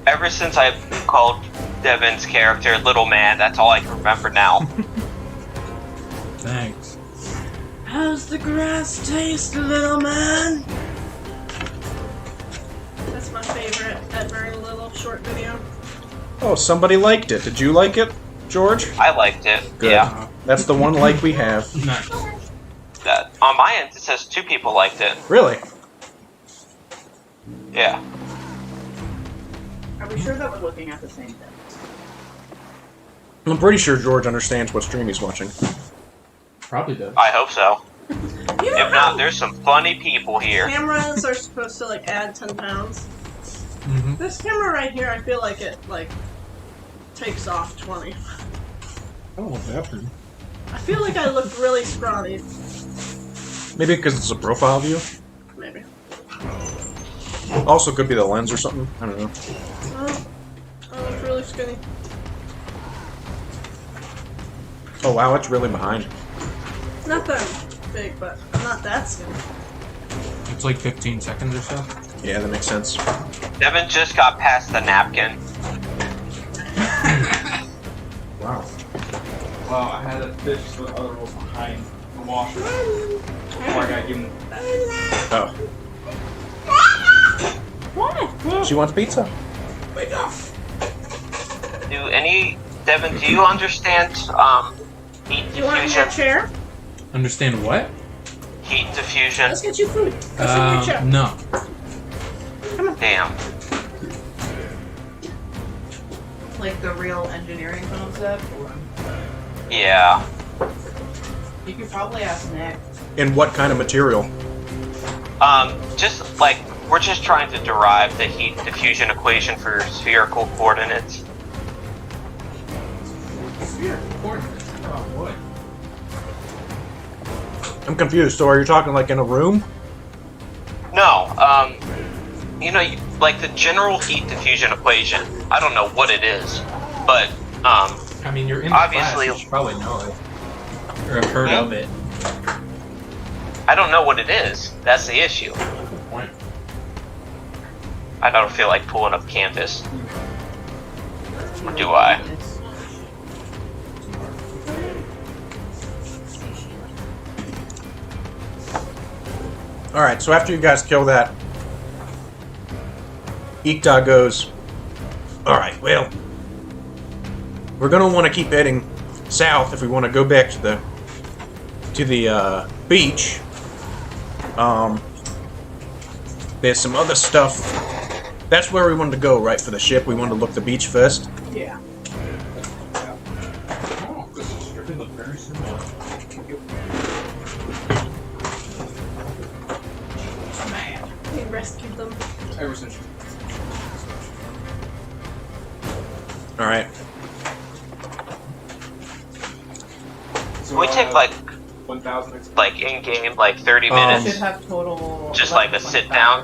Ever since I called Devin's character Little Man, that's all I can remember now. Thanks. How's the grass taste, little man? That's my favorite Edward Little short video. Oh, somebody liked it. Did you like it, George? I liked it. Good. Yeah. That's the one like we have. Nice. That on my end it says 2 people liked it. Really? Yeah. Are we sure that we're looking at the same thing? I'm pretty sure George understands what stream he's watching. Probably does. I hope so. You know If not, there's some funny people here. cameras are supposed to like add 10 pounds. Mm-hmm. This camera right here, I feel like it like takes off 20. I don't want that for I feel like I look really scrawny. Maybe because it's a profile view. Maybe. Also, could be the lens or something. I don't know. Oh, I look really skinny. Oh wow, it's really behind. Not that big, but I'm not that skinny. It's like 15 seconds or so. Yeah, that makes sense. Devin just got past the napkin. Wow. Well, I had to fish the other roll behind the washer. Before I got given. Oh. What? She wants pizza. Devin, do you understand heat Do you want me your diffusion? chair? Understand what? Heat diffusion. Let's get you food. Go sit in your chair. No. Damn. Like the real engineering concept? Yeah. You could probably ask Nick. In what kind of material? Just like we're just trying to derive the heat diffusion equation for spherical coordinates. Oh boy. I'm confused. So are you talking like in a room? No, like the general heat diffusion equation. I don't know what it is, but I mean, you're in obviously class, you should probably know it. Or have heard of it. I don't know what it is. That's the issue. Good point. I don't feel like pulling up Canvas. Or do I? Alright, so after you guys kill that, Ikta goes, alright, well, we're gonna want to keep heading south if we want to go back to the beach. There's some other stuff. That's where we wanted to go, right, for the ship. We wanted to look the beach first. Yeah. Oh, this is strictly look very similar. Man. We rescued them. Ever since Alright. We take like 1,000. like in game like 30 Should minutes, have total. just like a sit down.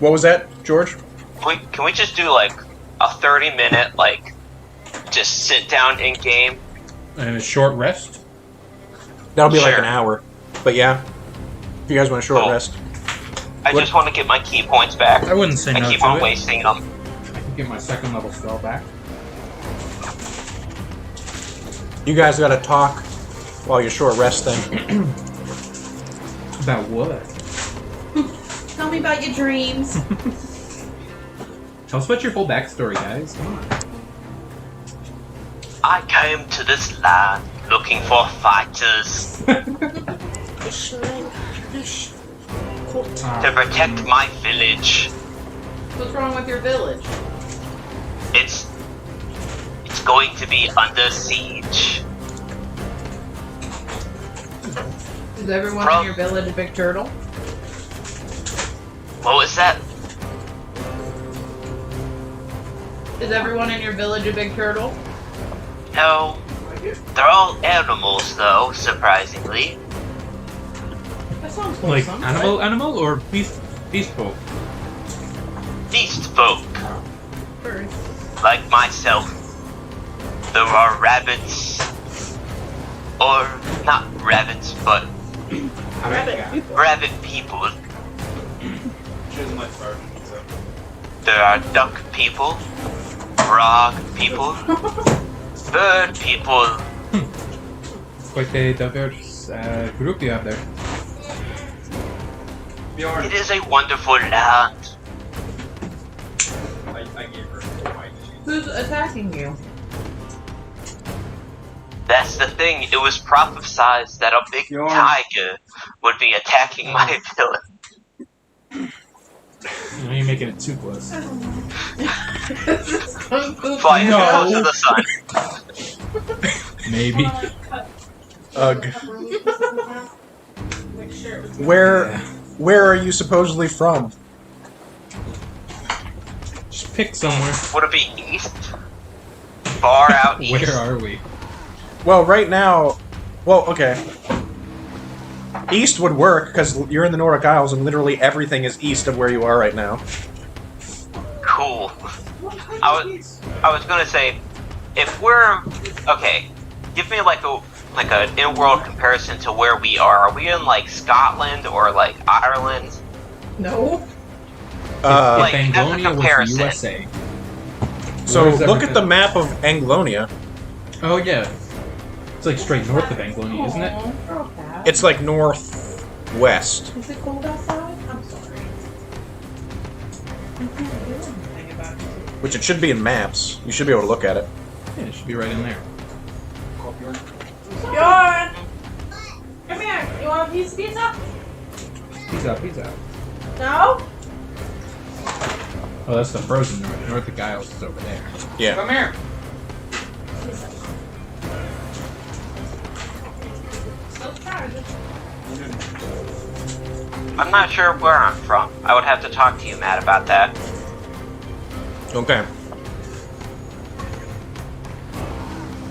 What was that, George? Can we just do like a 30-minute like just sit down in game? and a short rest. That'll be like Sure. an hour. But yeah, if you guys want a short Cool. rest. I What- just want to get my key points back. I wouldn't say I no keep to on it. wasting them. I can get my second level spell back. You guys gotta talk while you're short rest then. About what? Tell me about your dreams. Tell us about your whole backstory, guys. Come on. I came to this land looking for fighters to protect my village. What's wrong with your village? It's going to be under siege. Is everyone From- in your village a big turtle? What was that? Is everyone in your village a big turtle? No. They're all animals, though, surprisingly. That sounds Like wholesome. animal or beast folk? Beast folk, First. like myself. There are rabbits. Or, not rabbits, but rabbit people. She doesn't like starving, so. There are duck people, frog people, bird people. Quite a diverse group you have there. Bjorn, It is a wonderful land. I gave her a white. Who's attacking you? That's the thing, it was prophesized that a big Bjorn. tiger would be attacking my village. Now you're making it too close. Flying No. close to the sun. Maybe. Ugh. Where are you supposedly from? Just pick somewhere. Would it be east? Far out east? Where are we? Well, right now, well, okay. East would work because you're in the Nordic Isles and literally everything is east of where you are right now. Cool. I was gonna say, if we're okay, give me like an in-world comparison to where we are. Are we in like Scotland or like Ireland? No. Like, if as a Anglonia was comparison. the USA. So Where's look at everything? the map of Anglonia. Oh yeah. It's like straight north of Anglonia, isn't it? It's like northwest. Is it cold outside? I'm sorry. I can't do anything about it. Which it should be in maps. You should be able to look at it. Yeah, it should be right in there. Call Bjorn. Bjorn! Come here. You want a piece of pizza? He's out. No? Oh, that's the frozen north. North Isles is over there. Yeah. Come here. I'm not sure where I'm from. I would have to talk to you, Matt, about that. Okay.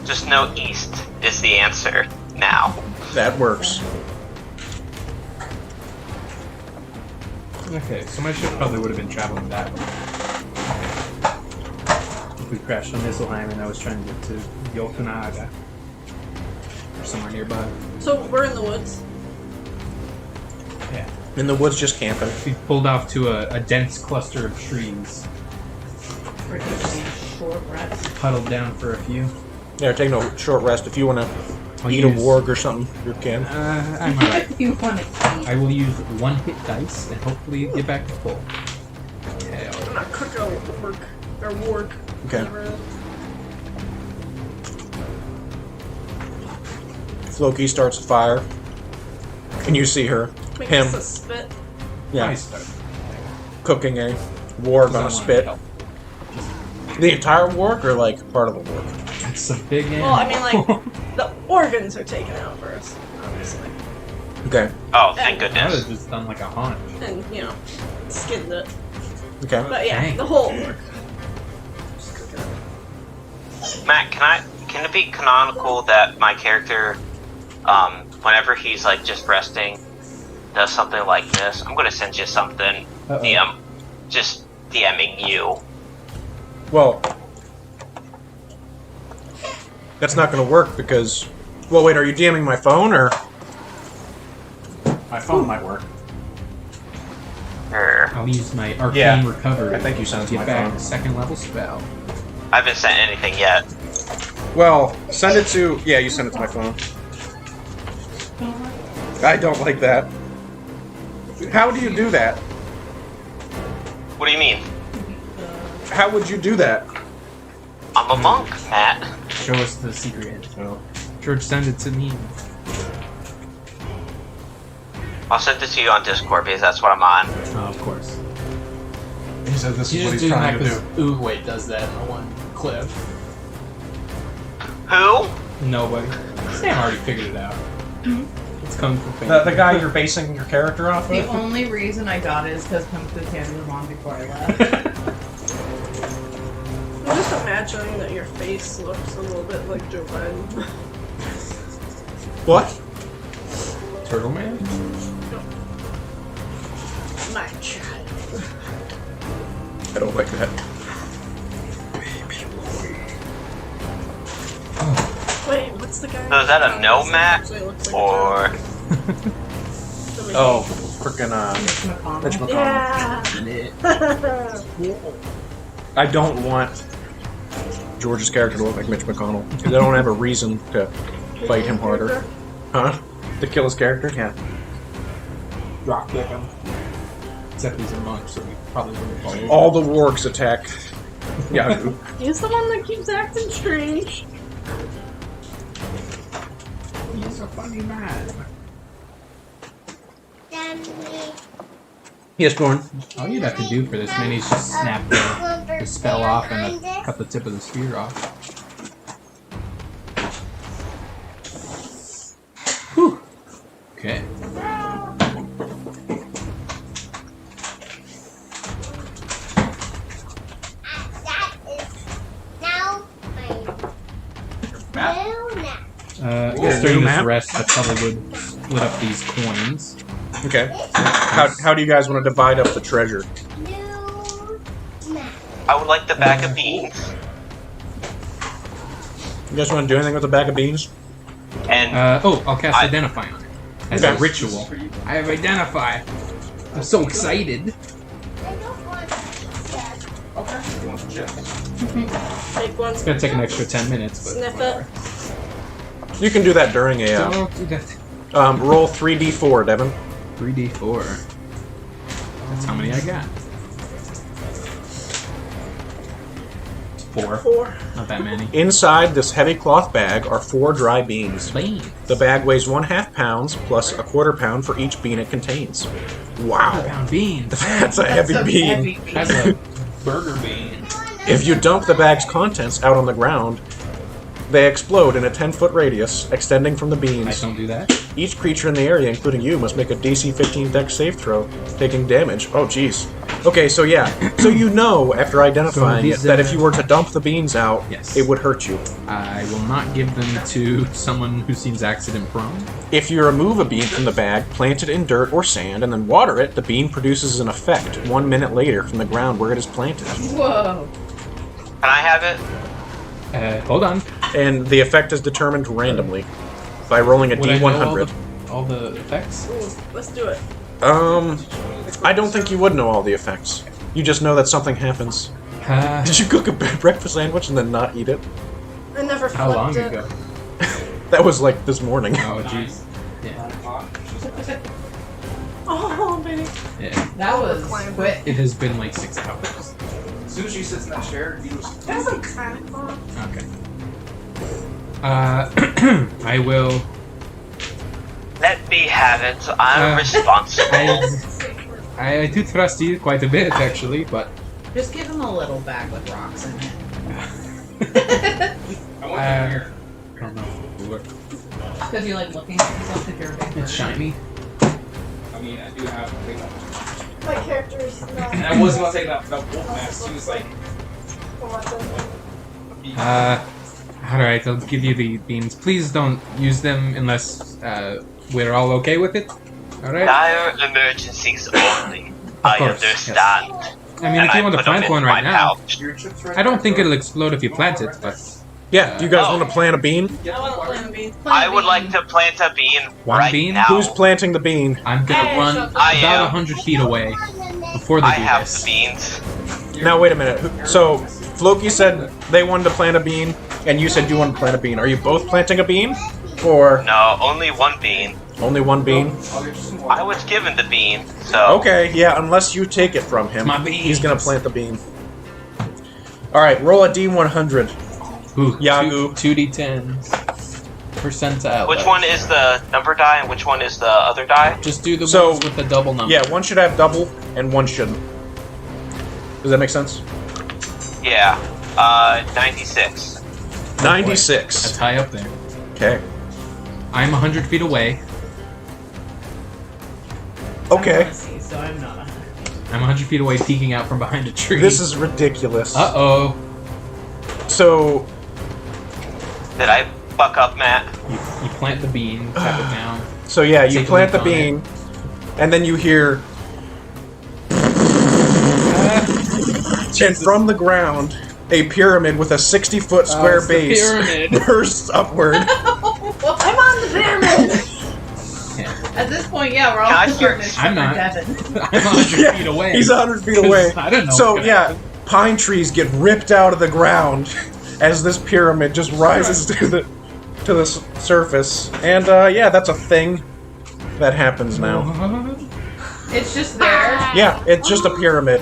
Just know east is the answer now. That works. Okay, so my ship probably would have been traveling that way. If we crashed on Nisselheim and I was trying to get to Yokonaga. Or somewhere nearby. So we're in the woods. Yeah. In the woods, just camping. We pulled off to a dense cluster of trees. We're taking a short rest. Huddled down for a few. Yeah, take no short rest. If you want to I'll eat a use- warg or something, you can. I'm alright. You want to eat? I will use 1 hit dice and hopefully get back to full. Okay, I'm not cooking a work or warg. Okay. whatever it is. Floki starts a fire. Can you see her? Makes Him. us spit. Yeah, nice start. cooking a warg on a spit. Help. The entire warg or like part of the warg? It's a big animal. Well, I mean, like, the organs are taken out first, obviously. Okay. Oh, thank I would goodness. have just done like a haunch. And, you know, skinned it. Okay. But yeah, Dang. the whole org. Just cook it up. Matt, can it be canonical that my character, whenever he's like just resting, does something like this? I'm gonna send you something. Uh-oh. Just DMing you. Well, that's not going to work because. Well, wait. Are you DMing my phone or? My phone might work. Err. I'll use my arcane Yeah. recovery. I think you sent it to get my back phone. a second level spell. I haven't sent anything yet. Well, send it to. Yeah, you send it to my phone. I don't like that. How do you do that? What do you mean? How would you do that? I'm a monk, Matt. Show us the secret. So, George, send it to me. I'll send it to you on Discord because that's what I'm on. Oh, of course. He said this is what he's trying to do. Uwe does that in the one clip. Who? Nobody. Sam already figured it out. It's Kung Fu Panda. The guy you're basing your character off The of? only reason I got it is because Kung Fu Panda was on before I left. I'm just imagining that your face looks a little bit like Joe Biden. What? Turtle Man? My child. I don't like that. Wait, what's the guy? So is that a no, Matt? Actually looks like Or a Joe. Oh, frickin' Mitch McConnell. Yeah. I don't want George's character to look like Mitch McConnell. Because I don't have a reason to fight him harder. Huh? To kill his character? Yeah. Rock kick him. Except he's a monk, so we probably wouldn't fall over. All the wargs attack. Yeah. He's the one that keeps acting strange. He's a funny man. Yes, Gorn. All you'd have to do for this mini is just snap the spell off and cut the tip of the spear off. Whew. Okay. Yeah, During new this map? rest, I probably would split up these coins. Okay. How do you guys want to divide up the treasure? I would like the bag of beans You guys want to do anything with a bag of beans? and I'll cast Identify on it. As a Okay. ritual. I have Identify. I'm so excited. Take one. It's gonna take an extra 10 minutes, but Sniff whatever. it. You can do that during a Don't do that. roll 3d4, Devin. 3d4. That's how many I got. 4. 4. Not that many. Inside this heavy cloth bag are 4 dry beans. Beans. The bag weighs 1/2 pounds plus a 1/4 pound for each bean it contains. Wow. Pound beans. That's a heavy bean. That's a burger bean. If you dump the bag's contents out on the ground, They explode in a 10-foot radius, extending from the I beans. don't do that. Each creature in the area, including you, must make a DC 15 Dex save throw, taking damage. Oh, jeez. Okay, so yeah. So you know, after identifying these, it, that if you were to dump the beans out, Yes. it would hurt you. I will not give them to someone who seems accident prone. If you remove a bean from the bag, plant it in dirt or sand, and then water it, the bean produces an effect 1 minute later from the ground where it is planted. Whoa. Can I have it? Hold on. And the effect is determined randomly by rolling a Would I know D100. all the effects? Ooh, let's do it. I don't think you would know all the effects. You just know that something happens. Did you cook a breakfast sandwich and then not eat it? I never How long flipped it. ago? That was like this morning. Oh, jeez. Yeah. Oh, baby. Yeah. That was quick. It has been like 6 hours. Sushi sits in that chair. That was like kind of fun. Okay. I will. Let me have it. I'm responsible. I do trust you quite a bit, actually, but. Just give him a little bag with rocks in it. I don't know. If it'll work. Because you like looking at yourself if you're a big It's person. shiny. I mean, I do have a big one. My character is not. And I wasn't gonna take that wolf mask. She was like, Alright, I'll give you the beans. Please don't use them unless we're all okay with it. Alright? Dire emergencies only. I course, understand. I mean, And if you I want to put 'em plant in one my right now, pouch. I don't think it'll explode if you plant it, but. Yeah, do you guys Oh. want to plant a bean? I want to plant a bean. I would like to plant a bean One right bean? now. Who's planting the bean? I'm gonna Hey, run shut the- I about am. 100 feet away before they I do have this. the beans. Now, wait a minute. So, Floki said they wanted to plant a bean, and you said you wanted to plant a bean. Are you both planting a bean? Or No, only one bean. only one bean? I'll get you some water. I was given the bean, so Okay, yeah, unless you take it from him. My beans. He's gonna plant the bean. Alright, roll a D100. Ooh, Yahoo. 2d10s. Percentile. which dice. one is the number die and which one is the other die? Just do the So- ones with the double number. Yeah, one should have double, and one shouldn't. Does that make sense? Yeah, 96. 96. That's high up there. Okay. I'm 100 feet away. Okay. I wanna see, so I'm not 100. I'm 100 feet away, peeking out from behind a tree. This is ridiculous. Uh-oh. So, Did I fuck up, Matt? You plant the bean, tap it down. so yeah, you Take a plant the look on bean, and then you hear... And from the ground, a pyramid with a 60-foot square it's the base pyramid. bursts upward. I'm on the pyramid! At this point, yeah, we're all Can I concerned start- except I'm for not. Devin. I'm 100 Yeah, feet away. He's 100 feet away. I don't know So what's gonna yeah, happen. pine trees get ripped out of the ground as this pyramid just rises to the surface, and yeah, that's a thing that happens now. It's just there. Yeah, it's just a pyramid.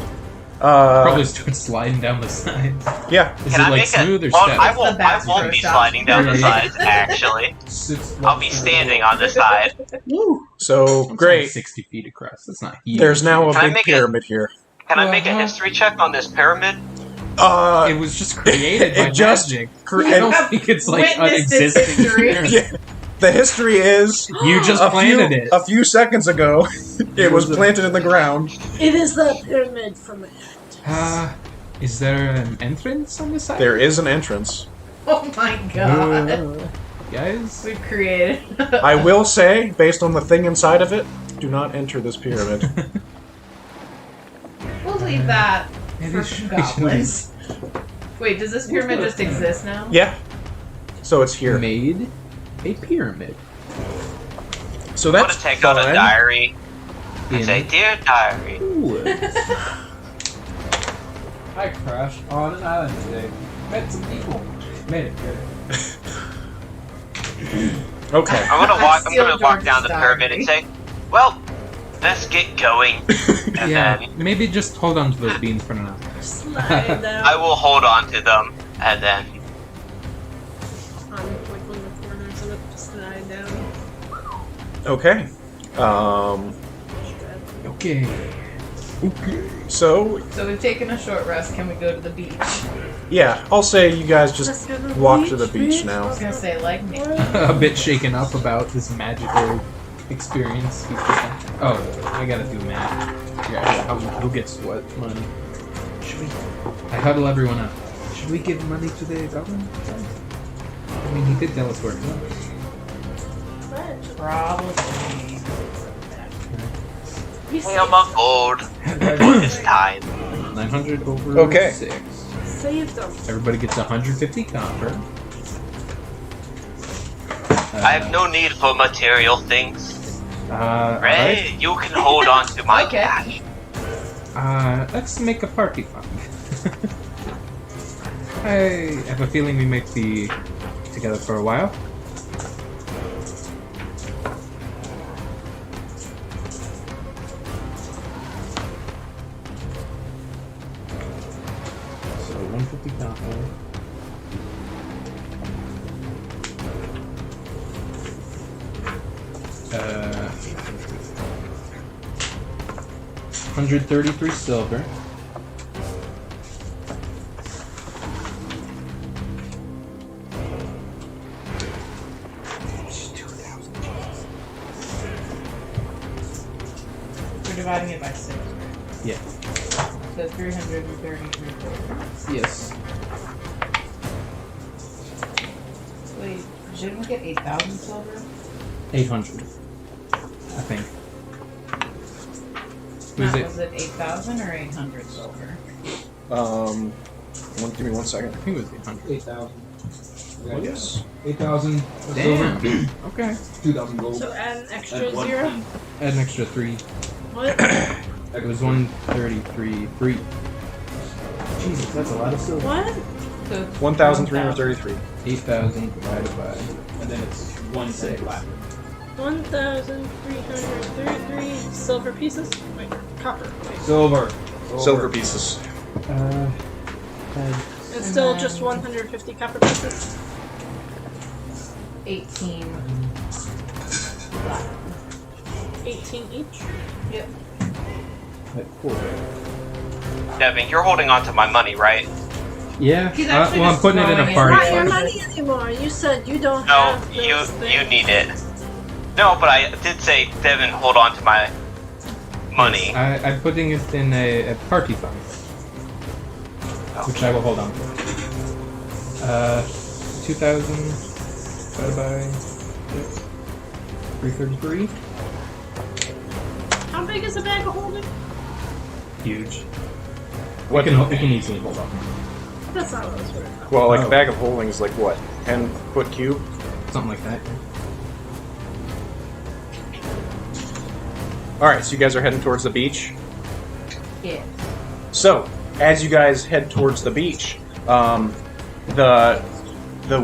Probably start sliding down the sides. Yeah. Is Can it I like make smooth a? or Well, steady? I It's won't. the I best won't be first sliding down the option. sides. Actually, I'll be standing on the side. So I'm great. 60 feet across. That's not huge. There's now a Can I big make it- pyramid here. Can I make a history check on this pyramid? It was just created by It just magic. cre- I don't and- think it's like an Witnessed its existing history. pyramid. yeah, the history is You just planted it. a few seconds ago. It was planted in the ground. It is the pyramid from it. Is there an entrance on the side? There is an entrance. Oh my god. Guys? We've created. I will say, based on the thing inside of it, do not enter this pyramid. We'll leave that Maybe for we should goblins. Wait, does this pyramid just exist now? Yeah. So it's here. Made a pyramid. So I'm that's gonna take out a fun. diary and In- say, "Dear diary, Ooh. I crashed on an island today. Met some people. Made it good. Okay. I'm gonna walk. I'm Steal gonna walk George's down the pyramid and say, well, let's get going." And Yeah, then maybe just hold on to those beans for now. Slide down. I will hold on to them, and then On like one of the corners of it, just slide down. Okay. Okay. Okay. So, So we've taken a short rest. Can we go to the beach? yeah, I'll say you guys Let's just go to the walk beach, to the beach bitch. now. I was gonna say, like me. A bit shaken up about this magical experience. Oh, I gotta do math. Yeah, who gets what money? Should we? I huddle everyone up. Should we give money to the government? I mean, he could tell us where it goes. Probably. Hey, I'm on gold. It's time. 900 over Okay. 6. Save them. Everybody gets 150 copper. I have no need for material things. Alright. Ray, you can hold on to my Okay. cash. Let's make a party fund. I have a feeling we might be together for a while. So 150 copper. Uh, 133 silver. We're dividing it by 6. Yeah. So 333 silver. Yes. Wait, didn't we get 8,000 silver? 800. I think. Was No, it? was it 8,000 or 800 silver? Give me 1 second. I think it was 800. 8,000. Oh, yes. 8,000 Damn. silver. Okay. 2,000 gold. So add an extra And 1 zero. fee. Add an extra 3. What? It was 133. 3. Jesus, that's a lot of silver. What? So it's 1,333. 8,000 divided by. And then it's 1 cent flat. 1,333 silver pieces. Wait, copper. Wait. Silver. Silver pieces. It's still just 150 copper pieces. 18. 18 each. Yep. Like 4. Devin, you're holding on to my money, right? Yeah. He's actually Well, I'm just putting it in throwing a it party Not right your fund. money anymore. You said you don't No, have you those things. need it. No, but I did say, Devin, hold on to my money. I'm putting it in a party fund, which I will hold on to. 2,000 divided by 333. How big is a bag of holding? Huge. What? We can easily hold on. That's not what I was worried about. Well, like Oh. a bag of holding is like what? 10-foot cube? Something like that. Alright, so you guys are heading towards the beach. Yeah. So, as you guys head towards the beach, the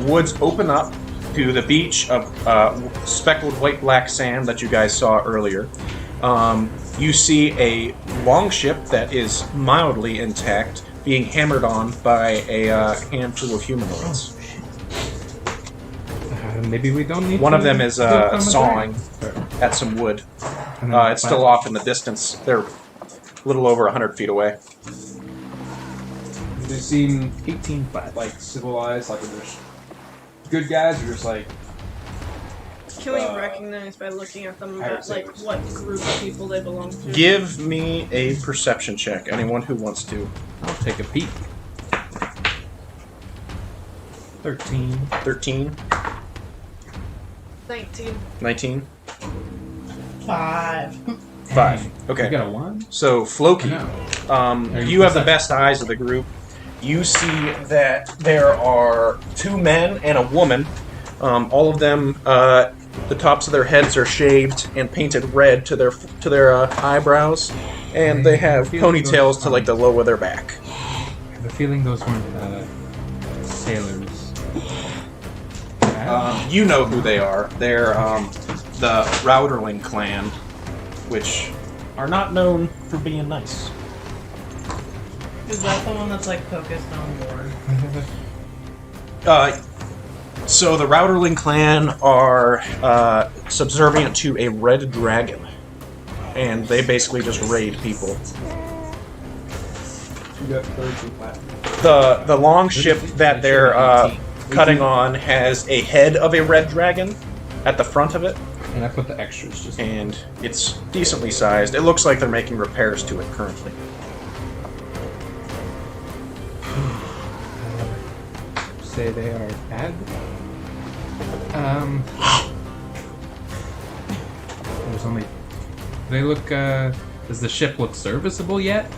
woods open up to the beach of speckled white-black sand that you guys saw earlier. You see a longship that is mildly intact being hammered on by a handful of humanoids. Maybe we don't need One to of them is do it from a sawing drag. at some wood. And then It's still off in the distance. They're a little over 100 feet away. They seem 18 flat. like civilized, like they're just good guys, or just like Can we recognize by looking at them pirate that, like sailors. what group of people they belong to? Give me a perception check, anyone who wants to. I'll take a peek. 13. 13, 19. 19, 5. 5. You Okay. got a 1? So, Floki, No. Are you you have the percep- best eyes of the group. You see that there are 2 men and a woman. All of them, the tops of their heads are shaved and painted red to their eyebrows, and they have ponytails to like the low of their back. I have a feeling those weren't sailors. You know who they are. They're the Routerling Clan, which are not known for being nice. Is that the one that's like focused on war? So the Routerling Clan are subservient to a red dragon. and they basically just raid people. You got 32 platinum. The long ship that they're cutting on has a head of a red dragon at the front of it, And I put the extras just. and it's decently sized. It looks like they're making repairs to it currently. Say they are bad. There's only. They look. Does the ship look serviceable yet?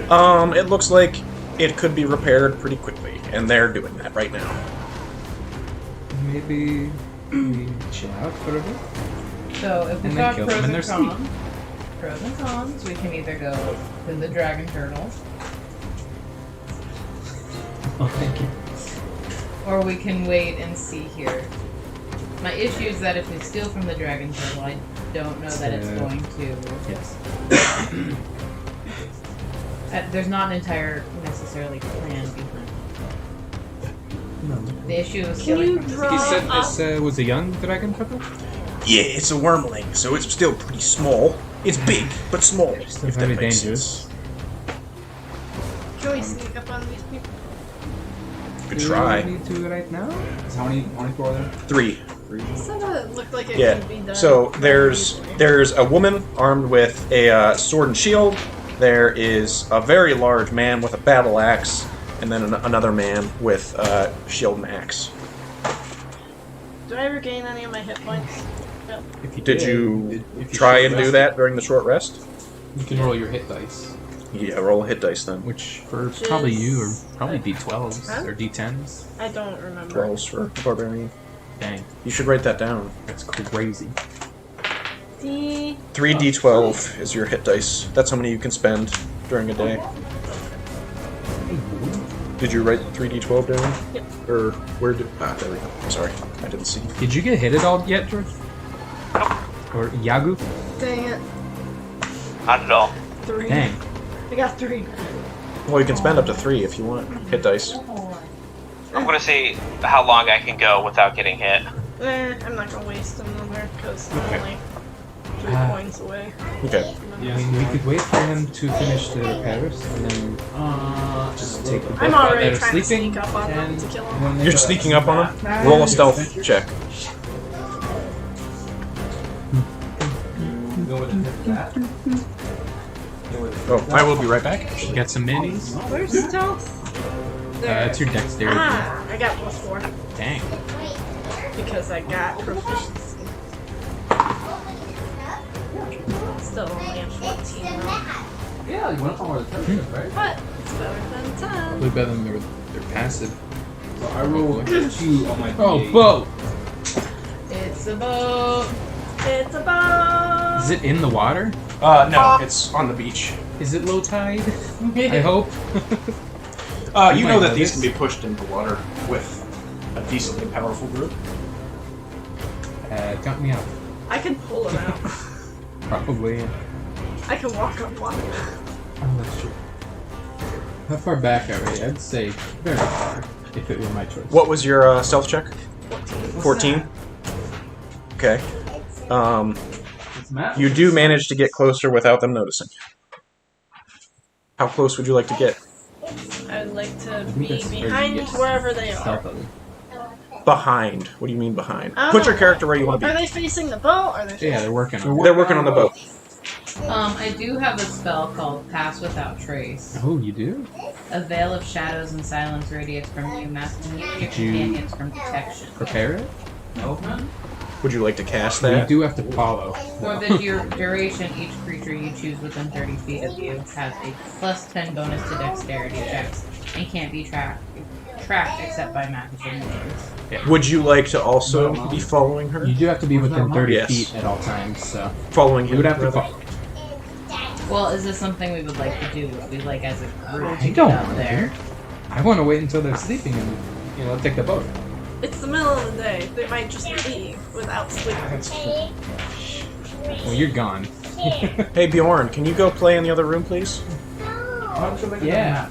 It looks like it could be repaired pretty quickly, and they're doing that right now. Maybe we chill out for a bit. So if we And then talk kill pros them in and their cons, pros and cons, we can either go to the dragon turtle, Oh, thank you. or we can wait and see here. My issue is that if we steal from the dragon turtle, I don't know that it's going to. Yes. There's not an entire necessarily plan behind it. No. The issue is Can stealing you from the draw He said up? this was a young dragon turtle? Yeah, it's a wormling, so it's still pretty small. It's big, but small, Still if that very makes dangerous. sense. Can we sneak up on these people? Good Do try. we need to right now? How many people are there? 3. 3. Some of it looked like it Yeah. could be done. So very there's easily. a woman armed with a sword and shield. There is a very large man with a battle axe, and then another man with shield and axe. Do I regain any of my hit points? No. If you Did if you you try short and do rest, that during the short rest? You can roll your hit dice, Yeah, roll a hit dice then. which for Which probably is- you are probably D12s Huh? or D10s. I don't remember. 12s for barbarian. Dang, You should write that down. that's crazy. 3d12 is your hit dice. That's how many you can spend during a day. Did you write 3d12 down? Yep. Or where did... Ah, there we go. Sorry, I didn't see. Did you get hit at all yet, George? Or Yagu? Dang it. Not at all. 3. Dang. I got 3. Well, you can spend up to 3 if you want. Hit dice. I'm gonna see how long I can go without getting hit. I'm not gonna waste another because I'm only 3 Ah. points away. Okay. I mean, we could wait for him to finish the repairs and then just take the boat I'm out already that are trying to sleeping. sneak up on them and to kill them. when they You're go- sneaking up on him? Roll a stealth check. Go with that. Oh, I will be right back. You got some minis? Where's stealth? There. It's your dexterity. Ah, I got +4 Dang. because I got proficiency. Still only at 14 though. Yeah, you went up on where the turtle is, right? But it's better than 10. Probably better than their passive. So I rolled 2 on my Oh, D8. boat! It's a boat. It's a boat! Is it in the water? No, it's on the beach. Is it low tide? I hope. You might know that know these this. can be pushed into water with a decently powerful group. Count me out. I can pull it out. Probably. I can walk on water. Oh, that's true. How far back are we? I'd say very far, if it were my choice. What was your stealth check? 14. 14? Okay. It's Matt. You do manage to get closer without them noticing. How close would you like to get? I'd like to think be that's where you behind get wherever they are. Stealthily. Behind. What do you mean behind? I don't Put your know. character where you want to Are be. they facing the boat? Or are they facing Yeah, they're working on it. They're working on the boat. I do have a spell called Pass Without Trace. Oh, you do? A veil of shadows and silence radiates from you, masking you and your Did you- companions from detection. Prepare it? Would you like to cast You that? do have to follow. For the duration, each creature you choose within 30 feet of you has a +10 bonus to dexterity checks and can't be tracked except by magical means. Would you like to also be following her? You do have to be within 30 Yes. feet at all times, so Following him? you would have to rather? follow. Well, is this something we would like to do? Would we like as a group to I get don't out know. there? I want to wait until they're sleeping and, take the boat. It's the middle of the day. They might just leave without sleeping. Well, you're gone. Hey Bjorn, can you go play in the other room, please? Yeah.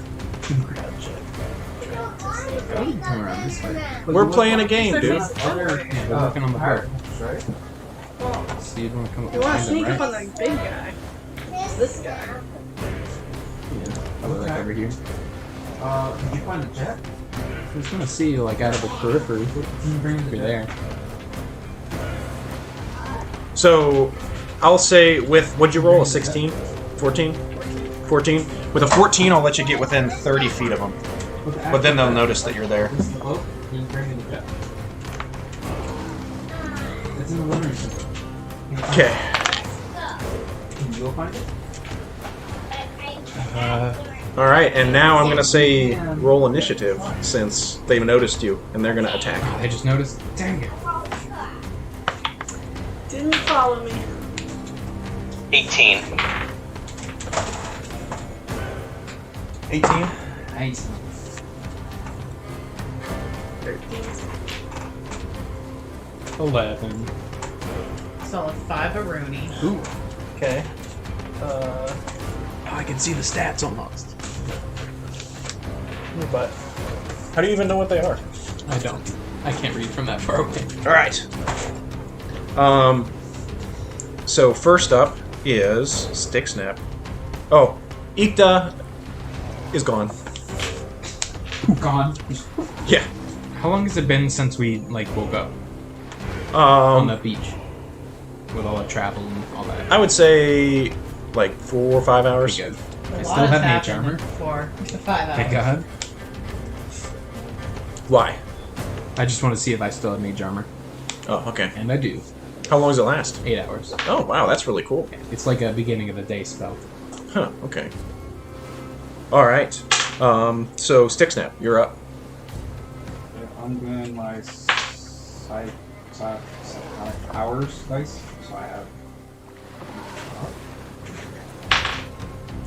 I would come around this way. We're playing a game, They're dude. facing outward. Yeah, they're working on the boat. Right? Well, So you'd want to come up you want to behind sneak them, up right? on the big guy. this guy. I look like over here. Did you find a jet? I just want to see you like out of the periphery. You're there. So, I'll say with, what'd you roll, a 16? 14? 14? With a 14, I'll let you get within 30 feet of them. But then they'll notice that you're there. This is the boat. You bring me the jet. It's in the living room. Okay. Can you go find it? Alright, and now I'm gonna say roll initiative, since they've noticed you, and they're gonna attack. I just noticed. Dang it. Didn't follow me. 18. 18? Nice. 11. Solid 5 a Rooney. Ooh. Okay. Oh, I can see the stats almost. But, how do you even know what they are? I don't. I can't read from that far away. Alright. So first up is Stick Snap. Oh, Ikta is gone. Gone. Yeah. How long has it been since we like woke up on the beach with all the travel and all that? I would say like 4 or 5 hours. Pretty good. A I lot still has have mage happened armor. in 4 to 5 hours. Thank God. Why? I just want to see if I still have mage armor, Oh, okay. and I do. How long does it last? 8 hours. Oh, wow, that's really cool. It's like a beginning of the day spell. Huh, okay. Alright. So Stick Snap, you're up. I'm doing my side powers dice, so I have.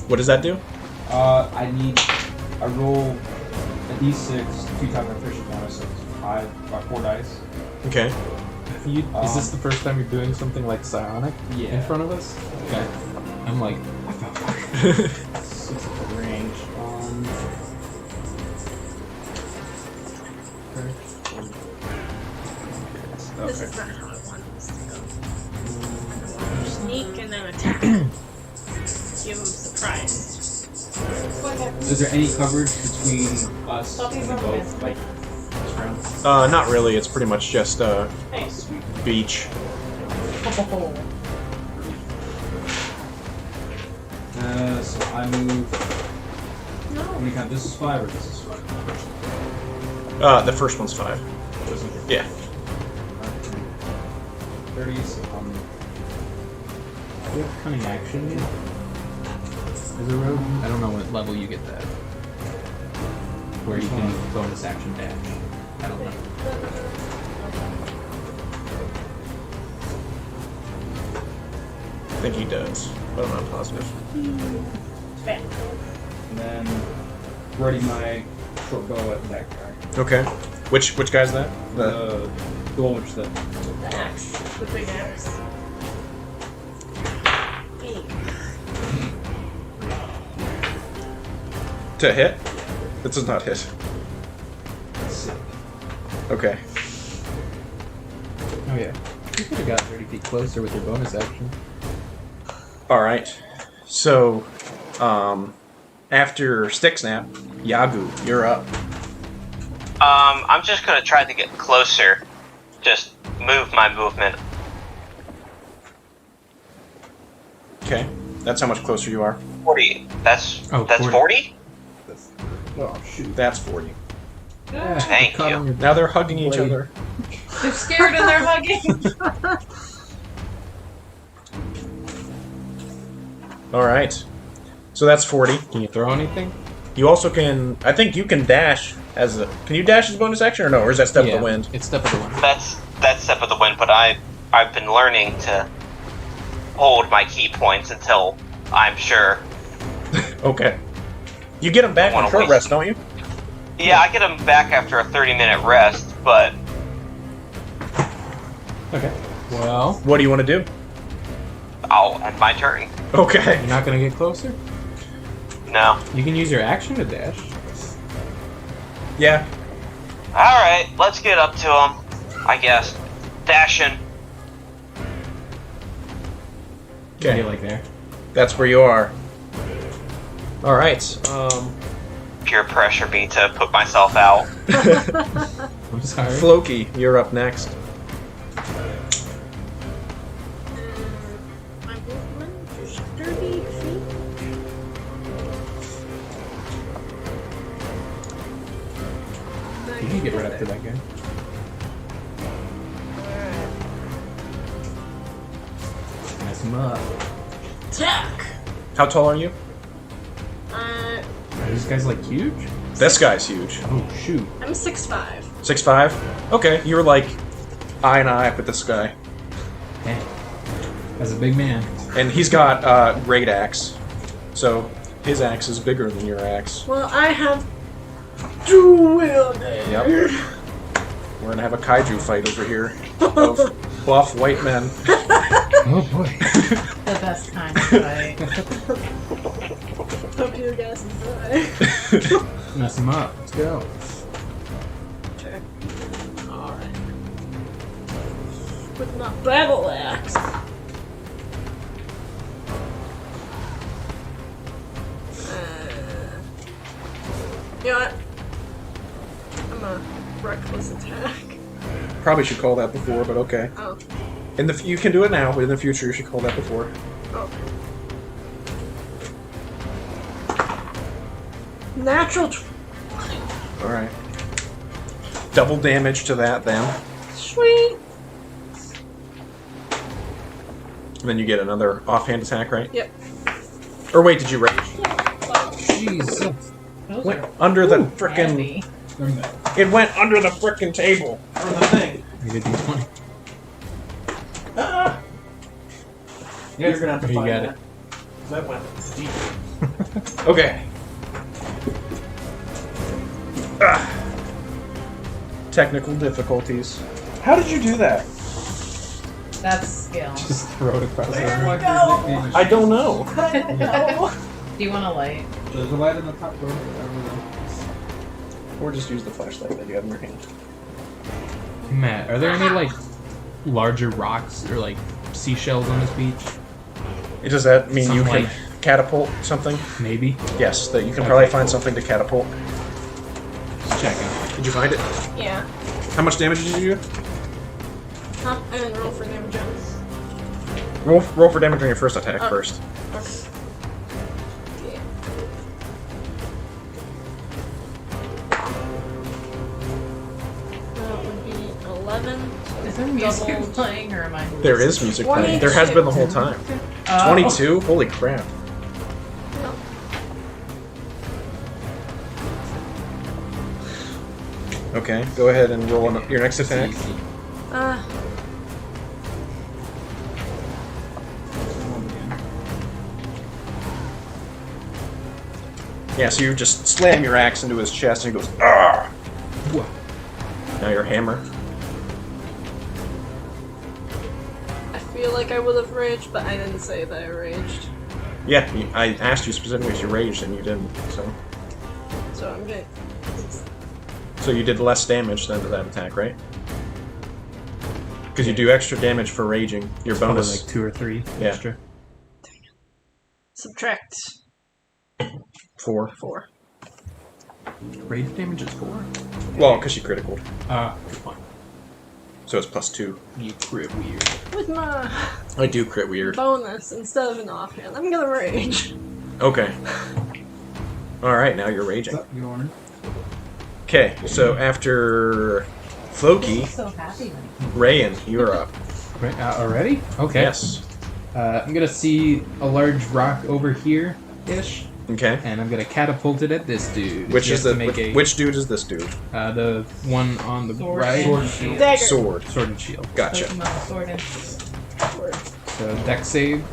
What does that do? I roll a d6, 2 times my efficient bonus, so it's 4 dice. Okay. Is this the first time you're doing something like psionic Yeah. in front of us? Okay. I'm like, what the fuck? 6 at the range. This Okay. is not how I want this to go. Sneak and then attack. Give them surprise. Is there any coverage between us and the boat, like this round? Not really, it's pretty much just, Hey, beach. So I move. How many times? This is 5 or this is 5? The first one's 5. Yeah. 30, so Do you have cunning action yet? As a rogue? I don't know what level you get that. Where you can bonus action dash. I don't know. I think he does, but I'm not positive. bam. and then ready my short bow at that guy. Okay. Which guy's that? The one which the The axe. The big axe. Hey. To hit? It does not hit. sick. Okay. Oh yeah. You could have got 30 feet closer with your bonus action. Alright. So, after Stick Snap, Yagu, you're up. I'm just gonna try to get closer. Just move my movement. Okay. That's how much closer you are. 40. That's Oh, 40? 40. Oh shoot. That's 40. Yeah, Thank caught you. on your Now they're hugging each blade. other. They're scared and they're hugging. Alright. So that's 40. Can you throw anything? You also can... I think you can dash as a... Can you dash as a bonus action or no? Or is that Step of the Wind? It's step of the wind. That's Step of the Wind, but I've been learning to hold my key points until I'm sure. Okay. You get them back on Wanna short waste- rest, don't you? Yeah, I get them back after a 30-minute rest, but Okay. Well, What do you want to do? I'll end my turn. Okay. you're not gonna get closer? No. You can use your action to dash. Yeah. Alright, let's get up to him, I guess. Dashing. Get Okay. like there. That's where you are. All right. Pure pressure me to put myself out. I'm sorry. Floki, you're up next. My movement is 30 feet. You can get right up to that guy. Mess him up. Attack! How tall are you? Uh, Are these guys like huge? This guy's huge. Oh shoot. I'm 6'5". 6'5"? Okay, you were like eye and eye with this guy. Dang. That's a big man. And he's got great axe. So his axe is bigger than your axe. Well, I have dual-wielded. Yep. We're gonna have a kaiju fight over here of buff white men. Oh boy. The best kind of fight. Hope you guys enjoy. Mess him up. Let's go. Okay. Alright. With my battle axe. You know what? I'm a reckless attack. Probably should call that before, but okay. Oh. You can do it now, but in the future you should call that before. Oh. Natural 20. Alright. Double damage to that then. Sweet. And then you get another offhand attack, right? Yep. Or wait, did you rage? Jesus. Those Went are under the heavy. frickin'. It went under the frickin' table. Or the thing. You did D20. Ah! Yeah, you're gonna have to You find got that. 'Cause that went deep. Okay. Ah. Technical difficulties. How did you do that? That's skill. Just throw it across the There room. we go. I don't know. Do you want a light? There's a light in the top door. Or just use the flashlight that you have in your hand. Matt, are there any like larger rocks or like seashells on this beach? Does that mean you Some can light. catapult something? Maybe. Yes, that you can probably find something to catapult. Just checking. Did you find it? Yeah. How much damage did you do? Huh? I didn't roll for damage. Roll for damage on your first attack Oh. first. Okay. Yeah. That would be 11. Is there music Double. playing or am I? There is music playing. There has been the whole time. Oh. 22? Holy crap. No. Okay, go ahead and roll your next attack. Yeah, so you just slam your axe into his chest and he goes, ah! Now your hammer. I feel like I would have raged, but I didn't say that I raged. Yeah, I asked you specifically if you raged and you didn't, so. So I'm good. So you did less damage than to that attack, right? Because you do extra damage for raging. Your Probably bonus. like 2 or 3 Yeah. extra. Subtract 4. 4. Rage damage is 4. Well, because you critical. Good point. So it's +2. You crit weird. With my I do crit weird. bonus instead of an offhand, I'm gonna rage. Okay. Alright, now you're raging. What's up, you owner? Okay, so after Floki, I'm so happy when Rayan, you're up. Right, already? Okay. Yes. I'm gonna see a large rock over here ish, Okay. and I'm gonna catapult it at this dude. Which is just to the make a, which dude is this dude? the one on the Sword right? and shield. Dagger. Sword. Sword and shield. Gotcha. Pokemon sword and So dex save.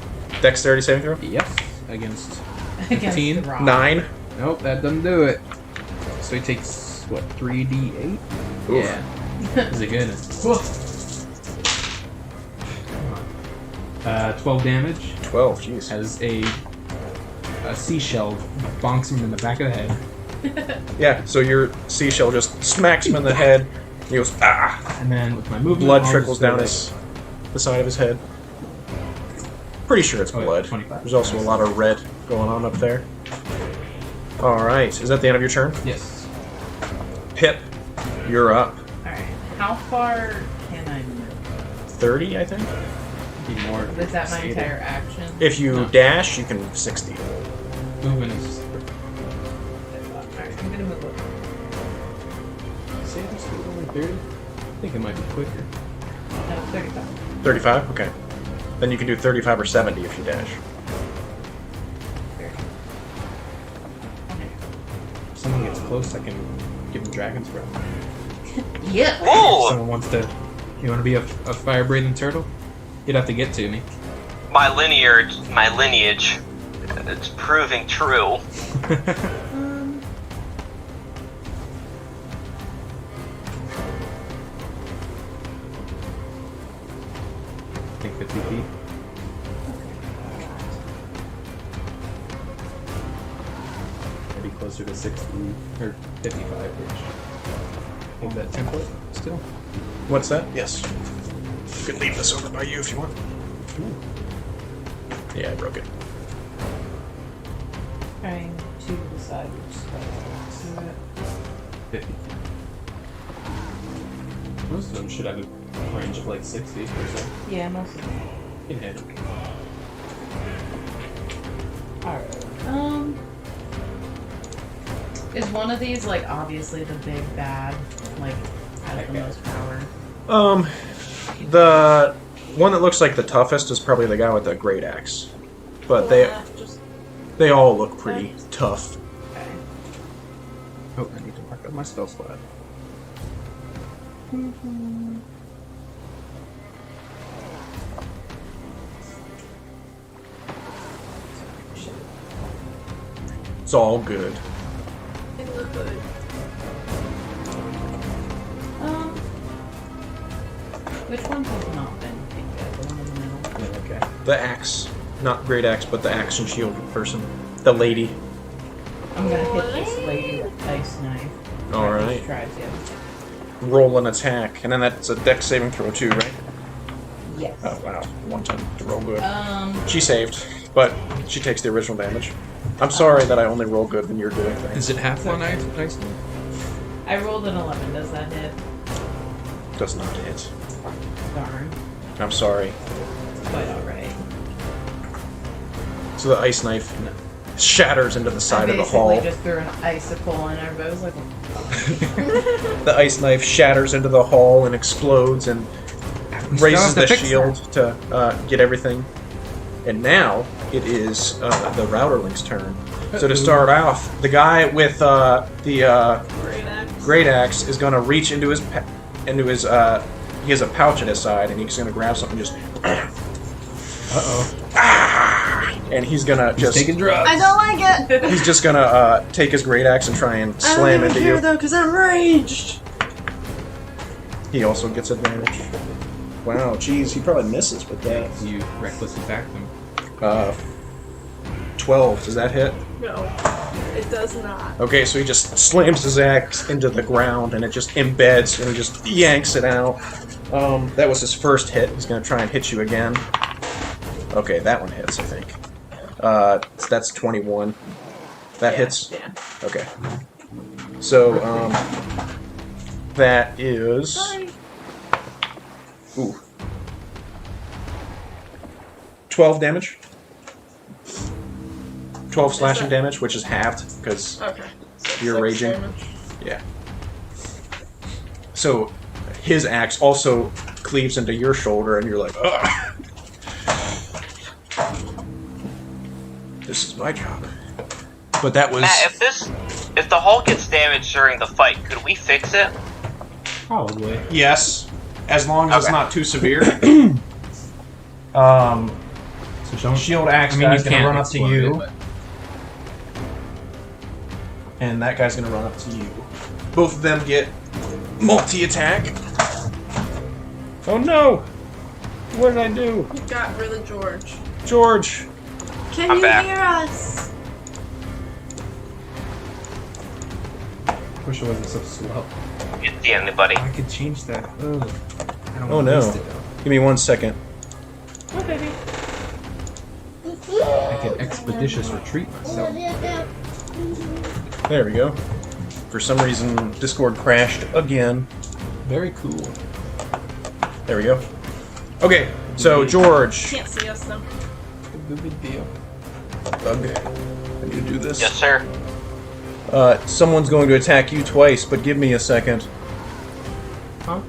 Dexterity saving throw? Yep. Against against 15? the rock. 9. Nope, that doesn't do it. So he takes what 3d8? Oof. Yeah. Is it good? 12 damage 12, jeez. as a seashell bonks him in the back of the head. Yeah, so your seashell just smacks him in the head. He goes, ah! And then with my movement, Blood I'll trickles just go down like- the side of his head. Pretty sure it's Oh, yeah, blood. 25. There's also a lot of red going on up there. Alright, is that the end of your turn? Yes. Pip, you're up. Alright. How far can I move? 30, I think? Be more. Is that my stable. entire action? If you No. dash, you can 60. Movement is. Alright, I'm gonna move over. Say this is only 30? I think it might be quicker. No, 35. 35? Okay. Then you can do 35 or 70 if you dash. 30. If someone gets close, I can give them Dragon's Breath. Yeah. If Ooh! someone wants to. You want to be a fire breathing turtle? You'd have to get to me. My lineage, it's proving true. I think 50 feet. Maybe closer to 60 or 55-ish. Hold that template still. What's that? Yes. You can leave this over by you if you want. Yeah, I broke it. Trying to decide which spell to do it. 50. Most of them should have a range of like 60 or so. Yeah, most of them. You can hit. Alright. Is one of these like obviously the big bad, like has the most power? The one that looks like the toughest is probably the guy with the great axe. But they all look pretty tough. Okay. Oh, I need to mark up my spell slot. It's all good. They look good. Which one has not been picked yet? The one in the middle. Yeah, okay. The axe. Not great axe, but the axe and shield person. The lady. I'm gonna hit this lady with ice knife. Alright. Try to. Roll an attack. And then that's a dex saving throw too, right? Yes. Oh, wow. One time to roll good. Um. She saved, but she takes the original damage. I'm sorry that I only roll good when you're doing things. Is it half one ice? I rolled an 11. Does that hit? Does not hit. Darn. I'm sorry. Quite alright. So the ice knife shatters into the side I of the basically hall. just threw an icicle in her, but it was like, The ice knife shatters into the hall and explodes and raises the shield to get everything. And now it is the Routerling's turn. So to start off, the guy with the great axe is going to reach into his he has a pouch at his side, and he's going to grab something and just and he's going to just taking drugs. I don't like it. he's just going to take his great axe and try and I slam don't even into care you. though, because I'm raged. He also gets advantage. Wow, geez, he probably misses with that. You reckless attack them. 12, does that hit? No, it does not. Okay, so he just slams his axe into the ground and it just embeds and he just yanks it out. That was his first hit. He's going to try and hit you again. Okay, that one hits, I think. That's 21. That hits? Yeah. Okay. So, that is... Sorry. Ooh. 12 damage. 12 slashing damage, which is halved, because Okay. So You're 6 raging? damage. yeah. So his axe also cleaves into your shoulder, and you're like, ugh. This is my job. But that was Matt, if the hull gets damaged during the fight, could we fix it? Probably. yes, as long as it's Okay. not too severe. So don't. Shield axe I mean, guy's you gonna can't run up to explode you, it, but- and that guy's gonna run up to you. Both of them get multi-attack. Oh no! What did I do? You got rid of George. George! Can I'm you back. hear us? Wish it wasn't so slow. Get the anybody. I could change that. Ugh. I don't Oh wanna no. waste it, though. Give me 1 second. Oh, baby. I could expeditious retreat myself. There we go. For some reason, Discord crashed again. Very cool. There we go. Okay, so George. Can't see us though. Good deal. Okay. I need to do this. Yes, sir. Someone's going to attack you twice, but give me a second. Huh?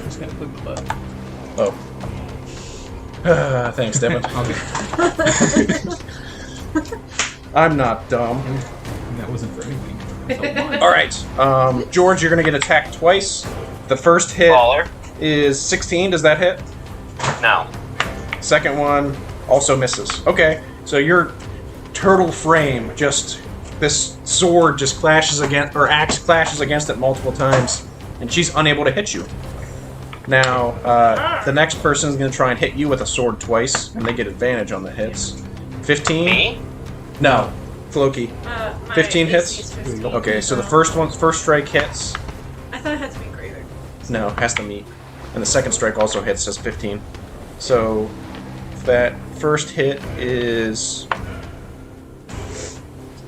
Just gotta click the button. Oh. Thanks, Devin. I'm not dumb. And that wasn't for anything. Alright, George, you're going to get attacked twice. The first hit Baller. is 16. Does that hit? No. Second one also misses. Okay, so your turtle frame just... This sword just clashes against... Or axe clashes against it multiple times. And she's unable to hit you. Now, the next person is going to try and hit you with a sword twice. And they get advantage on the hits. 15? Me? No. Floki. My 15 AC hits? is 15. Okay, so the first strike hits. I thought it had to be greater. No, has to meet. And the second strike also hits, says 15. So that first hit is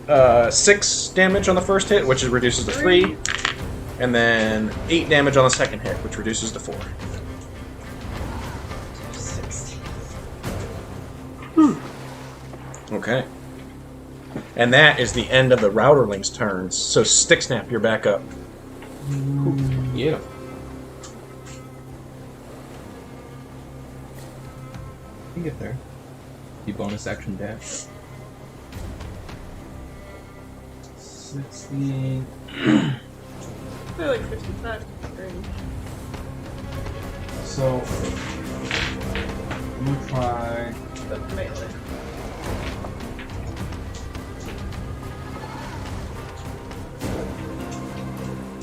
6 damage on the first hit, which reduces to 3. And then 8 damage on the second hit, which reduces to 4. 16. Okay. And that is the end of the Routerling's turns. So Stick Snap, you're back up. Yeah. You get there. You bonus action dash. 60. They're like 55 range. So, I'm gonna try. But melee.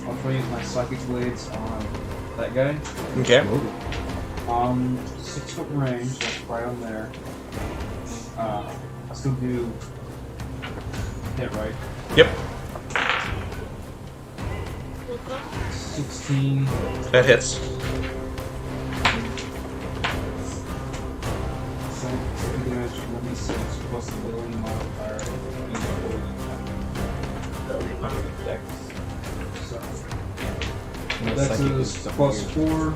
I'll try to use my psychic blades on that guy. Okay. 6 foot range, that's right on there. I still do hit, right? Yep, What's up? 16. that hits. 7 damage, 1d6 plus the ability modifier. Dex. So, that's a plus 4.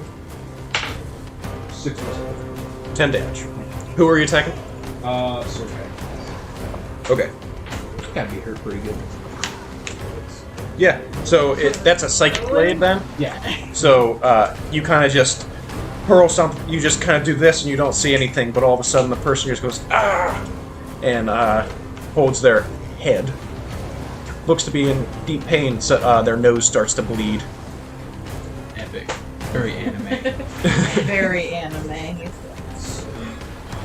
6 plus 4. 10 damage. Who are you attacking? So Okay. Gotta be hurt pretty good. Yeah, so that's a Psychic Blade then? Yeah. So you kind of just hurl something, you just kind of do this and you don't see anything, but all of a sudden the person just goes, ah! And holds their head. Looks to be in deep pain, so their nose starts to bleed. Epic. Very anime. Very anime.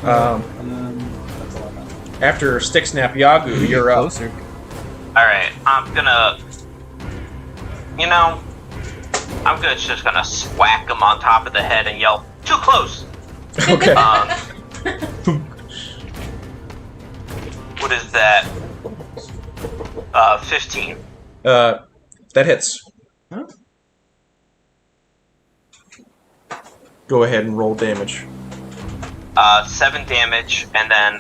and then that's all I got. After Stick Snap Yagu, you're up. Closer. Alright, I'm gonna... You know, I'm just gonna swack him on top of the head and yell, "Too close!" Okay. What is that? 15. That hits. Huh? Go ahead and roll damage. 7 damage, and then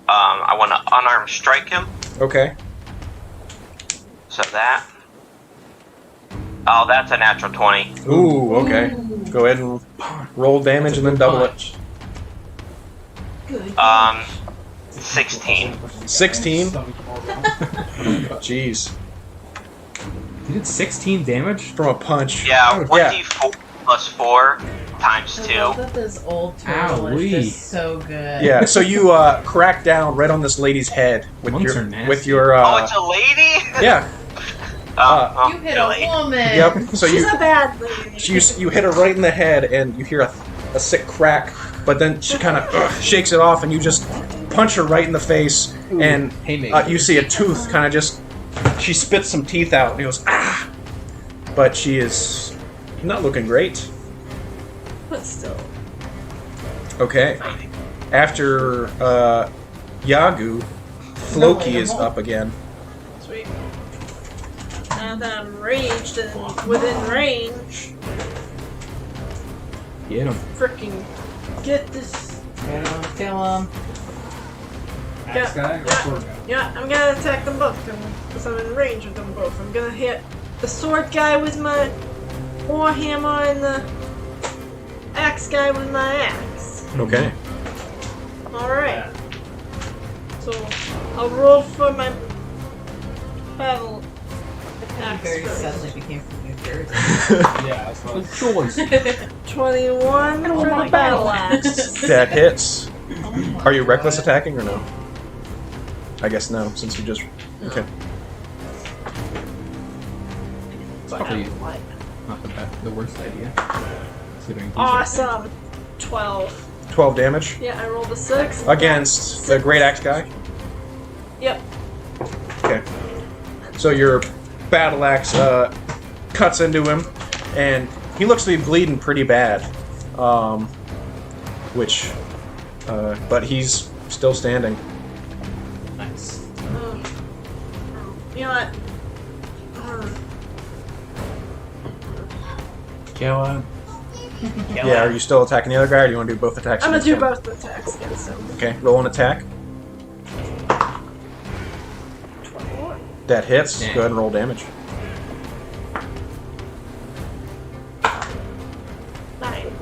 I want to unarmed strike him. Okay. So that. Oh, that's a natural 20. Ooh, okay. Go ahead and roll damage and then double it. Good. 16. 16? Jeez. You did 16 damage? From a punch. Yeah, Yeah. 1d4 plus 4 times I 2. love that this old turtle Owie. is just so good. Yeah, so you crack down right on this lady's head with Monks your are nasty. with your Oh, it's a lady? yeah. You hit a woman. Yep. So She's you a bad lady. you hit her right in the head and you hear a sick crack, but then she kind of shakes it off and you just punch her right in the face and you see a tooth kind of just she spits some teeth out and he goes ah, but she is not looking great. But still. Okay. After Yagu, Floki is up again. Sweet. now that I'm raged and within range, Get him. freaking get this. Kill him. Axe guy or Yeah. sword guy? Yeah, I'm gonna attack them both because I'm in range of them both. I'm gonna hit the sword guy with my warhammer and the axe guy with my axe. Okay. Alright. So I'll roll for my battle axe Very first. suddenly became from New Jersey. Yeah, that's what I was Choice. 21 for the battle axe. That hits. Are you reckless attacking or no? I guess no, since you just. Okay. It's probably not the worst idea. Considering he's Awesome. 12. 12 damage. Yeah, I rolled a 6. Against the Great Axe guy? Yep. Okay. So your battle axe cuts into him, and he looks to be bleeding pretty bad. But he's still standing. nice. You know what? Kill him. Yeah, are you still attacking the other guy, or do you want to do both attacks? I'm gonna against do him? both attacks against him. Okay, roll an attack. 21. That hits. Damn. Go ahead and roll damage. 9.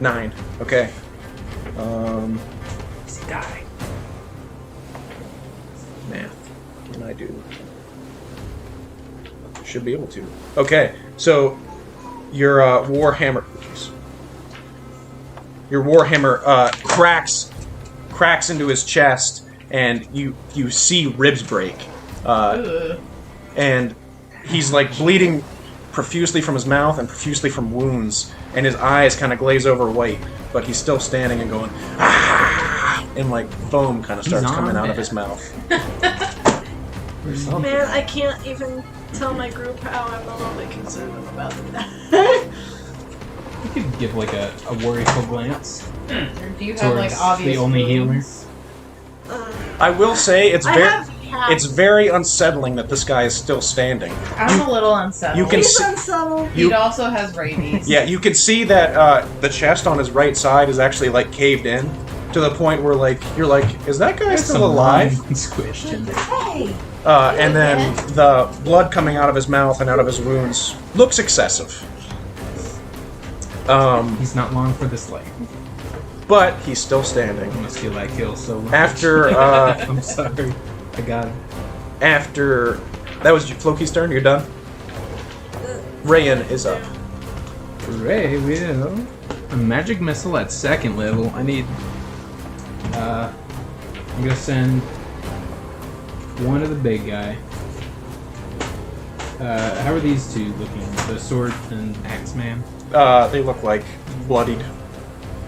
9. Okay. Die. Math. Can I do? Should be able to. Okay, so your warhammer. Oops. Your warhammer cracks into his chest, and you see ribs break, and he's like bleeding profusely from his mouth and profusely from wounds, and his eyes kind of glaze over white, but he's still standing and going, ah! And like foam kind of starts He's on coming out of it. his mouth. Man, I can't even tell my group how I'm a little bit concerned about that. You could give like a worryful glance. Or do you have like Towards obvious the only healer. wounds? I will say I have half. it's very unsettling that this guy is still standing. I'm a little unsettled. You can He's see- unsettled. He also has rabies. Yeah, you can see that the chest on his right side is actually like caved in to the point where like you're like, is that guy There's still some alive? lung squished in there. Hey! And then the blood coming out of his mouth and out of his wounds looks excessive. He's not long for this life. But he's still standing. I must feel that kill so much. After I'm sorry. I got it. after that was Floki's turn. You're done. Rayan is up. Ray will. A magic missile at 2nd level. I need. I'm gonna send one of the big guy. How are these two looking? The sword and axe man. They look like bloodied.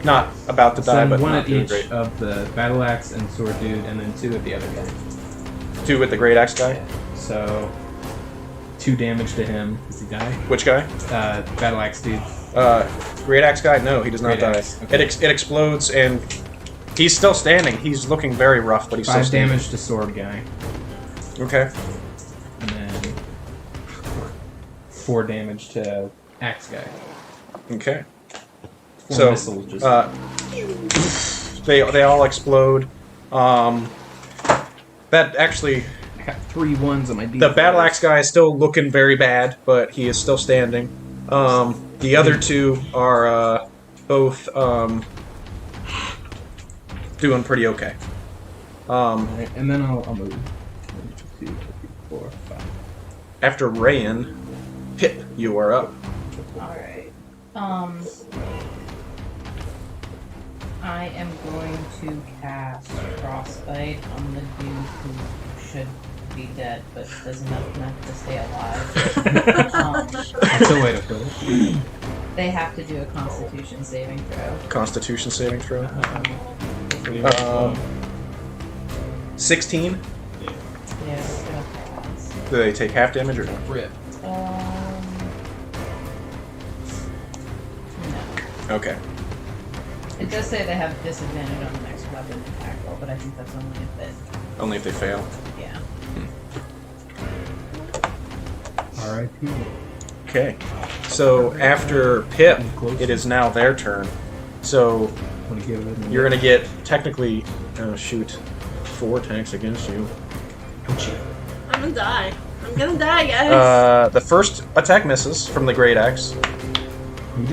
Not about to die, Send but one not at doing each great. of the battle axe and sword dude, and then 2 at the other guy. 2 with the great axe guy. So 2 damage to him. Does he die? Which guy? Battle axe dude. Great axe guy? No, he does not Great die. axe, okay. It explodes, and he's still standing. He's looking very rough, but he's 5 still standing. damage to sword guy, Okay. and then 4 damage to axe guy. Okay. 4 So, missiles just. they all explode. That actually, I got 3 1s on my D4. the battle axe guy is still looking very bad, but he is still standing. The other 2 are both doing pretty okay. Alright, and then I'll move. 1, 2, 3, 4, 5. After Rayan, Pip, you are up. Alright. I am going to cast Frostbite on the dude who should be dead, but does enough to stay alive. That's the way to put it. They have to do a Constitution saving throw. Constitution saving throw. 16. Yeah, it's gonna pass. Do they take half damage or no? Rip. No. Okay. It does say they have disadvantage on the next weapon attack roll, but I think that's only if it. Only if they fail. Yeah. R.I.P. Okay. So after Pip, it is now their turn. So Want to give it a you're gonna get technically, shoot, 4 attacks against you. I'm gonna die. I'm gonna die, guys. The first attack misses from the great axe.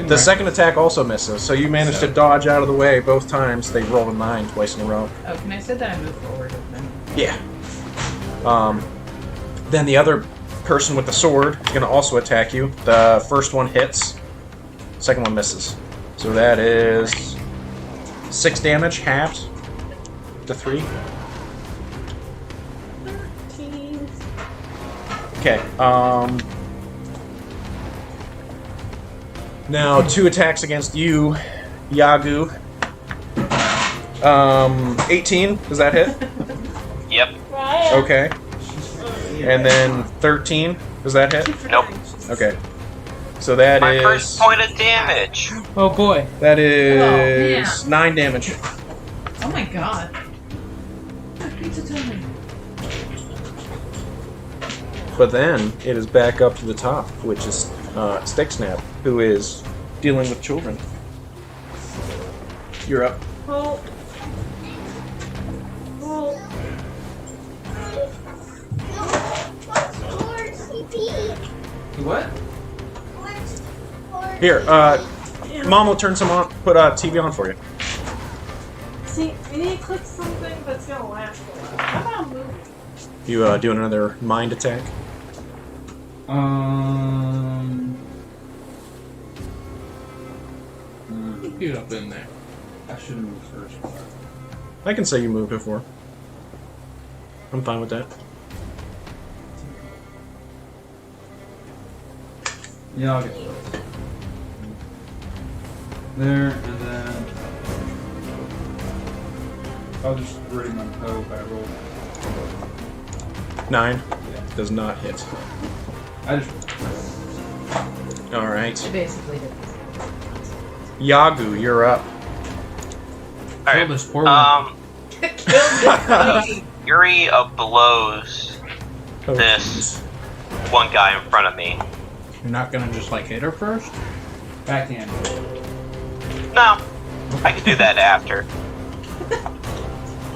The second attack also misses, so you managed to dodge out of the way both times. They rolled a 9 twice in a row. Oh, can I say that I move forward with them? Yeah. Then the other person with the sword is going to also attack you. The first one hits. Second one misses. So that is 6 damage, halved to 3. 13. Okay. Now 2 attacks against you, Yagu. 18. Does that hit? Yep. Okay. And then 13. Does that hit? Nope. Okay. So that My is first point of damage. Oh boy. that is 9 damage. Oh my god. Pizza time. But then it is back up to the top, which is Stick Snap, who is dealing with children. You're up. Hold. Hold. What? Here, Mom will turn some on. Put TV on for you. See, we need to click something that's gonna last a while. How about moving? You doing another mind attack? Get up in there. I should have moved first. I can say you moved before. I'm fine with that. Yeah, I'll get first. There, and then I'll just ready my poke. I roll. 9 Yeah. does not hit. I just All right, I basically did this. Yagu, you're up. Alright. this poor one. Fury of blows Oh, this one guy in front of me. You're not gonna just like hit her first? backhand. No, I can do that after.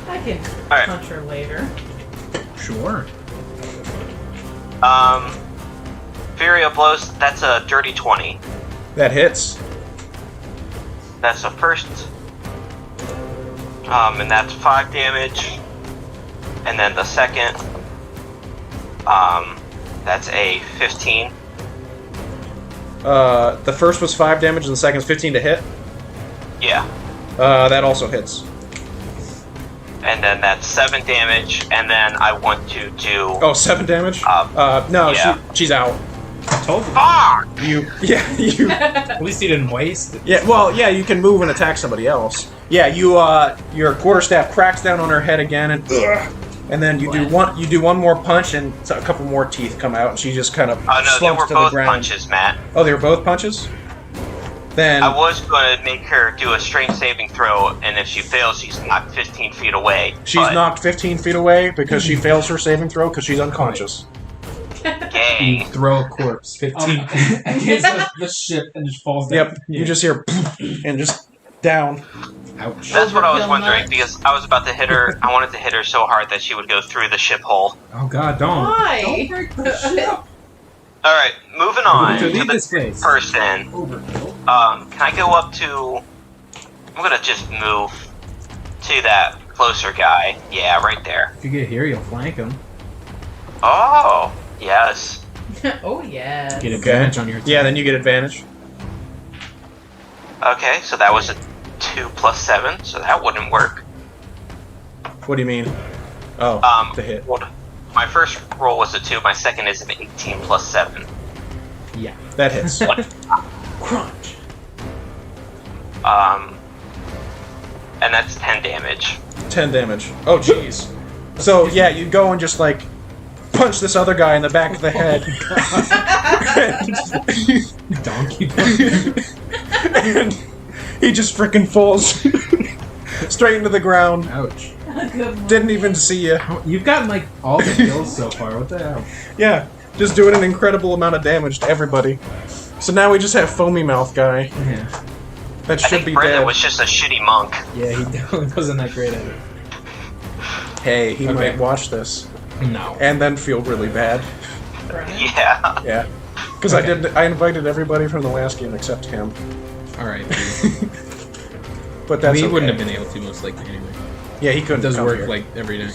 I can Alright. punch her later. Sure. Fury of blows. That's a dirty 20. That hits. That's the first. And that's 5 damage. And then the second. That's a 15. The first was 5 damage and the second is 15 to hit. Yeah. That also hits. And then that's 7 damage. And then I want to do. Oh, 7 damage? No, yeah. she's out. Told you. Fuck! You At least he didn't waste it. Yeah, well, yeah, you can move and attack somebody else. Yeah, your quarterstaff cracks down on her head again, and then you do one more punch, and a couple more teeth come out, and she just kind of Oh no, they slumps were to the both ground. punches, Matt. Oh, they were both punches? Then I was going to make her do a strength saving throw, and if she fails, she's knocked 15 feet away. she's but knocked 15 feet away because she fails her saving throw because she's unconscious. Gay. Throw a corpse 15 Against the ship and just falls down. Yep, you just hear and just down. Ouch. That's what I was Overkill wondering, much? because I was about to hit her. I wanted to hit her so hard that she would go through the ship hole. Oh god, don't. Why? Alright, moving on To to leave the this place. person. Overkill. Can I go up to... I'm gonna just move to that closer guy. Yeah, right there. If you get here, you'll flank him. Oh, yes. Oh yeah. Get advantage on your attack. Yeah, then you get advantage. Okay, so that was a 2 plus 7, so that wouldn't work. What do you mean? Oh, to hit. Well, my first roll was a 2, my second is an 18 plus 7. Yeah. That hits. Crunch. And that's 10 damage. 10 damage. Oh, jeez. So, yeah, you go and just, like, punch this other guy in the back of the head. Donkey. And he just freaking falls straight into the ground. Ouch. Good one. Didn't even see you. You've gotten like all the kills so far. What the hell? Yeah. just doing an incredible amount of damage to everybody. So now we just have Foamy Mouth guy. Yeah. That I should think be Brendan dead. was just a shitty monk. Yeah, he definitely wasn't that great at it. Hey, he Okay. might watch this No. and then feel really bad. Yeah. Yeah. Because Okay. I invited everybody from the last game except him. Alright. But that's We okay. wouldn't have been able to, most likely, anyway. Yeah, he couldn't It does come work, here. like, every day.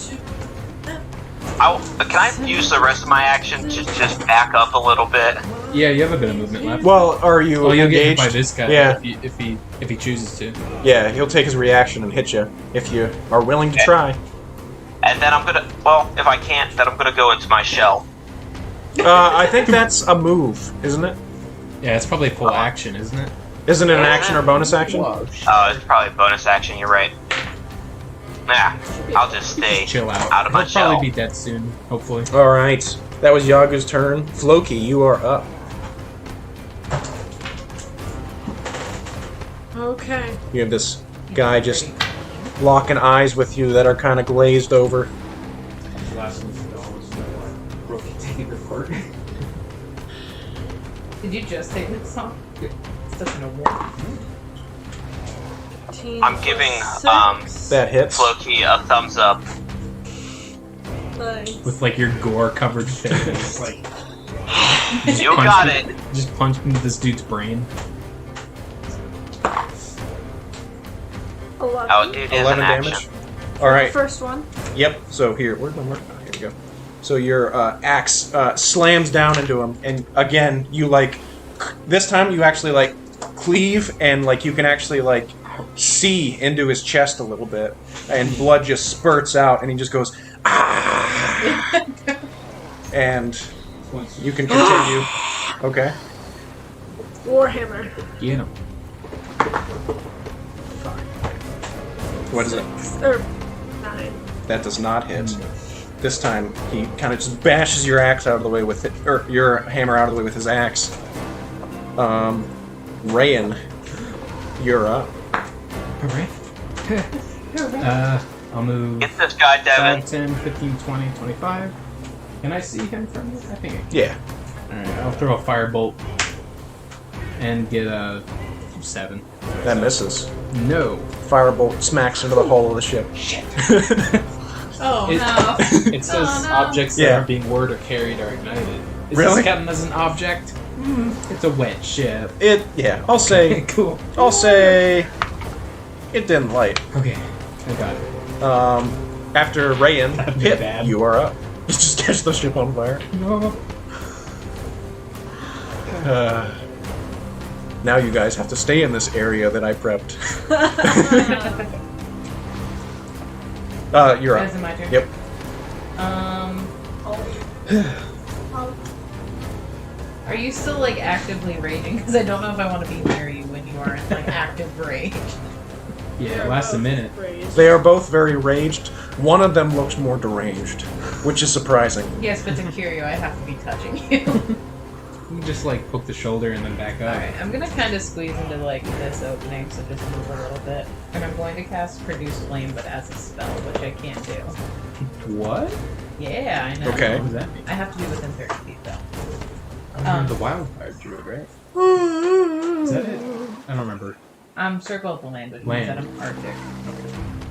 Can I use the rest of my action to just back up a little bit? Yeah, you have a bit of movement left. Well, are you Well, you'll get hit engaged? by this guy Yeah. if he chooses to. Yeah, he'll take his reaction and hit you if you are willing to try. And then I'm gonna, well, if I can't, then I'm gonna go into my shell. I think that's a move, isn't it? Yeah, it's probably full action, isn't it? Isn't it an action or bonus action? Oh, it's probably bonus action, you're right. Nah, I'll just stay Just chill out. out of my He'll probably shell. be dead soon, hopefully. Alright, that was Yagu's turn. Floki, you are up. Okay. You have this guy just locking eyes with you that are kind of glazed over. Last one was Brooke taking the part. Did you just take this off? It's just an award. 18 I'm giving, plus That hits. Floki a thumbs up. 6. Nice. With like your gore covered face. Like, You got it. Just punch into this dude's brain. 11. Oh, it is an 11 action. damage. Alright, First one. yep, so here, where's my mark? Oh, here we go. So your axe slams down into him, and again, you like, this time you actually like cleave, and like you can actually like see into his chest a little bit, and blood just spurts out, and he just goes, ah! And you can continue. Okay. Warhammer. Get him. What is it? Or 9. That does not hit. This time, he kind of just bashes your axe out of the way with it, or your hammer out of the way with his axe. Rayan, you're up. Alright. I'll move Get this guy, Devin. 5, 10, 15, 20, 25. Can I see him from here? I think I can. Yeah. Alright, I'll throw a firebolt and get a 7. That misses. No. Firebolt smacks into the hull of the ship. Oh It- no. It says Oh, no. objects that Yeah. are being whirred or carried are ignited. Is Really? this counting as an object? It's a wet ship. Yeah, I'll say, Cool. it didn't light. Okay, I got it. After Rayan That'd be hit, bad. you are up. You just catch the ship on fire. No. Now you guys have to stay in this area that I prepped. You're Is up. it my turn? Yep. Are you still like actively raging? Because I don't know if I want to be near you when you are in like active rage. Yeah, it lasts a minute. They are both very raged. One of them looks more deranged, which is surprising. Yes, but to cure you, I have to be touching you. You just like poke the shoulder and then back up. Alright, I'm gonna kind of squeeze into like this opening, so just move a little bit. And I'm going to cast Produce Flame, but as a spell, which I can't do. What? Yeah, I know. Okay. What does that mean? I have to be within 30 feet though. The wildfire druid, right? Is that it? I don't remember. I'm Circle of the Land, which means that Land. I'm Arctic.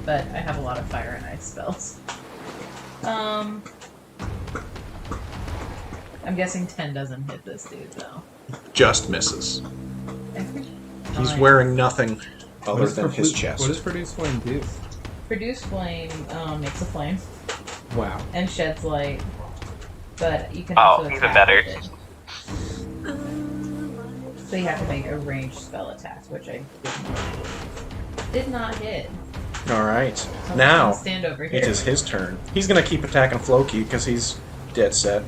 But I have a lot of fire and ice spells. I'm guessing 10 doesn't hit this dude though. Just misses. He's Fine. wearing nothing What other does than his chest. What does Produce Flame do? Produce Flame makes a flame Wow. and sheds light, but you can Oh, also even attack better. with it. So you have to make a ranged spell attack, which I did not hit. Alright. So I'm Now, gonna stand over here. it is his turn. He's gonna keep attacking Floki because he's dead set.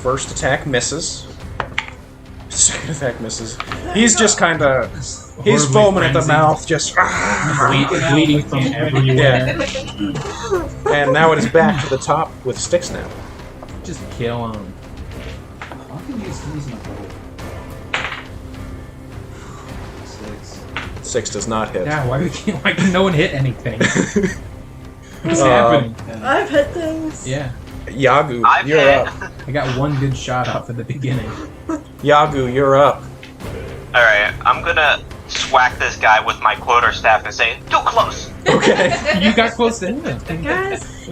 First attack misses. Second attack misses. He's just kind of... He's Horribly foaming at the frenzied. mouth, just... Bleeding from everywhere. Yeah. And now it is back to the top with Stick Snap. Just kill him. how can you squeeze my bow? 6. 6 does not hit. Yeah, why can no one hit anything? What's happening? I've hit things. Yeah. Yagu, I've you're hit. up. I got one good shot off at the beginning. Yagu, you're up. Alright, I'm gonna swack this guy with my quarterstaff and say, too close! Okay. You got close to him. Guys,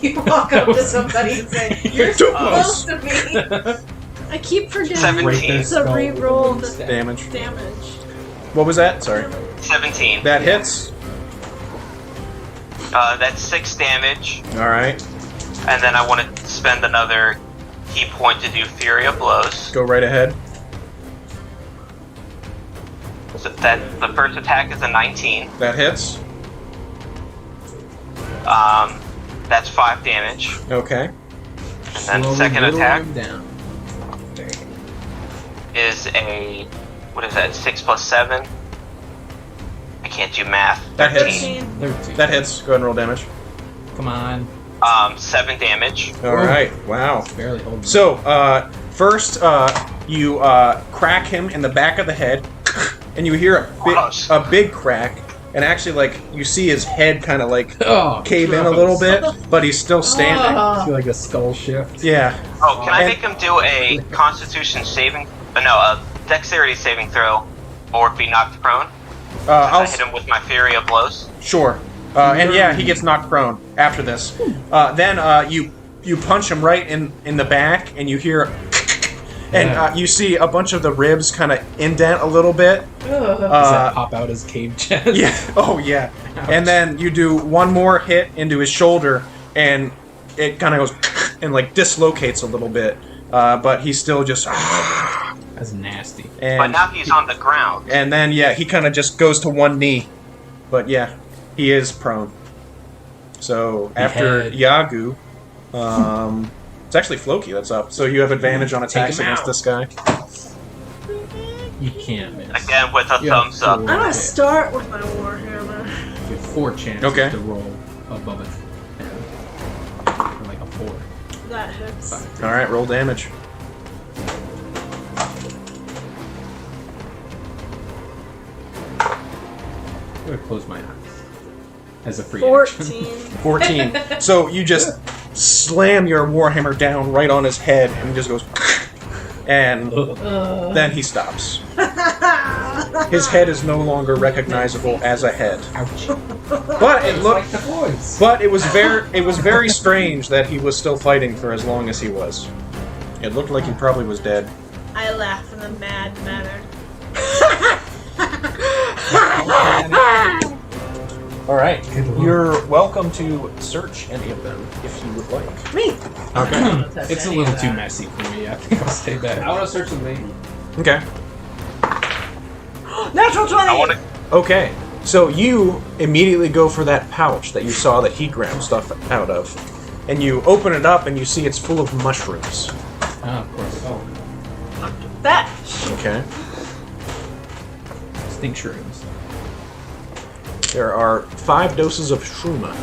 You walk up to somebody and say, "You're Too close to me." I keep forgetting 17. to re-roll the Damage. damage. What was that? Sorry. 17. That hits. That's 6 damage, Alright. and then I want to spend another key point to do Fury of Blows. Go right ahead. So that the first attack is a 19. That hits. That's 5 damage. Okay. And then the second attack Down. is a, what is that, 6 plus 7? I can't do math. That hits. 13. 13. That hits. Go ahead and roll damage. Come on. 7 damage. Alright. Wow. Barely holding. So, first, you crack him in the back of the head, and you hear Gross. a big crack, and actually, like, you see his head kind of, like, Oh, cave in a little bit, but he's still standing. I feel like a skull shift. Yeah. Oh, can I And- make him do a Constitution saving, a Dexterity saving throw, or be knocked prone? I'll I hit him with my Fury of Blows. Sure. And yeah, he gets knocked prone after this. Then you punch him right in the back, and you hear, and Yeah. you see a bunch of the ribs kind of indent a little bit. Does that pop out his cave chest? Yeah. Oh yeah. And then you do one more hit into his shoulder, and it kind of goes and like dislocates a little bit. But he's still just. That's nasty. And, But now he's on the ground. and then yeah, he kind of just goes to one knee. But yeah, he is prone. So after Behead. Yagu, it's actually Floki that's up. So you have advantage on attacks him against out. this guy. You can't miss. Again with a You thumbs have up. I'm gonna four- start with my warhammer. You have 4 chances Okay. to roll above it. Or like a 4. That hits. All right, roll damage. I'm gonna close my eyes. As a free action. 14. 14. So you just slam your warhammer down right on his head, and he just goes, and then he stops. His head is no longer recognizable as a head. Ouch. But it looked. the voice. But it was very strange that he was still fighting for as long as he was. It looked like he probably was dead. I laugh in a mad manner. All right, Good lord. you're welcome to search any of them if you would like. Me! Okay. It's a little too messy for me. I think I'll stay back. I want to search the lady. Okay. Natural 20! I want to. Okay. So you immediately go for that pouch that you saw that he grabbed stuff out of, and you open it up and you see it's full of mushrooms. Ah, of course. Oh, That! Okay. stink shrooms. There are 5 doses of shruma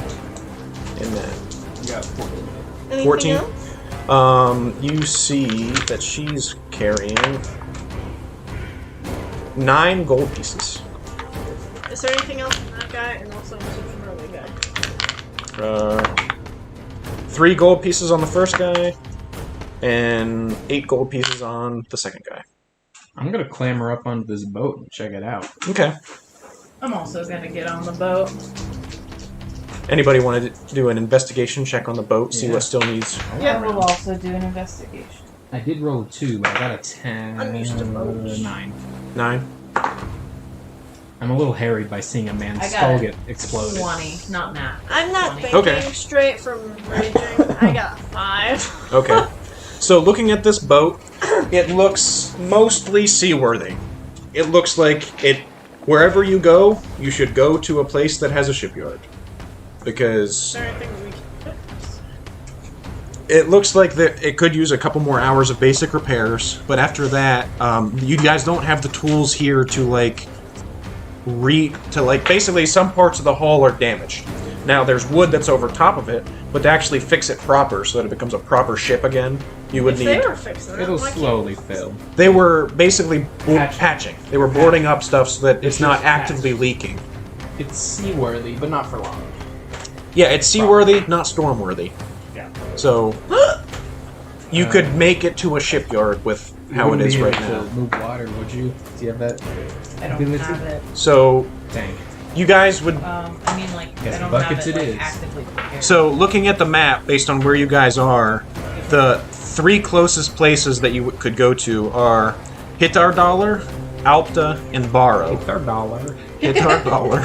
in that. You got 14. Anything 14? else? You see that she's carrying 9 gold pieces. Is there anything else in that guy? And also, what's it from the other guy? 3 gold pieces on the first guy, and 8 gold pieces on the second guy. I'm gonna clamber up onto this boat and check it out. Okay. I'm also gonna get on the boat. Anybody want to do an investigation check on the boat, see Yeah. what still needs? I will also do an investigation. I did roll a 2, but I got a 10. I'm used to boats. 9. 9? I'm a little harried by seeing a man's I got skull it. get exploded. 20, not Matt. I'm not 20. thinking Okay. straight from raging. I got 5. Okay. So looking at this boat, it looks mostly seaworthy. It looks like it. Wherever you go, you should go to a place that has a shipyard. Is Because there anything we can fix? it looks like that it could use a couple more hours of basic repairs, but after that, you guys don't have the tools here to basically some parts of the hull are damaged. Now there's wood that's over top of it, but to actually fix it proper so that it becomes a proper ship again, you would If need. they were fixing it, It'll why can't slowly we fix fill. They were basically Patching. patching. They were boarding up stuff so that it's It's not just actively leaking. It's seaworthy, but not for long. Yeah, it's seaworthy, not stormworthy. Yeah. So you could make it to a shipyard with how it is right now. Move water, would you? Do you have that? I don't ability? have it. So Dang. you guys would. I mean, like, Yes, I don't buckets have it it, is. like, actively prepared. So looking at the map, based on where you guys are, the 3 closest places that you could go to are Hitar Dollar, Alpta, and Barrow. $1. Hitar Dollar.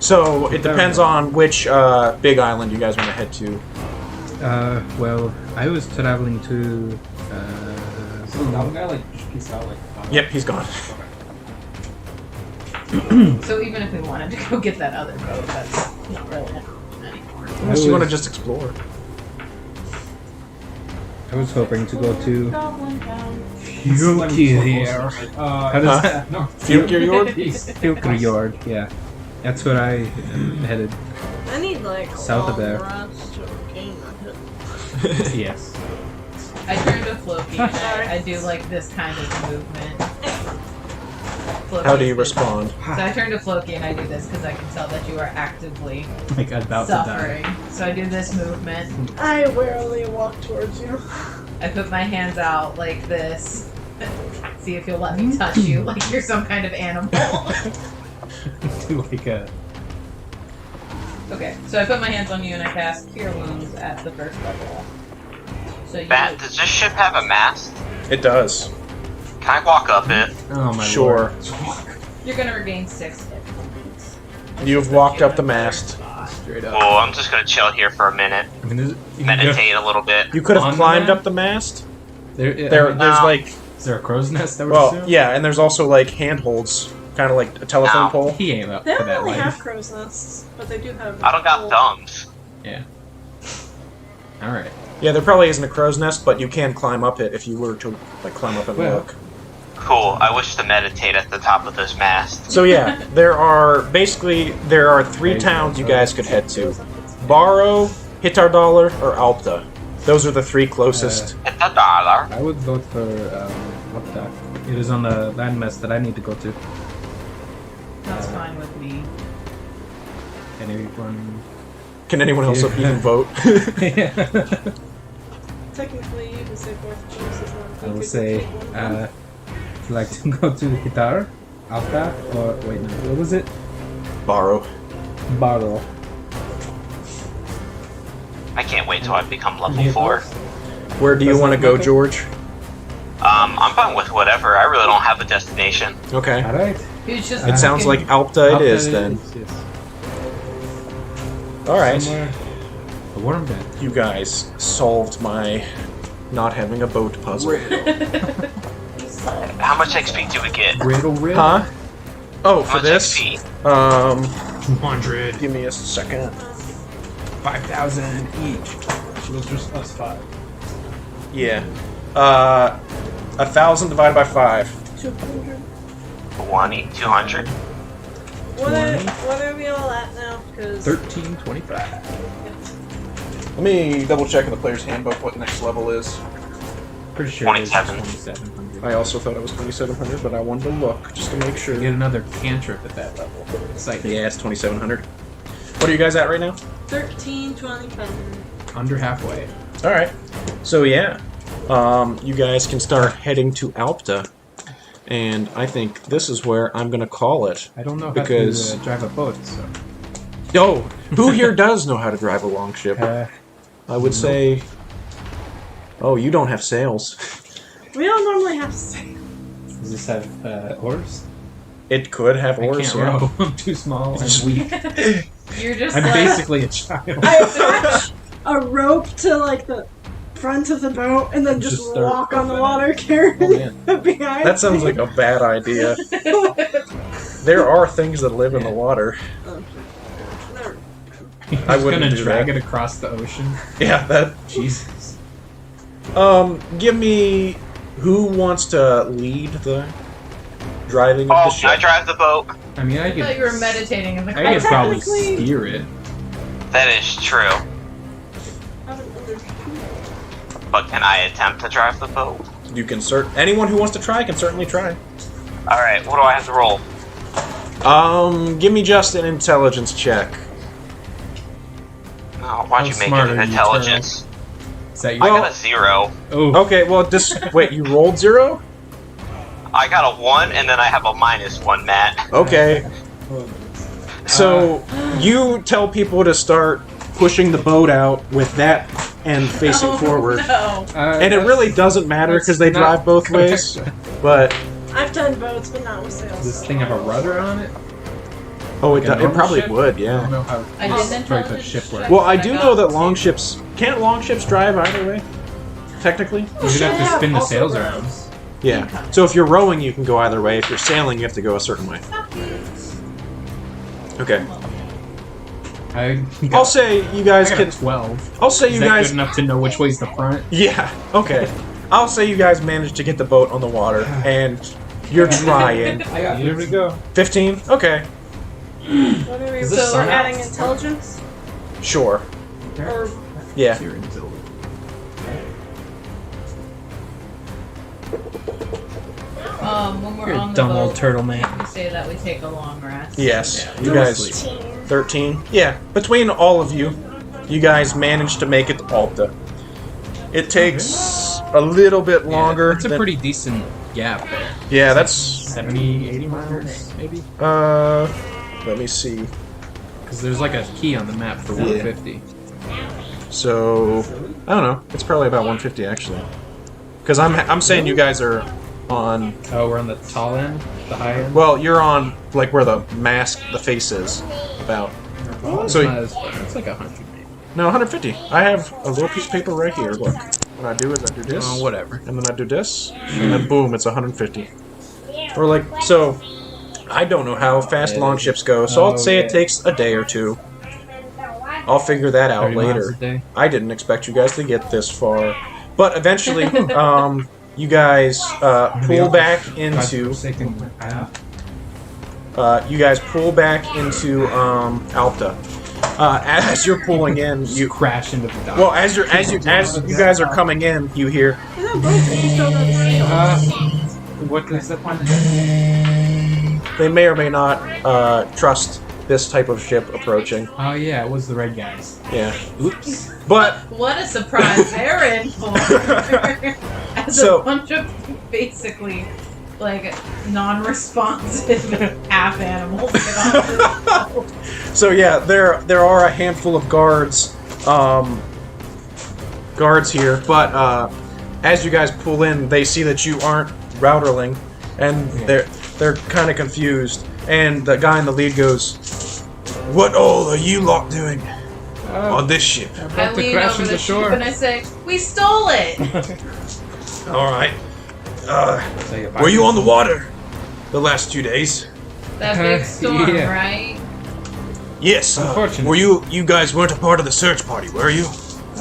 So it depends on which big island you guys want to head to. Well, I was traveling to. So the other guy like just peaced out like. Yep, he's gone. So even if we wanted to go get that other boat, that's not really an option anymore. Unless you want to just explore. I was hoping to go to Goblin Town. Fukior. How does Huh? that? No. Fjord? Fukior, yeah. That's where I headed. I need like a South of long there. rest to gain that hit. Yes. I turn to Floki and I do like this kind of movement. Floki How do you is- respond? So I turn to Floki and I do this because I can tell that you are actively Like about to die. suffering. So I do this movement. I warily walk towards you. I put my hands out like this. See if you'll let me touch you like you're some kind of animal. Do like a. Okay, so I put my hands on you and I cast Cure Wounds at the first level. So you, Bat, does this ship have a mast? It does. Can I walk up it? Oh my Sure. you're gonna regain 6 hit points. You've walked up the mast. Straight up. Well, I'm just gonna chill here for a minute, I mean, you can go- meditate a little bit. You could have On climbed the up the mast. There, There's like, is there a crow's nest? I would well, assume? yeah, and there's also like handholds, kind of like a telephone Ow. pole. He ain't up They for don't that really life. have crow's nests, but they do have. I don't got thumbs. All right. Yeah, there probably isn't a crow's nest, but you can climb up it if you were to like climb up and Well. look. Cool. I wish to meditate at the top of this mast. So yeah, there are 3 towns you guys could head to: Barrow, Hitar Dollar, or Alpta. Those are the 3 closest. It's $1. I would vote for what the? It is on the landmass that I need to go to. That's fine with me. Anyone? Can anyone else even vote? Technically, you can say both choices. I will say, would you like to go to Hitar, Alta, or wait, no, what was it? Barrow. Barrow. I can't wait till I become level 4. Where do you want to go, George? I'm fine with whatever. I really don't have a destination. Okay. All right. It's just It sounds like Alpta it is then. Yes. All right. Somewhere. A worm bed. You guys solved my not having a boat puzzle. How much XP do we get? Riddle. Huh? Oh, How for much this? XP? 200. Give me a second. 5,000 each. So those are us 5. Yeah. 1,000 divided by 5. 200. 200. What are we all at now? Because 1325. Let me double check in the player's handbook what next level is. Pretty sure 27. it is 2,700. I also thought it was 2,700, but I wanted to look just to make sure. Get another cantrip at that level. Psych. Yeah, it's 2,700. What are you guys at right now? 1325. Under halfway. All right. So yeah, you guys can start heading to Alpta, and I think this is where I'm gonna call it. I don't know how Because- to drive a boat, so. Oh, who here does know how to drive a longship? I would say. Oh, you don't have sails. We don't normally have to say. Does this have oars? It could have I oars. can't Yeah. row. I'm too small and weak. you're just I'm like basically a child. I attach a rope to like the front of the boat and then just Just start walk on the opening. water carrying Oh, man. it behind. That sounds like a bad idea. There are things that live in the water. I He's wouldn't gonna do drag that. it across the ocean. Yeah, that. Jesus. Give me. Who wants to lead the driving of the Oh, ship? I drive the boat. I mean, I I could. thought you were meditating in the I could probably technically- steer it. That is true. But can I attempt to drive the boat? You can anyone who wants to try can certainly try. Alright, what do I have to roll? Give me just an intelligence check. Oh, Oh, why'd How you make smart it an are you, intelligence? Is that I your... got a 0. Oh, Okay, well, wait, you rolled 0? I got a 1, and then I have a -1, Matt. Okay. So, you tell people to start pushing the boat out with that end facing Oh, forward. No. And it really doesn't matter because they drive both ways. But, I've done boats, but not with sails. Does this thing have a rudder on it? oh, Like a it normal probably ship? would, I yeah. don't know how I this did type of intelligence ship works. check. Well, I do I know got that long ships... Can't long ships drive either way? Technically? You'd have to spin the Also sails rows. around. Yeah. So if you're rowing, you can go either way. If you're sailing, you have to go a certain way. Okay. I'll say you guys I can... got a 12. I'll say Is you that guys... good enough to know which way's the front? Yeah, okay. I'll say you guys managed to get the boat on the water, and you're trying. Here we go. 15? Okay. What are we, Is so this we're sun out? adding intelligence? Sure. Or Yeah. When we're You're a on the dumb boat, old turtle man. we say that we take a long rest. Yes. Yeah, You go to guys... sleep. 13? Yeah. Between all of you, you guys managed to make it to Alta. It takes a little bit longer. It's a than- pretty decent gap there. Yeah, that's... 70, 80 miles, maybe? Let me see. Because there's like a key on the map for 150. So... I don't know. It's probably about 150, actually. Because I'm saying you guys are on... Oh, we're on the tall end? The high end? Well, you're on, like, where the mask, the face is. About. It's So... not as far. It's like 100 maybe. No, 150. I have a little piece of paper right here. Look. What I do is I do this. Oh, whatever. And then I do this. And then boom, it's 150. Or like, so... I don't know how fast long ships go, so I'll say it takes a day or two. I'll figure that out 30 miles later. a day. I didn't expect you guys to get this far. But eventually, you guys pull back into... you guys pull back into Alta. As you're pulling in, you crash into the dock. well as you guys are coming in, you hear I know boats, but you still know the sails. What does that one? they may or may not trust this type of ship approaching. Oh yeah, it was the red guys. Yeah, Oops. but What a surprise they're in for! As So- a bunch of basically like non-responsive half animals get off this boat. so yeah, there are a handful of guards here, but as you guys pull in, they see that you aren't Routerling, and they're kind of confused. And the guy in the lead goes, "What all are you lot doing on this ship?" I About to lean crash over into the shore. ship and I say, "We stole it." All right. Were you on the water the last 2 days? That big storm, Yeah. right? Yes. Unfortunately. Were you guys weren't a part of the search party, were you?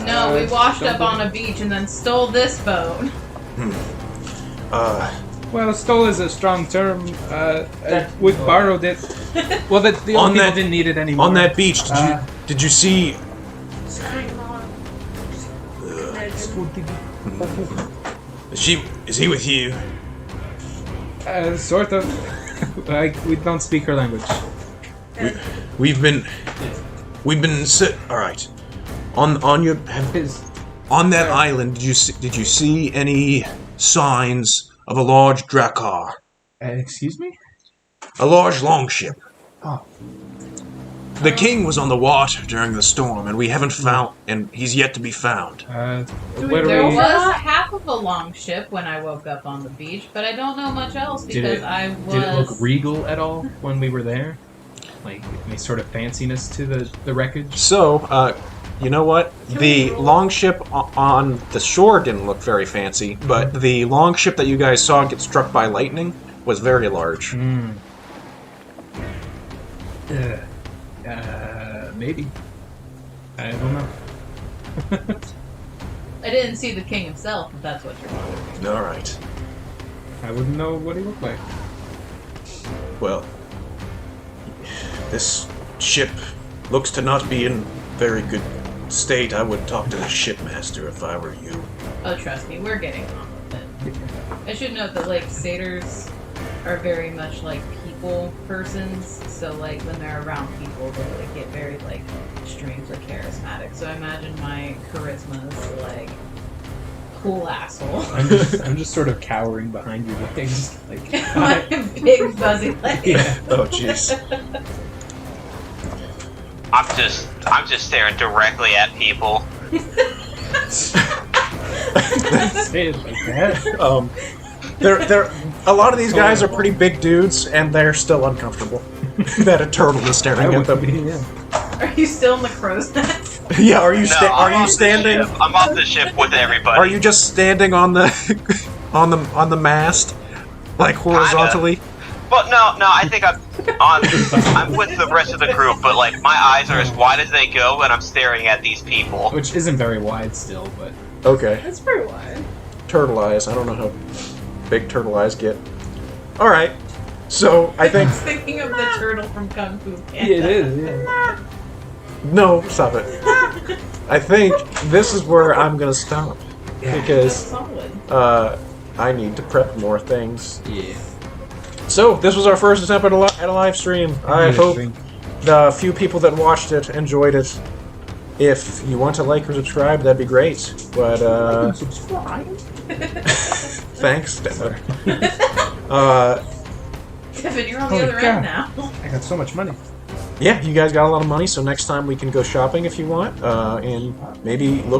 No, we washed up on a beach and then stole this boat. Well, stole is a strong term. We borrowed it. Well, the On old people that- didn't need it anymore. On that beach, did you see? Is he with you? Sort of. Like, we don't speak her language. We've been all right. On your on that island, did you see any signs of a large drakkar, Excuse me? a large longship? Oh. The king was on the water during the storm, and we haven't found, and he's yet to be found. Where There do we... was half of a long ship when I woke up on the beach, but I don't know much else because I was. Did it look regal at all when we were there? Like, any sort of fanciness to the wreckage? So, you know what? The longship on the shore didn't look very fancy, but the longship that you guys saw get struck by lightning was very large. Maybe. I don't know. I didn't see the king himself, if that's what you're wondering. All right. I wouldn't know what he looked like. Well, this ship looks to not be in very good state. I would talk to the shipmaster if I were you. Oh, trust me, we're getting on with it. I should note that, like, satyrs are very much like people people persons, so like when they're around people, they like get very like strangely charismatic. So I imagine my charisma is like cool asshole. I'm just sort of cowering behind your legs, like My big fuzzy legs. yeah. Oh, jeez. I'm just staring directly at people. Say it like that. They're a lot of these guys are pretty big dudes, and they're still uncomfortable that a turtle is staring at them. Yeah. Are you still in the crow's nest? Yeah, are you I'm are you off the standing? ship. I'm off the ship with everybody. Are you just standing on the on the mast, like horizontally? Well, no. I think I'm with the rest of the group, but like my eyes are as wide as they go, and I'm staring at these people. Which isn't very wide still, but Okay, That's pretty wide. turtle eyes. I don't know how big turtle eyes get. All right, so I think Thinking of the turtle from Kung Fu Panda. yeah, it is. Yeah. no, stop it. I think this is where I'm gonna stop That's because solid. I need to prep more things. Yeah. So this was our first attempt at a live stream. I hope the few people that watched it enjoyed it. If you want to like or subscribe, that'd be great. But subscribe. thanks, Stefan. Devin, you're on the Holy other cow. end now. I got so much money. Yeah, you guys got a lot of money, so next time we can go shopping if you want, and maybe look